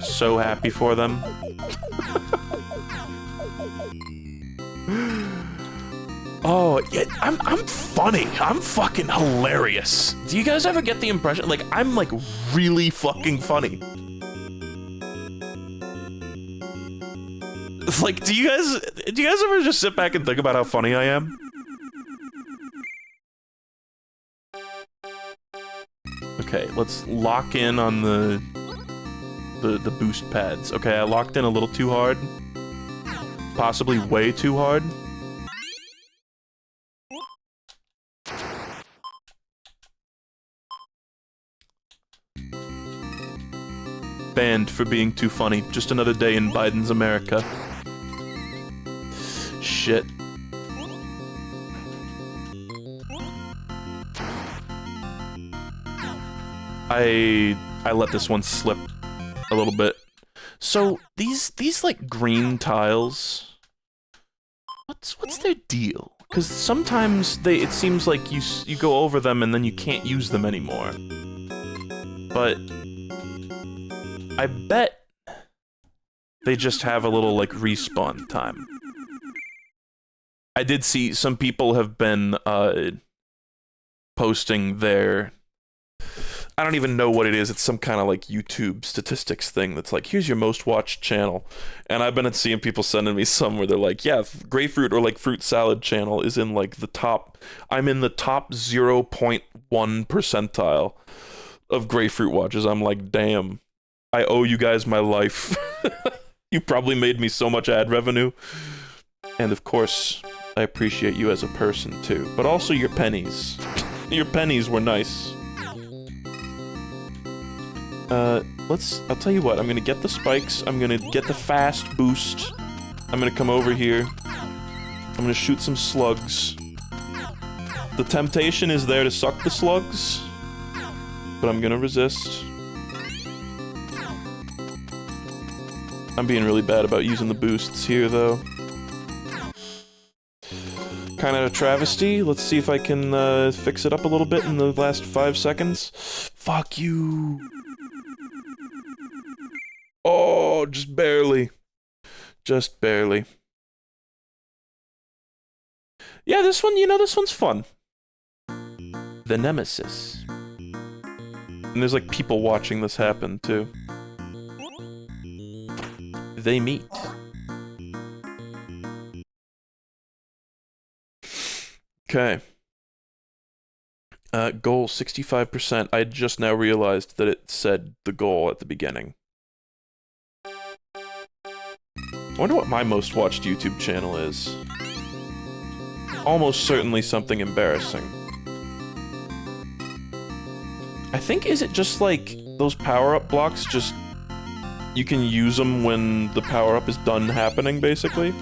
So happy for them. Oh, yeah, I'm funny. I'm fucking hilarious. Do you guys ever get the impression, like, I'm, like, really fucking funny? Like, do you guys ever just sit back and think about how funny I am? Okay, let's lock in on the boost pads. Okay, I locked in a little too hard. Possibly way too hard. Banned for being too funny. Just another day in Biden's America. Shit. I let this one slip a little bit. So these like green tiles, what's their deal? Because sometimes it seems like you go over them and then you can't use them anymore. But I bet they just have a little like respawn time. I did see some people have been posting their, I don't even know what it is. It's some kind of like YouTube statistics thing that's like, here's your most watched channel. And I've been seeing people sending me some where they're like, yeah, grapefruit or like fruit salad channel is in like the top, I'm in the top 0.1 percentile of grapefruit watches. I'm like, damn, I owe you guys my life. You probably made me so much ad revenue. And of course, I appreciate you as a person too. But also your pennies. Your pennies were nice. I'll tell you what, I'm gonna get the spikes, I'm gonna get the fast boost, I'm gonna come over here, I'm gonna shoot some slugs. The temptation is there to suck the slugs, but I'm gonna resist. I'm being really bad about using the boosts here, though. Kind of a travesty. Let's see if I can fix it up a little bit in the last 5 seconds. Fuck you! Oh, just barely. Just barely. Yeah, this one, this one's fun. The Nemesis. And there's like people watching this happen, too. They meet. Okay. Goal 65%. I just now realized that it said the goal at the beginning. I wonder what my most watched YouTube channel is. Almost certainly something embarrassing. I think, is it just like those power-up blocks, just you can use them when the power-up is done happening, basically?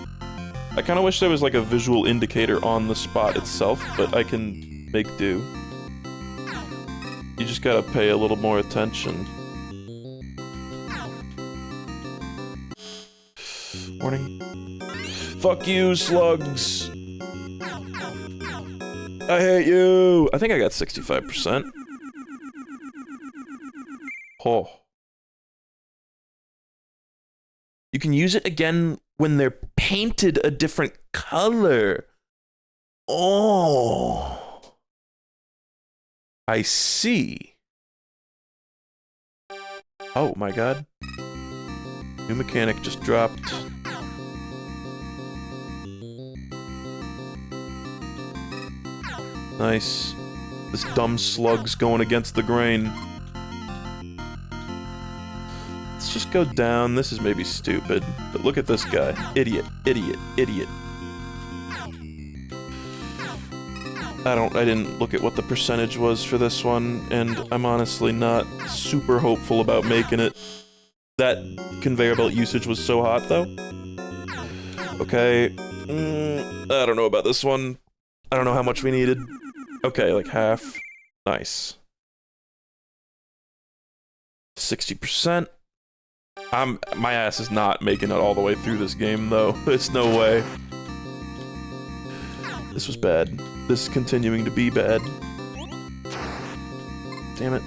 I kind of wish there was like a visual indicator on the spot itself, but I can make do. You just gotta pay a little more attention. Warning. Fuck you, slugs! I hate you! I think I got 65%. Oh. You can use it again when they're painted a different color. Oh. I see. Oh my god. New mechanic just dropped. Nice. This dumb slug's going against the grain. Let's just go down. This is maybe stupid, but look at this guy. Idiot, idiot, idiot. I didn't look at what the percentage was for this one, and I'm honestly not super hopeful about making it. That conveyor belt usage was so hot, though. Okay. I don't know about this one. I don't know how much we needed. Okay, like half. Nice. 60%. My ass is not making it all the way through this game, though. It's no way. This was bad. This is continuing to be bad. Damn it.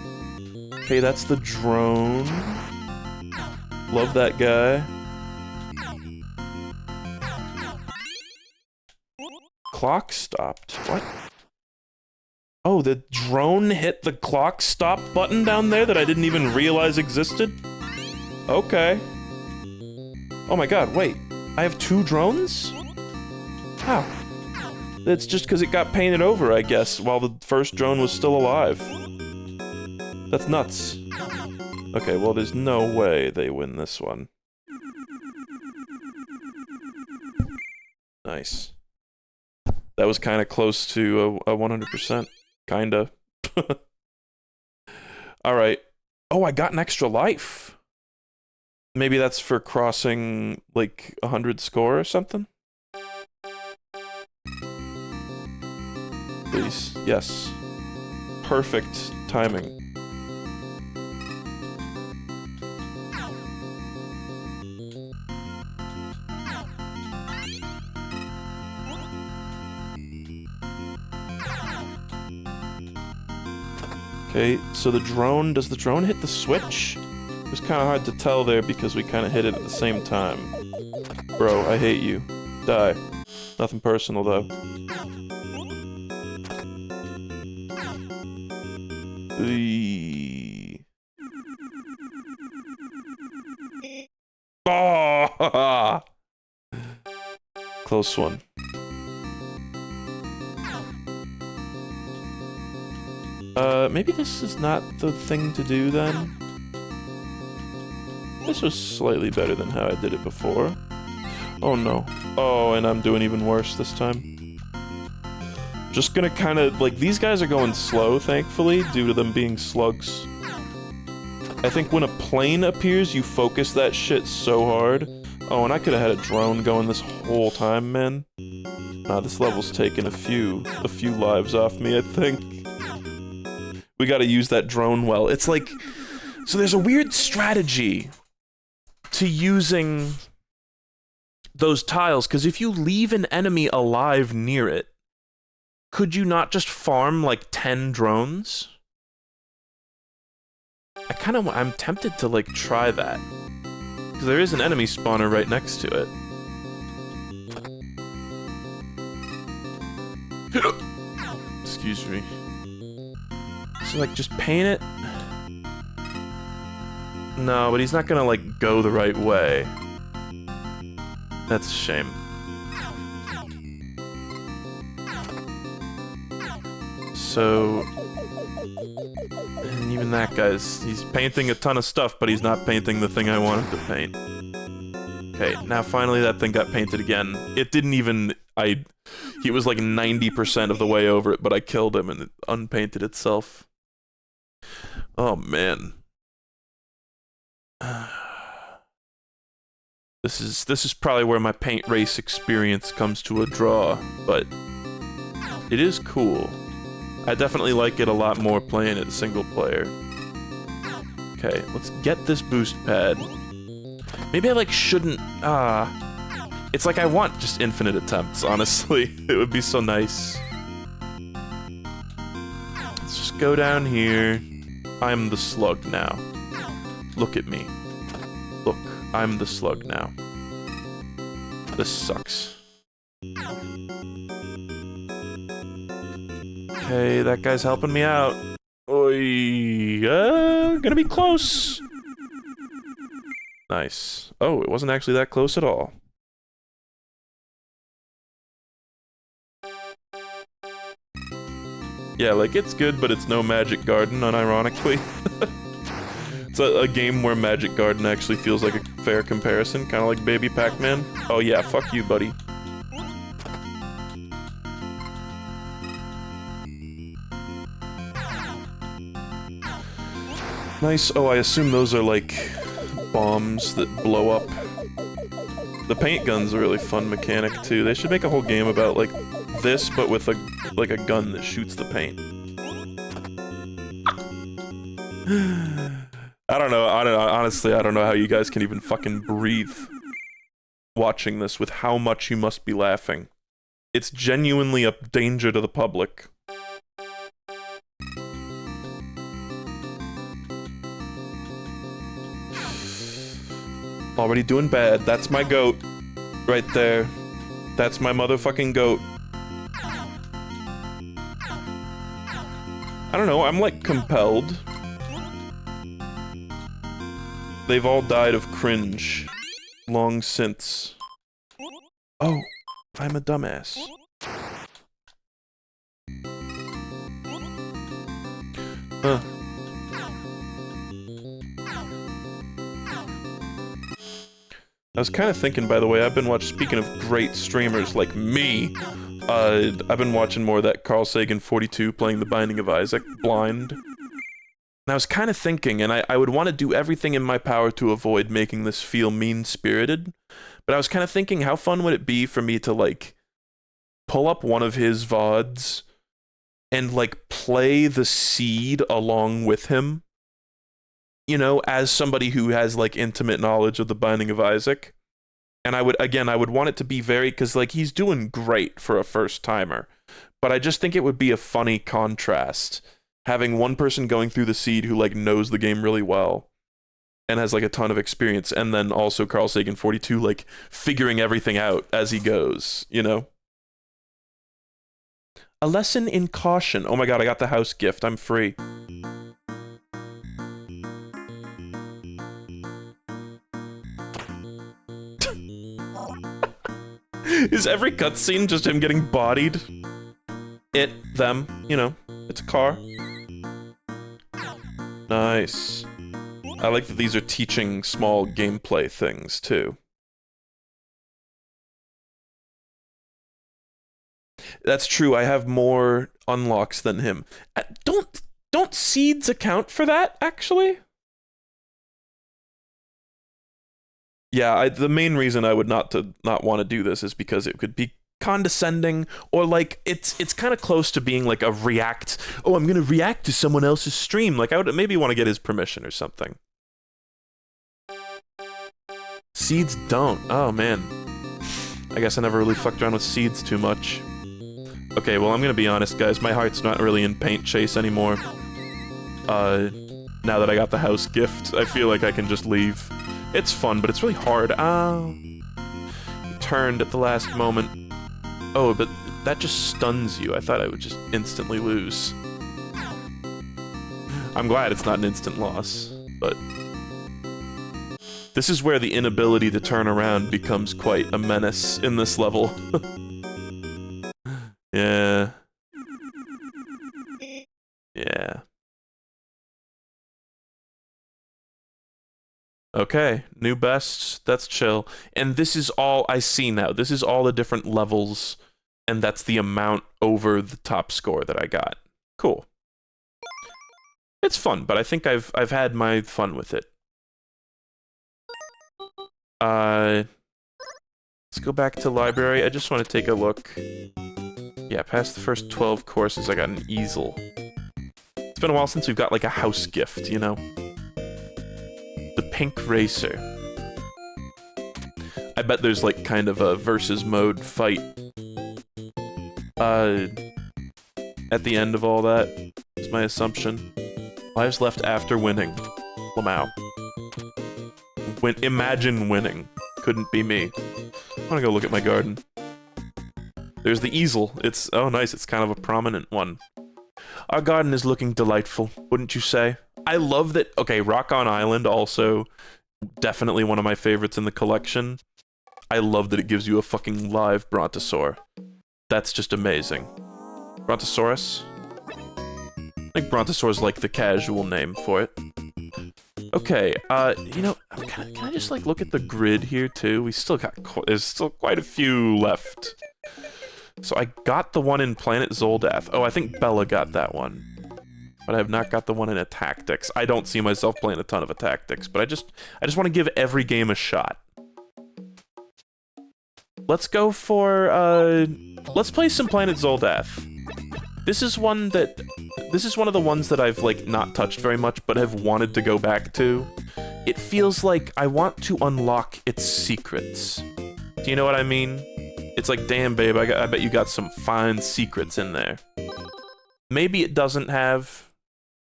Okay, that's the drone. Love that guy. Clock stopped. What? Oh, the drone hit the clock stop button down there that I didn't even realize existed? Okay. Oh my god, wait. I have 2 drones? How? It's just because it got painted over, I guess, while the first drone was still alive. That's nuts. Okay, well, there's no way they win this one. Nice. That was kind of close to a 100%. Kinda. Alright. Oh, I got an extra life. Maybe that's for crossing, like, 100 score or something? Please. Yes. Perfect timing. Okay, so the drone, does the drone hit the switch? It was kind of hard to tell there because we kind of hit it at the same time. Bro, I hate you. Die. Nothing personal, though. Oh! Close one. Maybe this is not the thing to do then? This was slightly better than how I did it before. Oh no. Oh, and I'm doing even worse this time. Just gonna kind of, like, these guys are going slow, thankfully, due to them being slugs. I think when a plane appears, you focus that shit so hard. Oh, and I could have had a drone going this whole time, man. Nah, this level's taken a few lives off me, I think. We gotta use that drone well. It's like... So there's a weird strategy to using those tiles, because if you leave an enemy alive near it, could you not just farm, like, 10 drones? I'm tempted to, like, try that. Because there is an enemy spawner right next to it. Excuse me. So, like, just paint it? No, but he's not gonna, like, go the right way. That's a shame. So... And even that guy's... He's painting a ton of stuff, but he's not painting the thing I wanted to paint. Okay, now finally that thing got painted again. It didn't even... He was like 90% of the way over it, but I killed him and it unpainted itself. Oh, man. This is probably where my paint race experience comes to a draw, but it is cool. I definitely like it a lot more playing it single player. Okay, let's get this boost pad. Maybe I, like, shouldn't... It's like I want just infinite attempts, honestly. It would be so nice. Let's just go down here. I'm the slug now. Look at me. Look, I'm the slug now. This sucks. Okay, that guy's helping me out. Oi, gonna be close. Nice. Oh, it wasn't actually that close at all. Yeah, like, it's good, but it's no Magic Garden, unironically. It's a game where Magic Garden actually feels like a fair comparison, kind of like Baby Pac-Man. Oh yeah, fuck you, buddy. Nice. Oh, I assume those are, like, bombs that blow up. The paint gun's a really fun mechanic, too. They should make a whole game about, like, this, but with, like a gun that shoots the paint. I don't know, honestly, I don't know how you guys can even fucking breathe watching this with how much you must be laughing. It's genuinely a danger to the public. Already doing bad. That's my goat. Right there. That's my motherfucking goat. I don't know, I'm, like, compelled. They've all died of cringe. Long since. Oh, I'm a dumbass. Huh. I was kind of thinking, by the way, I've been watching, speaking of great streamers like me, I've been watching more of that Carl Sagan 42 playing The Binding of Isaac blind. And I was kind of thinking, and I would want to do everything in my power to avoid making this feel mean-spirited, but I was kind of thinking, how fun would it be for me to, like, pull up one of his VODs and, like, play the seed along with him? You know, as somebody who has, like, intimate knowledge of The Binding of Isaac. And I would want it to be very, because, like, he's doing great for a first-timer. But I just think it would be a funny contrast, having one person going through the seed who, like, knows the game really well and has, like, a ton of experience, and then also Carl Sagan 42, like, figuring everything out as he goes, you know? A lesson in caution. Oh my god, I got the house gift. I'm free. Is every cutscene just him getting bodied? It, them, you know, it's a car. Nice. I like that these are teaching small gameplay things, too. That's true, I have more unlocks than him. Don't seeds account for that, actually? Yeah, the main reason I would not want to do this is because it could be condescending, or like it's kind of close to being like a react. Oh, I'm gonna react to someone else's stream. Like I would maybe want to get his permission or something. Seeds don't. Oh man, I guess I never really fucked around with seeds too much. Okay, well I'm gonna be honest, guys. My heart's not really in Paint Chase anymore. Now that I got the house gift, I feel like I can just leave. It's fun, but it's really hard. Turned at the last moment. Oh, but that just stuns you. I thought I would just instantly lose. I'm glad it's not an instant loss, but... This is where the inability to turn around becomes quite a menace in this level. Yeah. Yeah. Okay, new bests, that's chill. And this is all I see now. This is all the different levels, and that's the amount over the top score that I got. Cool. It's fun, but I think I've had my fun with it. Let's go back to library. I just want to take a look. Yeah, past the first 12 courses, I got an easel. It's been a while since we've got like a house gift, you know? The pink racer. I bet there's like kind of a versus mode fight. At the end of all that, is my assumption. Lives left after winning. Lamau. Imagine winning. Couldn't be me. I wanna go look at my garden. There's the easel. It's, oh nice, it's kind of a prominent one. Our garden is looking delightful, wouldn't you say? I love that, okay, Rock on Island also, definitely one of my favorites in the collection. I love that it gives you a fucking live Brontosaur. That's just amazing. Brontosaurus? I think Brontosaur's like the casual name for it. Okay, you know, can I just like look at the grid here too? We still got, there's still quite a few left. So I got the one in Planet Zoldath. Oh, I think Bella got that one. But I have not got the one in Attactics. I don't see myself playing a ton of Attactics, but I just want to give every game a shot. Let's go for, let's play some Planet Zoldath. This is one of the ones that I've, like, not touched very much, but have wanted to go back to. It feels like I want to unlock its secrets. Do you know what I mean? It's like, damn, babe, I bet you got some fine secrets in there. Maybe it doesn't have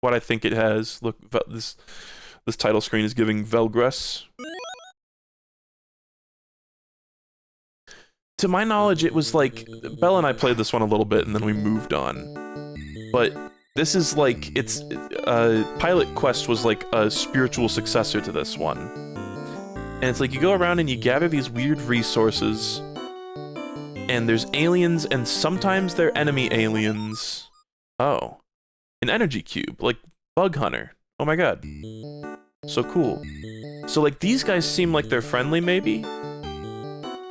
what I think it has. Look, this title screen is giving Velgress. To my knowledge, it was like, Bella and I played this one a little bit and then we moved on. But this is like, it's, Pilot Quest was like a spiritual successor to this one. And it's like, you go around and you gather these weird resources, And there's aliens, and sometimes they're enemy aliens. Oh. An energy cube, like Bug Hunter. Oh my god. So cool. So, like, these guys seem like they're friendly, maybe?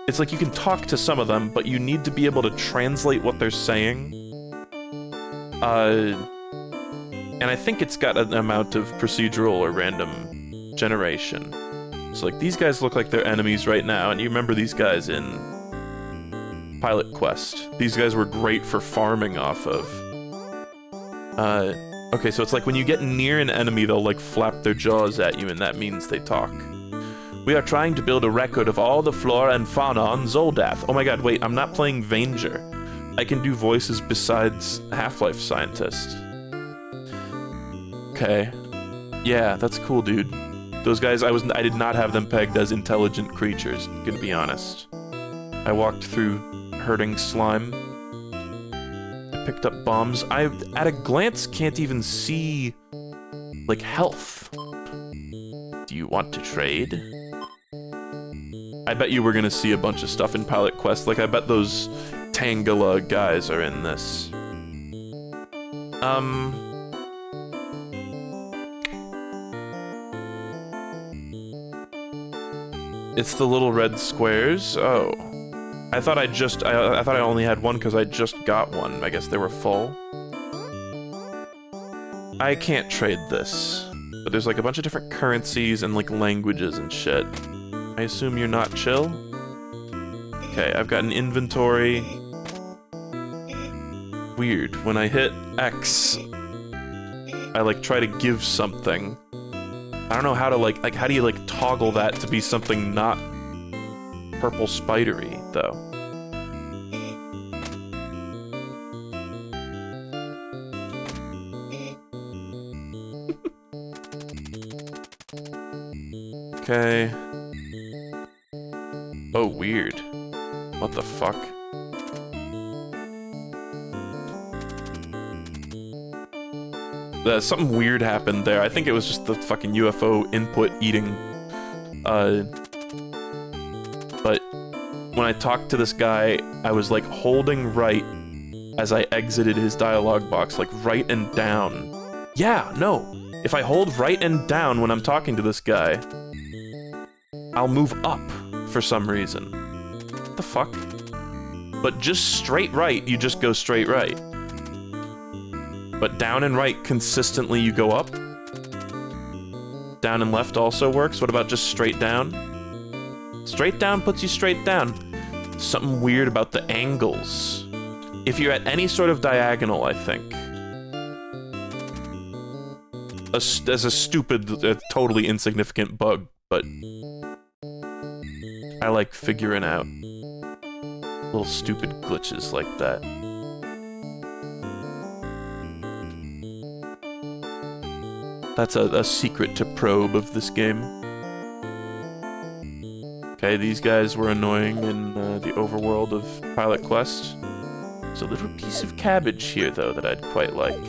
It's like you can talk to some of them, but you need to be able to translate what they're saying. And I think it's got an amount of procedural or random generation. So, like, these guys look like they're enemies right now, and you remember these guys in Pilot Quest. These guys were great for farming off of. Okay, so it's like when you get near an enemy, they'll, like, flap their jaws at you, and that means they talk. We are trying to build a record of all the flora and fauna on Zoldath. Oh my god, wait, I'm not playing Vainger. I can do voices besides Half-Life Scientist. Okay. Yeah, that's cool, dude. Those guys, I did not have them pegged as intelligent creatures, gonna be honest. I walked through hurting slime. I picked up bombs. I, at a glance, can't even see, like, health. Do you want to trade? I bet you we're gonna see a bunch of stuff in Pilot Quest. Like, I bet those Tangela guys are in this. It's the little red squares? Oh. I thought I thought I only had one because I just got one. I guess they were full. I can't trade this. But there's like a bunch of different currencies and like languages and shit. I assume you're not chill? Okay, I've got an inventory. Weird. When I hit X, I like try to give something. I don't know how to like how do you like toggle that to be something not purple spidery though? Okay. Oh, weird. What the fuck? Something weird happened there. I think it was just the fucking UFO input eating. But when I talked to this guy, I was like holding right as I exited his dialogue box, like right and down. Yeah, no. If I hold right and down when I'm talking to this guy, I'll move up for some reason. What the fuck? But just straight right, you just go straight right. But down and right, consistently you go up? Down and left also works? What about just straight down? Straight down puts you straight down. Something weird about the angles. If you're at any sort of diagonal, I think. As a stupid, totally insignificant bug, but I like figuring out little stupid glitches like that. That's a secret to probe of this game. Okay, these guys were annoying in the overworld of Pilot Quest. There's a little piece of cabbage here, though, that I'd quite like.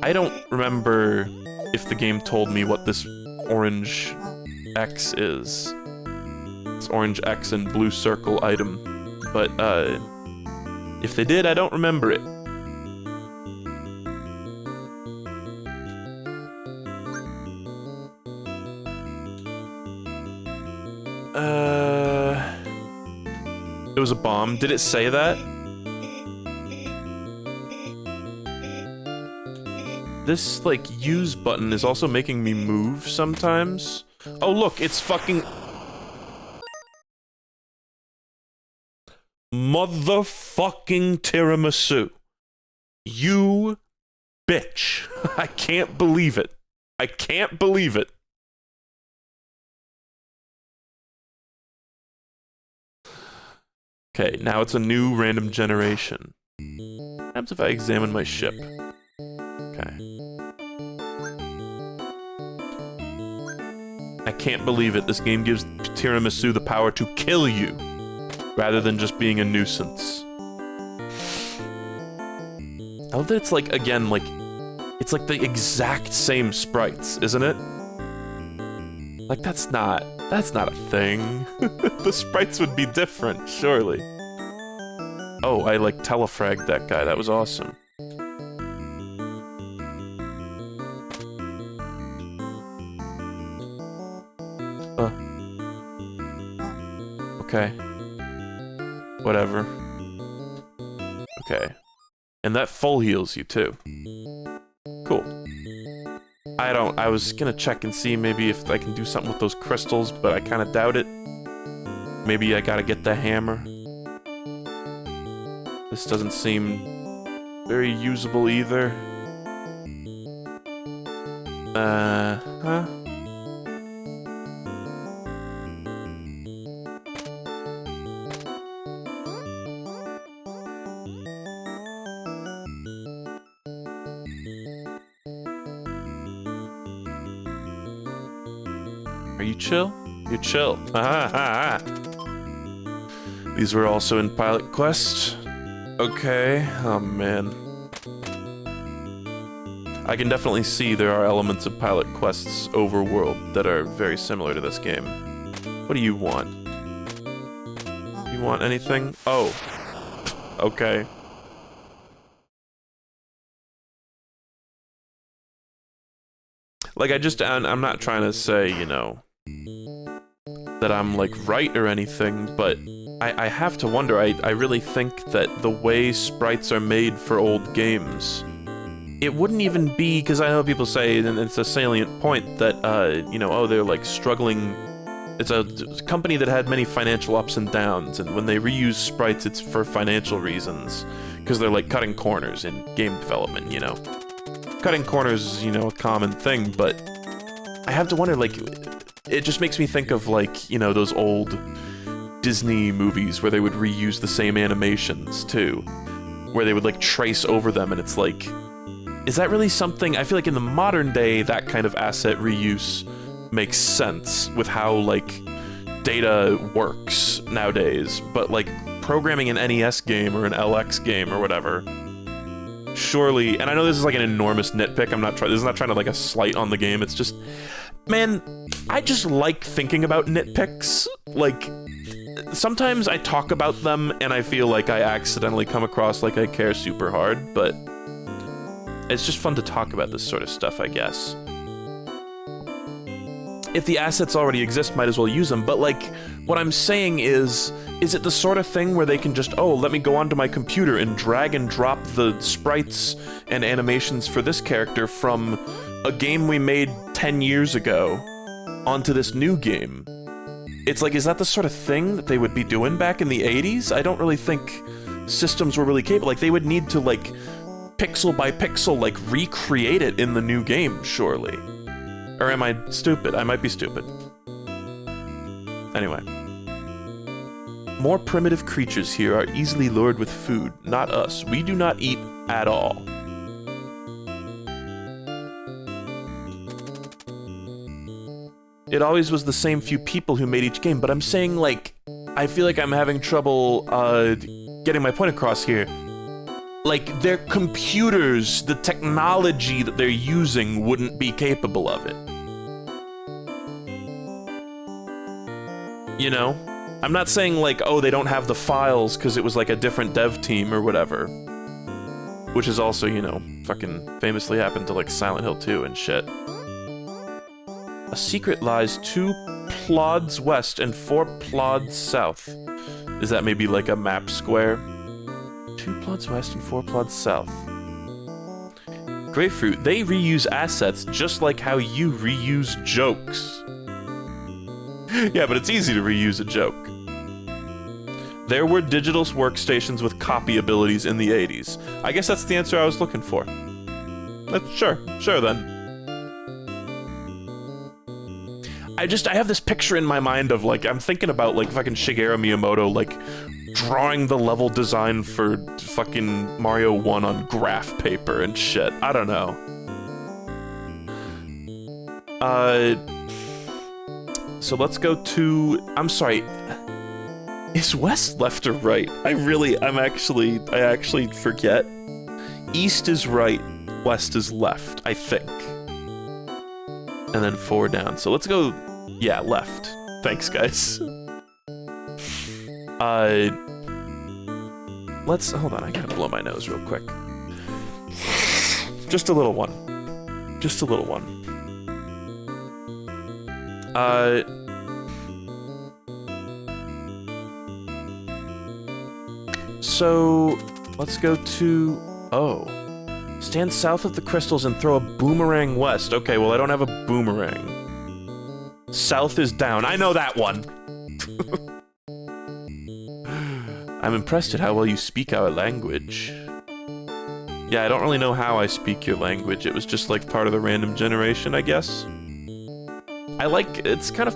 I don't remember if the game told me what this orange X is. This orange X and blue circle item. But, if they did, I don't remember it. It was a bomb. Did it say that? This, like, use button is also making me move sometimes. Oh, look, it's fucking... Motherfucking tiramisu. You bitch. I can't believe it. I can't believe it. Okay, now it's a new random generation. What happens if I examine my ship? Okay. I can't believe it. This game gives Tiramisu the power to kill you, rather than just being a nuisance. I love that it's like, again, like, it's like the exact same sprites, isn't it? Like, that's not... That's not a thing. The sprites would be different, surely. Oh, I like telefragged that guy. That was awesome. Okay. Whatever. Okay. And that full heals you too. Cool. I was gonna check and see maybe if I can do something with those crystals, but I kinda doubt it. Maybe I gotta get the hammer. This doesn't seem very usable either. Huh? Are you chill? You're chill. These were also in Pilot Quest. Okay. Oh, man. I can definitely see there are elements of Pilot Quest's overworld that are very similar to this game. What do you want? You want anything? Oh. Okay. Like, I'm not trying to say, you know, that I'm, like, right or anything, but I have to wonder, I really think that the way sprites are made for old games, it wouldn't even be, because I know people say, and it's a salient point, that, you know, oh, they're, like, struggling. It's a company that had many financial ups and downs, and when they reuse sprites, it's for financial reasons, because they're, like, cutting corners in game development, you know? Cutting corners is, you know, a common thing, but I have to wonder, like, it just makes me think of, like, you know, those old Disney movies where they would reuse the same animations, too. Where they would, like, trace over them, and it's like, is that really something? I feel like in the modern day, that kind of asset reuse makes sense with how, like, data works nowadays, but, like, programming an NES game or an LX game or whatever, surely, and I know this is like an enormous nitpick, this is not trying to like a slight on the game, it's just, man, I just like thinking about nitpicks. Like, sometimes I talk about them and I feel like I accidentally come across like I care super hard, but it's just fun to talk about this sort of stuff, I guess. If the assets already exist, might as well use them, but like, what I'm saying is it the sort of thing where they can just, oh, let me go onto my computer and drag and drop the sprites and animations for this character from a game we made 10 years ago onto this new game? It's like, is that the sort of thing that they would be doing back in the 80s? I don't really think systems were really capable. Like, they would need to, like, pixel by pixel, like, recreate it in the new game, surely. Or am I stupid? I might be stupid. Anyway. More primitive creatures here are easily lured with food, not us. We do not eat at all. It always was the same few people who made each game, but I'm saying, like, I feel like I'm having trouble, getting my point across here. Like, their computers, the technology that they're using wouldn't be capable of it. You know? I'm not saying, like, oh, they don't have the files because it was, like, a different dev team or whatever. Which is also, you know, fucking famously happened to, like, Silent Hill 2 and shit. A secret lies 2 plods west and 4 plods south. Is that maybe, like, a map square? 2 plods west and 4 plods south. Grapefruit, they reuse assets just like how you reuse jokes. Yeah, but it's easy to reuse a joke. There were digital workstations with copy abilities in the 80s. I guess that's the answer I was looking for. Sure then. I have this picture in my mind of, like, I'm thinking about, like, fucking Shigeru Miyamoto, like, drawing the level design for fucking Mario 1 on graph paper and shit. I don't know. So let's go to... I'm sorry. Is west left or right? I actually forget. East is right, west is left, I think. And then 4 down. So let's go, yeah, left. Thanks, guys. Let's hold on. I gotta blow my nose real quick. Just a little one. Just a little one. So let's go to stand south of the crystals and throw a boomerang west. Okay, well I don't have a boomerang. South is down. I know that one. I'm impressed at how well you speak our language. Yeah, I don't really know how I speak your language. It was just like part of the random generation, I guess. I like, it's kind of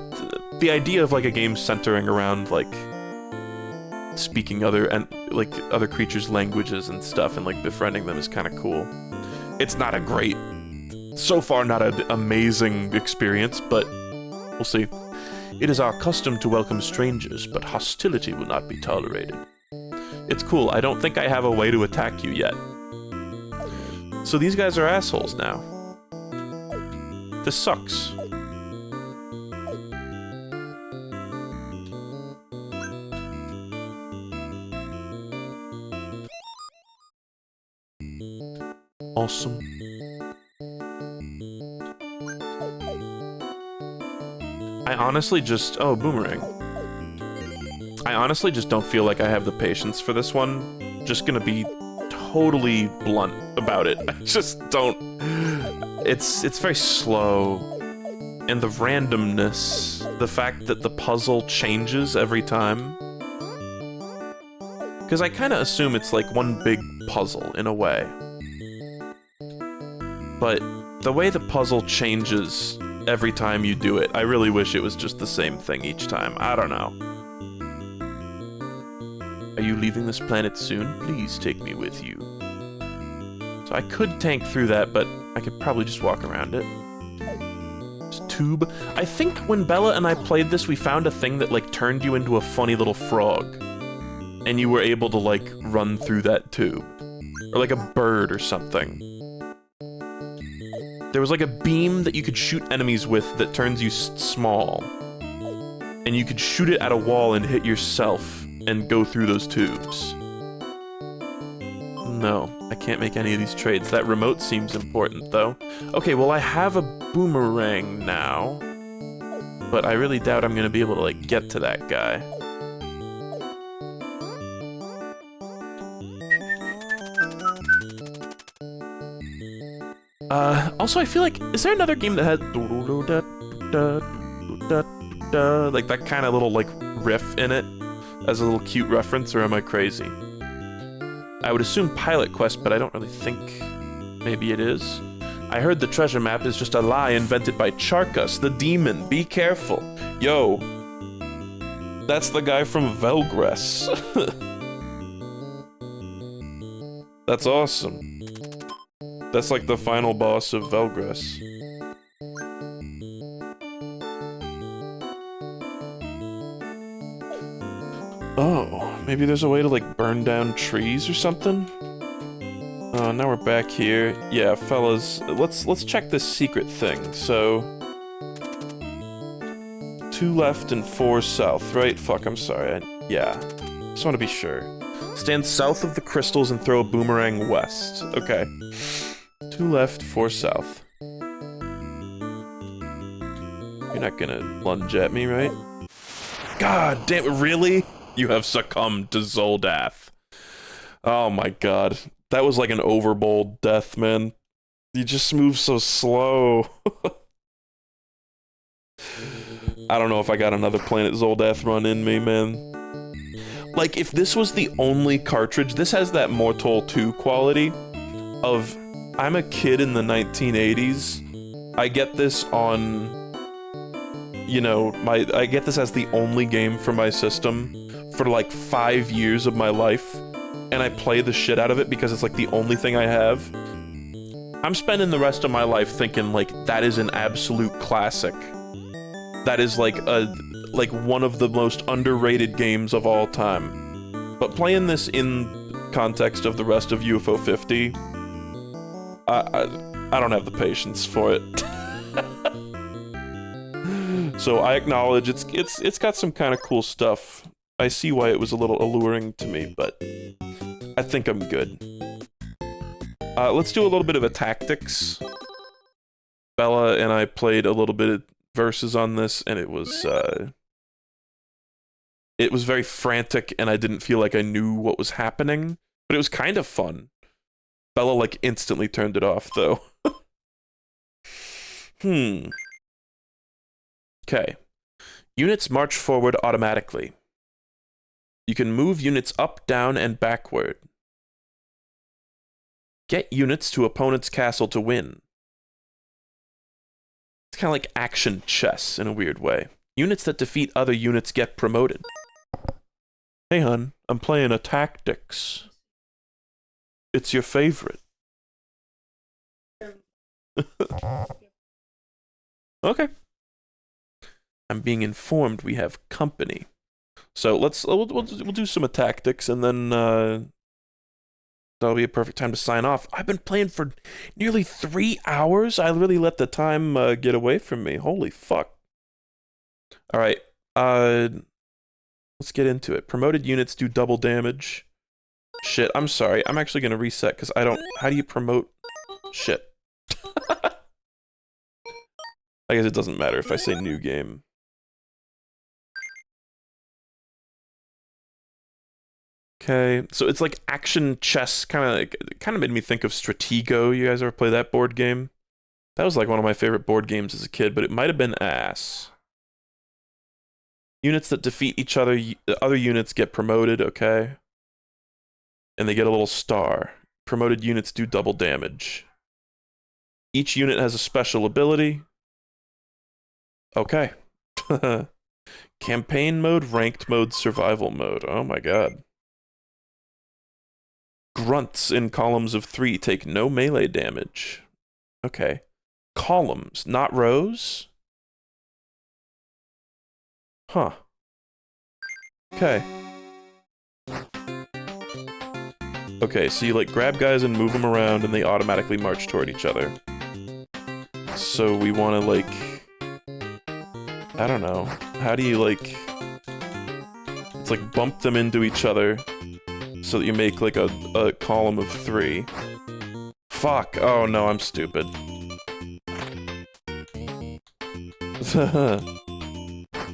the idea of like a game centering around like speaking other creatures' languages and stuff and like befriending them is kind of cool. It's not a great, so far not an amazing experience, but we'll see. It is our custom to welcome strangers, but hostility will not be tolerated. It's cool. I don't think I have a way to attack you yet. So these guys are assholes now. This sucks. Awesome. I honestly just... Oh, boomerang. I honestly just don't feel like I have the patience for this one. Just gonna be totally blunt about it. I just don't... It's very slow. And the randomness, the fact that the puzzle changes every time. Because I kind of assume it's like one big puzzle, in a way. But the way the puzzle changes every time you do it, I really wish it was just the same thing each time. I don't know. Are you leaving this planet soon? Please take me with you. So I could tank through that, but I could probably just walk around it. Just tube. I think when Bella and I played this, we found a thing that like turned you into a funny little frog. And you were able to like run through that tube. Or like a bird or something. There was like a beam that you could shoot enemies with that turns you small. And you could shoot it at a wall and hit yourself and go through those tubes. No, I can't make any of these trades. That remote seems important, though. Okay, well, I have a boomerang now. But I really doubt I'm gonna be able to, like, get to that guy. Also, I feel like, is there another game that had like that kind of little like riff in it as a little cute reference, or am I crazy? I would assume Pilot Quest, but I don't really think maybe it is. I heard the treasure map is just a lie invented by Charkas, the demon. Be careful. Yo, that's the guy from Velgress. That's awesome. That's like the final boss of Velgress. Oh, maybe there's a way to like burn down trees or something? Now we're back here. Yeah, fellas, let's check this secret thing. So 2 left and 4 south, right? Fuck, I'm sorry. Yeah. Just want to be sure. Stand south of the crystals and throw a boomerang west. Okay. 2 left, 4 south. You're not gonna lunge at me, right? God damn it, really? You have succumbed to Zoldath. Oh my god. That was like an overbold death, man. You just move so slow. I don't know if I got another Planet Zoldath run in me, man. Like, if this was the only cartridge, this has that Mortal 2 quality of... I'm a kid in the 1980s. I get this on, you know, I get this as the only game for my system for like 5 years of my life, and I play the shit out of it because it's like the only thing I have. I'm spending the rest of my life thinking like that is an absolute classic. That is like one of the most underrated games of all time. But playing this in context of the rest of UFO 50, I don't have the patience for it. So I acknowledge it's got some kind of cool stuff. I see why it was a little alluring to me, but I think I'm good. Let's do a little bit of a tactics. Bella and I played a little bit of verses on this, and it was very frantic, and I didn't feel like I knew what was happening, but it was kind of fun. Bella, like, instantly turned it off, though. Okay. Units march forward automatically. You can move units up, down, and backward. Get units to opponent's castle to win. It's kind of like action chess in a weird way. Units that defeat other units get promoted. Hey, hun, I'm playing Attactics. It's your favorite. Okay. I'm being informed we have company. So we'll do some Attactics, and then that'll be a perfect time to sign off. I've been playing for nearly 3 hours. I really let the time get away from me. Holy fuck. All right. Let's get into it. Promoted units do double damage. Shit, I'm sorry. I'm actually going to reset because I don't... How do you promote... Shit. I guess it doesn't matter if I say new game. Okay, so it's like action chess, kind of made me think of Stratego. You guys ever play that board game? That was like one of my favorite board games as a kid, but it might have been ass. Units that defeat each other, other units get promoted, okay? And they get a little star. Promoted units do double damage. Each unit has a special ability. Okay. Campaign mode, ranked mode, survival mode. Oh my god. Grunts in columns of 3 take no melee damage. Okay. Columns, not rows? Huh. Okay. Okay, so you like grab guys and move them around and they automatically march toward each other. So we want to like... I don't know. How do you like... It's like bump them into each other so that you make like a column of 3. Fuck. Oh no, I'm stupid.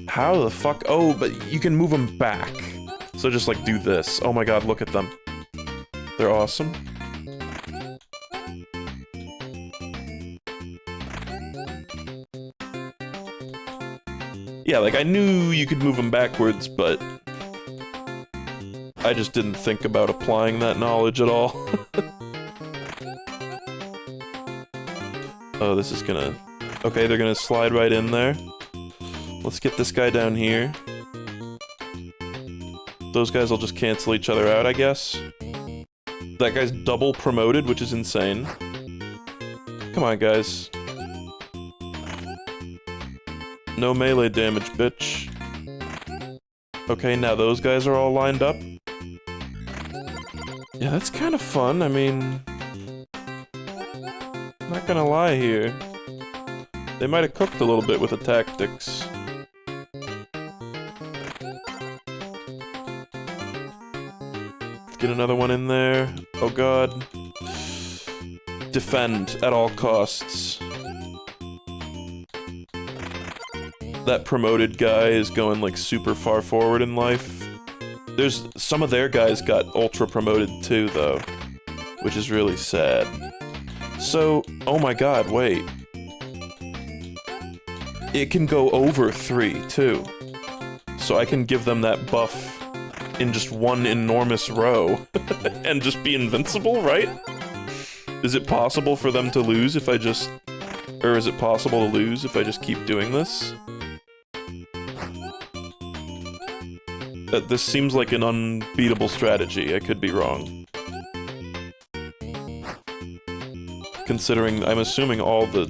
How the fuck? Oh, but you can move them back. So just like do this. Oh my god, look at them. They're awesome. Yeah, like I knew you could move them backwards, but I just didn't think about applying that knowledge at all. Oh, this is gonna... Okay, they're gonna slide right in there. Let's get this guy down here. Those guys will just cancel each other out, I guess. That guy's double promoted, which is insane. Come on, guys. No melee damage, bitch. Okay, now those guys are all lined up. Yeah, that's kind of fun. I mean... Not gonna lie here. They might have cooked a little bit with the tactics. Let's get another one in there. Oh god. Defend at all costs. That promoted guy is going like super far forward in life. There's some of their guys got ultra promoted too though, which is really sad. So, oh my god, wait. It can go over 3 too. So I can give them that buff in just one enormous row and just be invincible, right? Is it possible for them to lose if I just... Or is it possible to lose if I just keep doing this? This seems like an unbeatable strategy. I could be wrong. Considering, I'm assuming all the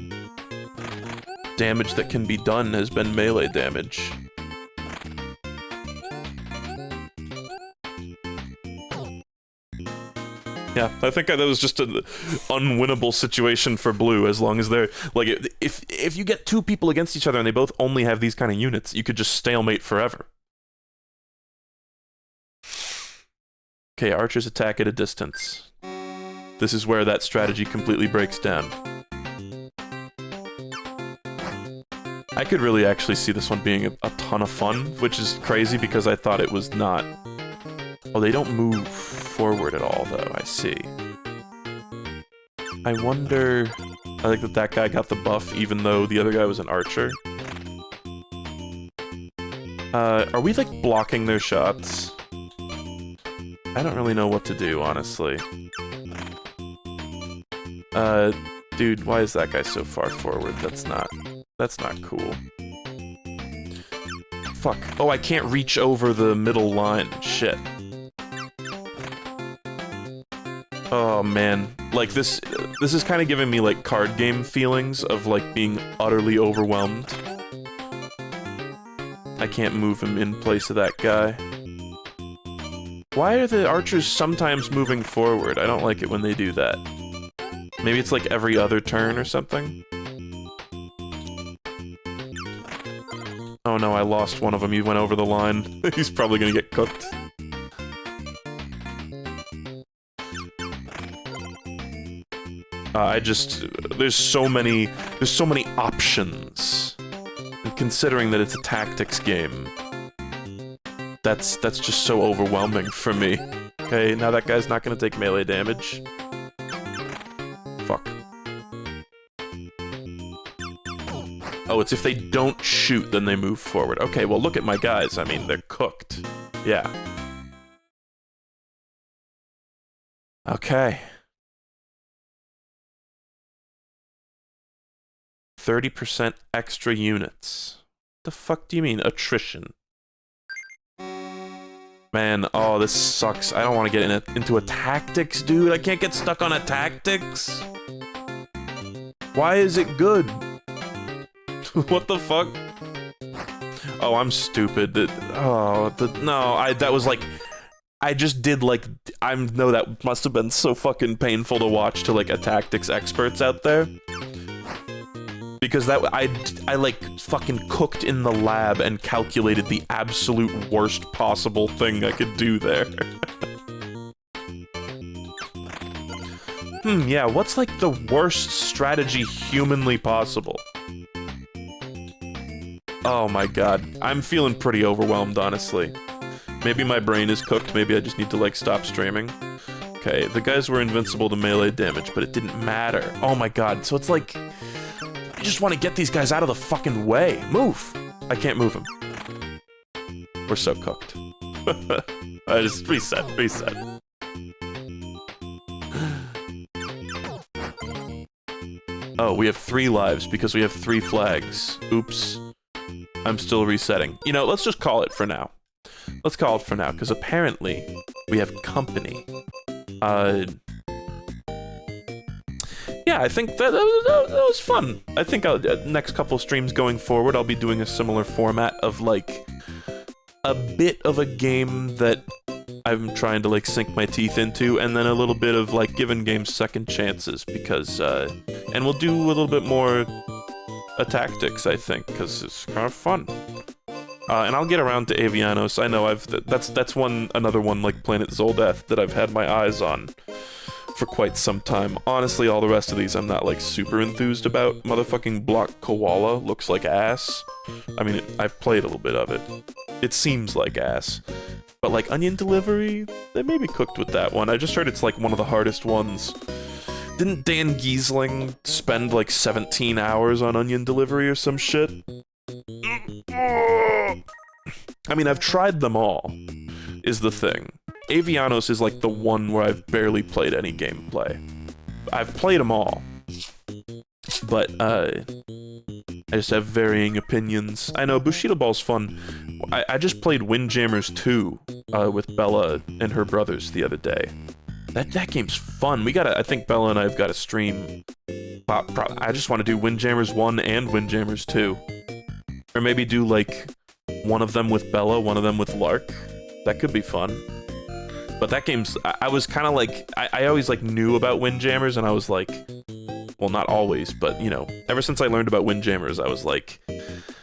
damage that can be done has been melee damage. Yeah, I think that was just an unwinnable situation for blue. As long as they're like, if you get two people against each other and they both only have these kind of units, you could just stalemate forever. Okay, archers attack at a distance. This is where that strategy completely breaks down. I could really actually see this one being a ton of fun, which is crazy because I thought it was not. Oh, they don't move forward at all, though. I see. I wonder... I like that that guy got the buff even though the other guy was an archer. Are we, like, blocking their shots? I don't really know what to do, honestly. Dude, why is that guy so far forward? That's not cool. Fuck. Oh, I can't reach over the middle line. Shit. Oh, man. Like, this is kind of giving me, like, card game feelings of, like, being utterly overwhelmed. I can't move him in place of that guy. Why are the archers sometimes moving forward? I don't like it when they do that. Maybe it's like every other turn or something? Oh no, I lost one of them. He went over the line. He's probably gonna get cooked. There's so many options. And considering that it's a tactics game, that's just so overwhelming for me. Okay, now that guy's not gonna take melee damage. Fuck. Oh, it's if they don't shoot, then they move forward. Okay, well, look at my guys. I mean, they're cooked. Yeah. Okay. 30% extra units. What the fuck do you mean, attrition? Man, oh, this sucks. I don't want to get into a tactics, dude. I can't get stuck on a tactics. Why is it good? What the fuck? Oh, I'm stupid. That was like... I just did, like... No, that must have been so fucking painful to watch to, like, a tactics experts out there. Because I like, fucking cooked in the lab and calculated the absolute worst possible thing I could do there. Yeah, what's, like, the worst strategy humanly possible? Oh my god. I'm feeling pretty overwhelmed, honestly. Maybe my brain is cooked, maybe I just need to, like, stop streaming. Okay, the guys were invincible to melee damage, but it didn't matter. Oh my god, so it's like... I just want to get these guys out of the fucking way. Move! I can't move them. We're so cooked. I just reset. Oh, we have 3 lives because we have 3 flags. Oops. I'm still resetting. You know, let's just call it for now. Let's call it for now, because apparently we have company. Yeah, I think that was fun. I think next couple streams going forward, I'll be doing a similar format of, like, a bit of a game that I'm trying to, like, sink my teeth into, and then a little bit of, like, giving games second chances, because, and we'll do a little bit more tactics, I think, because it's kind of fun. And I'll get around to Avianos. I know that's another one, like Planet Zoldath, that I've had my eyes on for quite some time. Honestly, all the rest of these I'm not, like, super enthused about. Motherfucking Block Koala looks like ass. I mean, I've played a little bit of it. It seems like ass. But, like, Onion Delivery, they may be cooked with that one. I just heard it's, like, one of the hardest ones. Didn't Dan Giesling spend, like, 17 hours on Onion Delivery or some shit? I mean, I've tried them all, is the thing. Avianos is, like, the one where I've barely played any gameplay. I've played them all. But, I just have varying opinions. I know, Bushido Ball's fun. I just played Windjammers 2 with Bella and her brothers the other day. That game's fun. I think Bella and I have got to stream. I just want to do Windjammers 1 and Windjammers 2. Or maybe do, like, one of them with Bella, one of them with Lark. That could be fun. But that game's, I was kind of like, I always like knew about Windjammers, and I was like, well, not always, but you know, ever since I learned about Windjammers, I was like,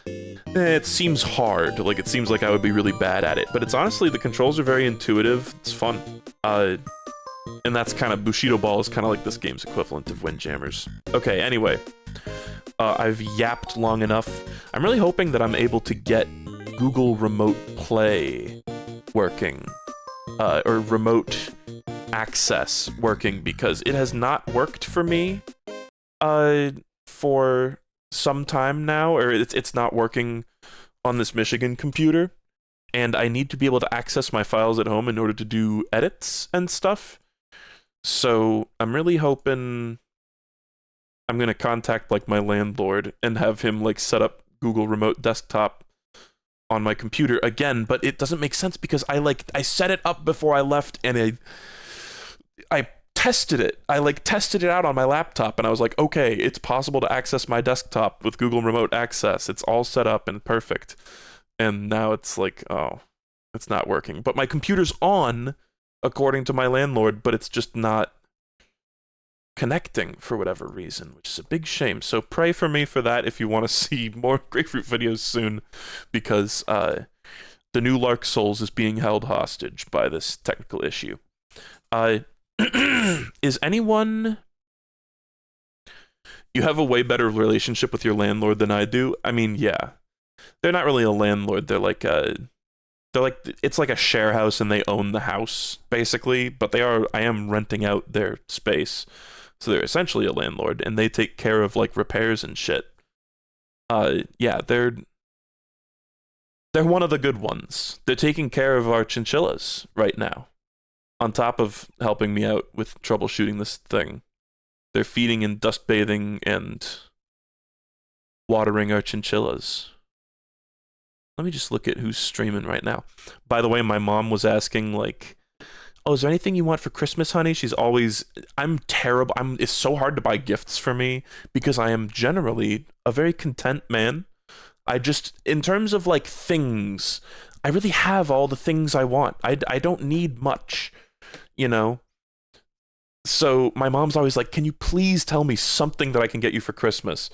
it seems hard. Like, it seems like I would be really bad at it. But it's honestly, the controls are very intuitive. It's fun. And that's kind of, Bushido Ball is kind of like this game's equivalent of Windjammers. Okay, anyway. I've yapped long enough. I'm really hoping that I'm able to get Google Remote Play working. Or Remote Access working, because it has not worked for me for some time now, or it's not working on this Michigan computer, and I need to be able to access my files at home in order to do edits and stuff. So I'm really hoping I'm gonna contact like my landlord and have him like set up Google Remote Desktop on my computer again, but it doesn't make sense because I set it up before I left, and I tested it. I like tested it out on my laptop, and I was like, okay, it's possible to access my desktop with Google Remote Access. It's all set up and perfect. And now it's like, oh, it's not working. But my computer's on, according to my landlord, but it's just not connecting for whatever reason, which is a big shame. So pray for me for that if you want to see more Grapefruit videos soon, because the new Lark Souls is being held hostage by this technical issue. Is anyone... You have a way better relationship with your landlord than I do? I mean, yeah. They're not really a landlord, they're like it's like a share house and they own the house, basically, but I am renting out their space. So they're essentially a landlord, and they take care of like repairs and shit. Yeah, they're one of the good ones. They're taking care of our chinchillas right now, on top of helping me out with troubleshooting this thing. They're feeding and dust bathing and watering our chinchillas. Let me just look at who's streaming right now. By the way, my mom was asking, like, oh, is there anything you want for Christmas, honey? She's always... I'm terrible. It's so hard to buy gifts for me because I am generally a very content man. I just... In terms of, like, things, I really have all the things I want. I don't need much, you know? So my mom's always like, can you please tell me something that I can get you for Christmas?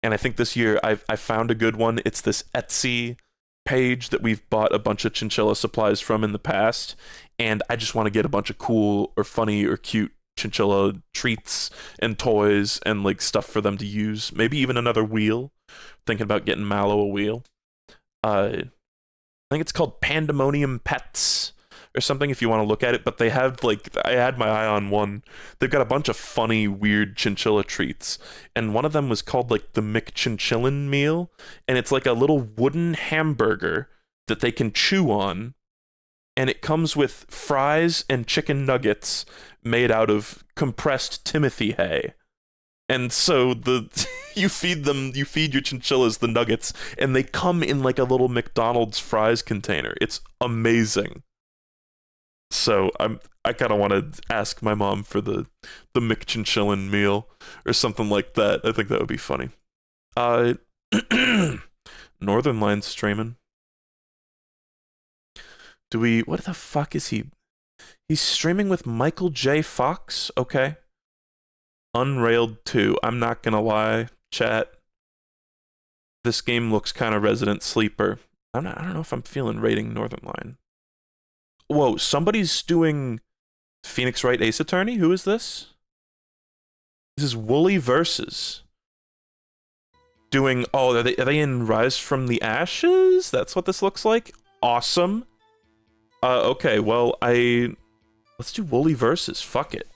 And I think this year I found a good one. It's this Etsy page that we've bought a bunch of chinchilla supplies from in the past, and I just want to get a bunch of cool or funny or cute chinchilla treats and toys and like stuff for them to use. Maybe even another wheel. Thinking about getting Mallow a wheel. I think it's called Pandemonium Pets or something if you want to look at it, but they have, like, I had my eye on one. They've got a bunch of funny, weird chinchilla treats, and one of them was called, like, the McChinchillin meal, and it's like a little wooden hamburger that they can chew on, and it comes with fries and chicken nuggets made out of compressed Timothy hay. And so you feed your chinchillas the nuggets, and they come in like a little McDonald's fries container. It's amazing. So I kind of want to ask my mom for the McChinchillin meal or something like that. I think that would be funny. Northern Line's streaming. What the fuck is he? He's streaming with Michael J. Fox? Okay. Unrailed 2. I'm not gonna lie, chat. This game looks kind of Resident Sleeper. I don't know if I'm feeling rating Northern Line. Whoa, somebody's doing Phoenix Wright Ace Attorney? Who is this? This is Wooly Versus. Doing... Oh, are they in Rise from the Ashes? That's what this looks like? Awesome. Okay, well, let's do Wooly Versus. Fuck it.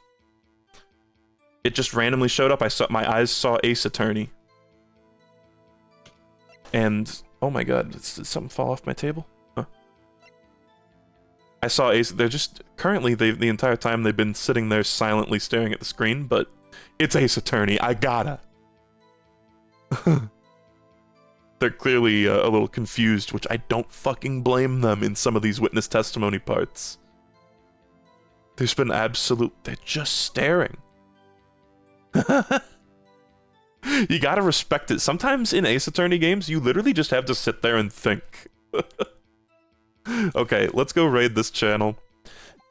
It just randomly showed up. My eyes saw Ace Attorney. And... Oh my god, did something fall off my table? I saw Ace. They're just currently the entire time they've been sitting there silently staring at the screen, but it's Ace Attorney. I gotta. They're clearly a little confused, which I don't fucking blame them in some of these witness testimony parts. There's been they're just staring. You gotta respect it. Sometimes in Ace Attorney games, you literally just have to sit there and think. Okay, let's go raid this channel.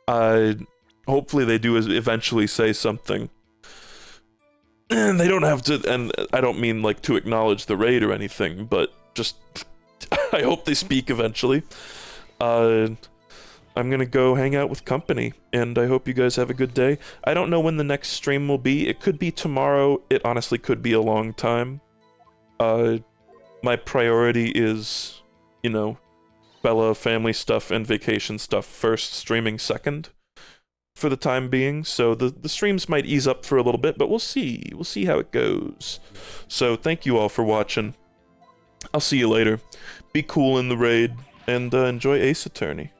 Hopefully they do eventually say something. And they don't have to, and I don't mean like to acknowledge the raid or anything, but just I hope they speak eventually. I'm gonna go hang out with company, and I hope you guys have a good day. I don't know when the next stream will be. It could be tomorrow. It honestly could be a long time. My priority is, you know, Bella family stuff and vacation stuff first, streaming second for the time being. So the streams might ease up for a little bit, but we'll see. We'll see how it goes. So thank you all for watching. I'll see you later. Be cool in the raid, and enjoy Ace Attorney.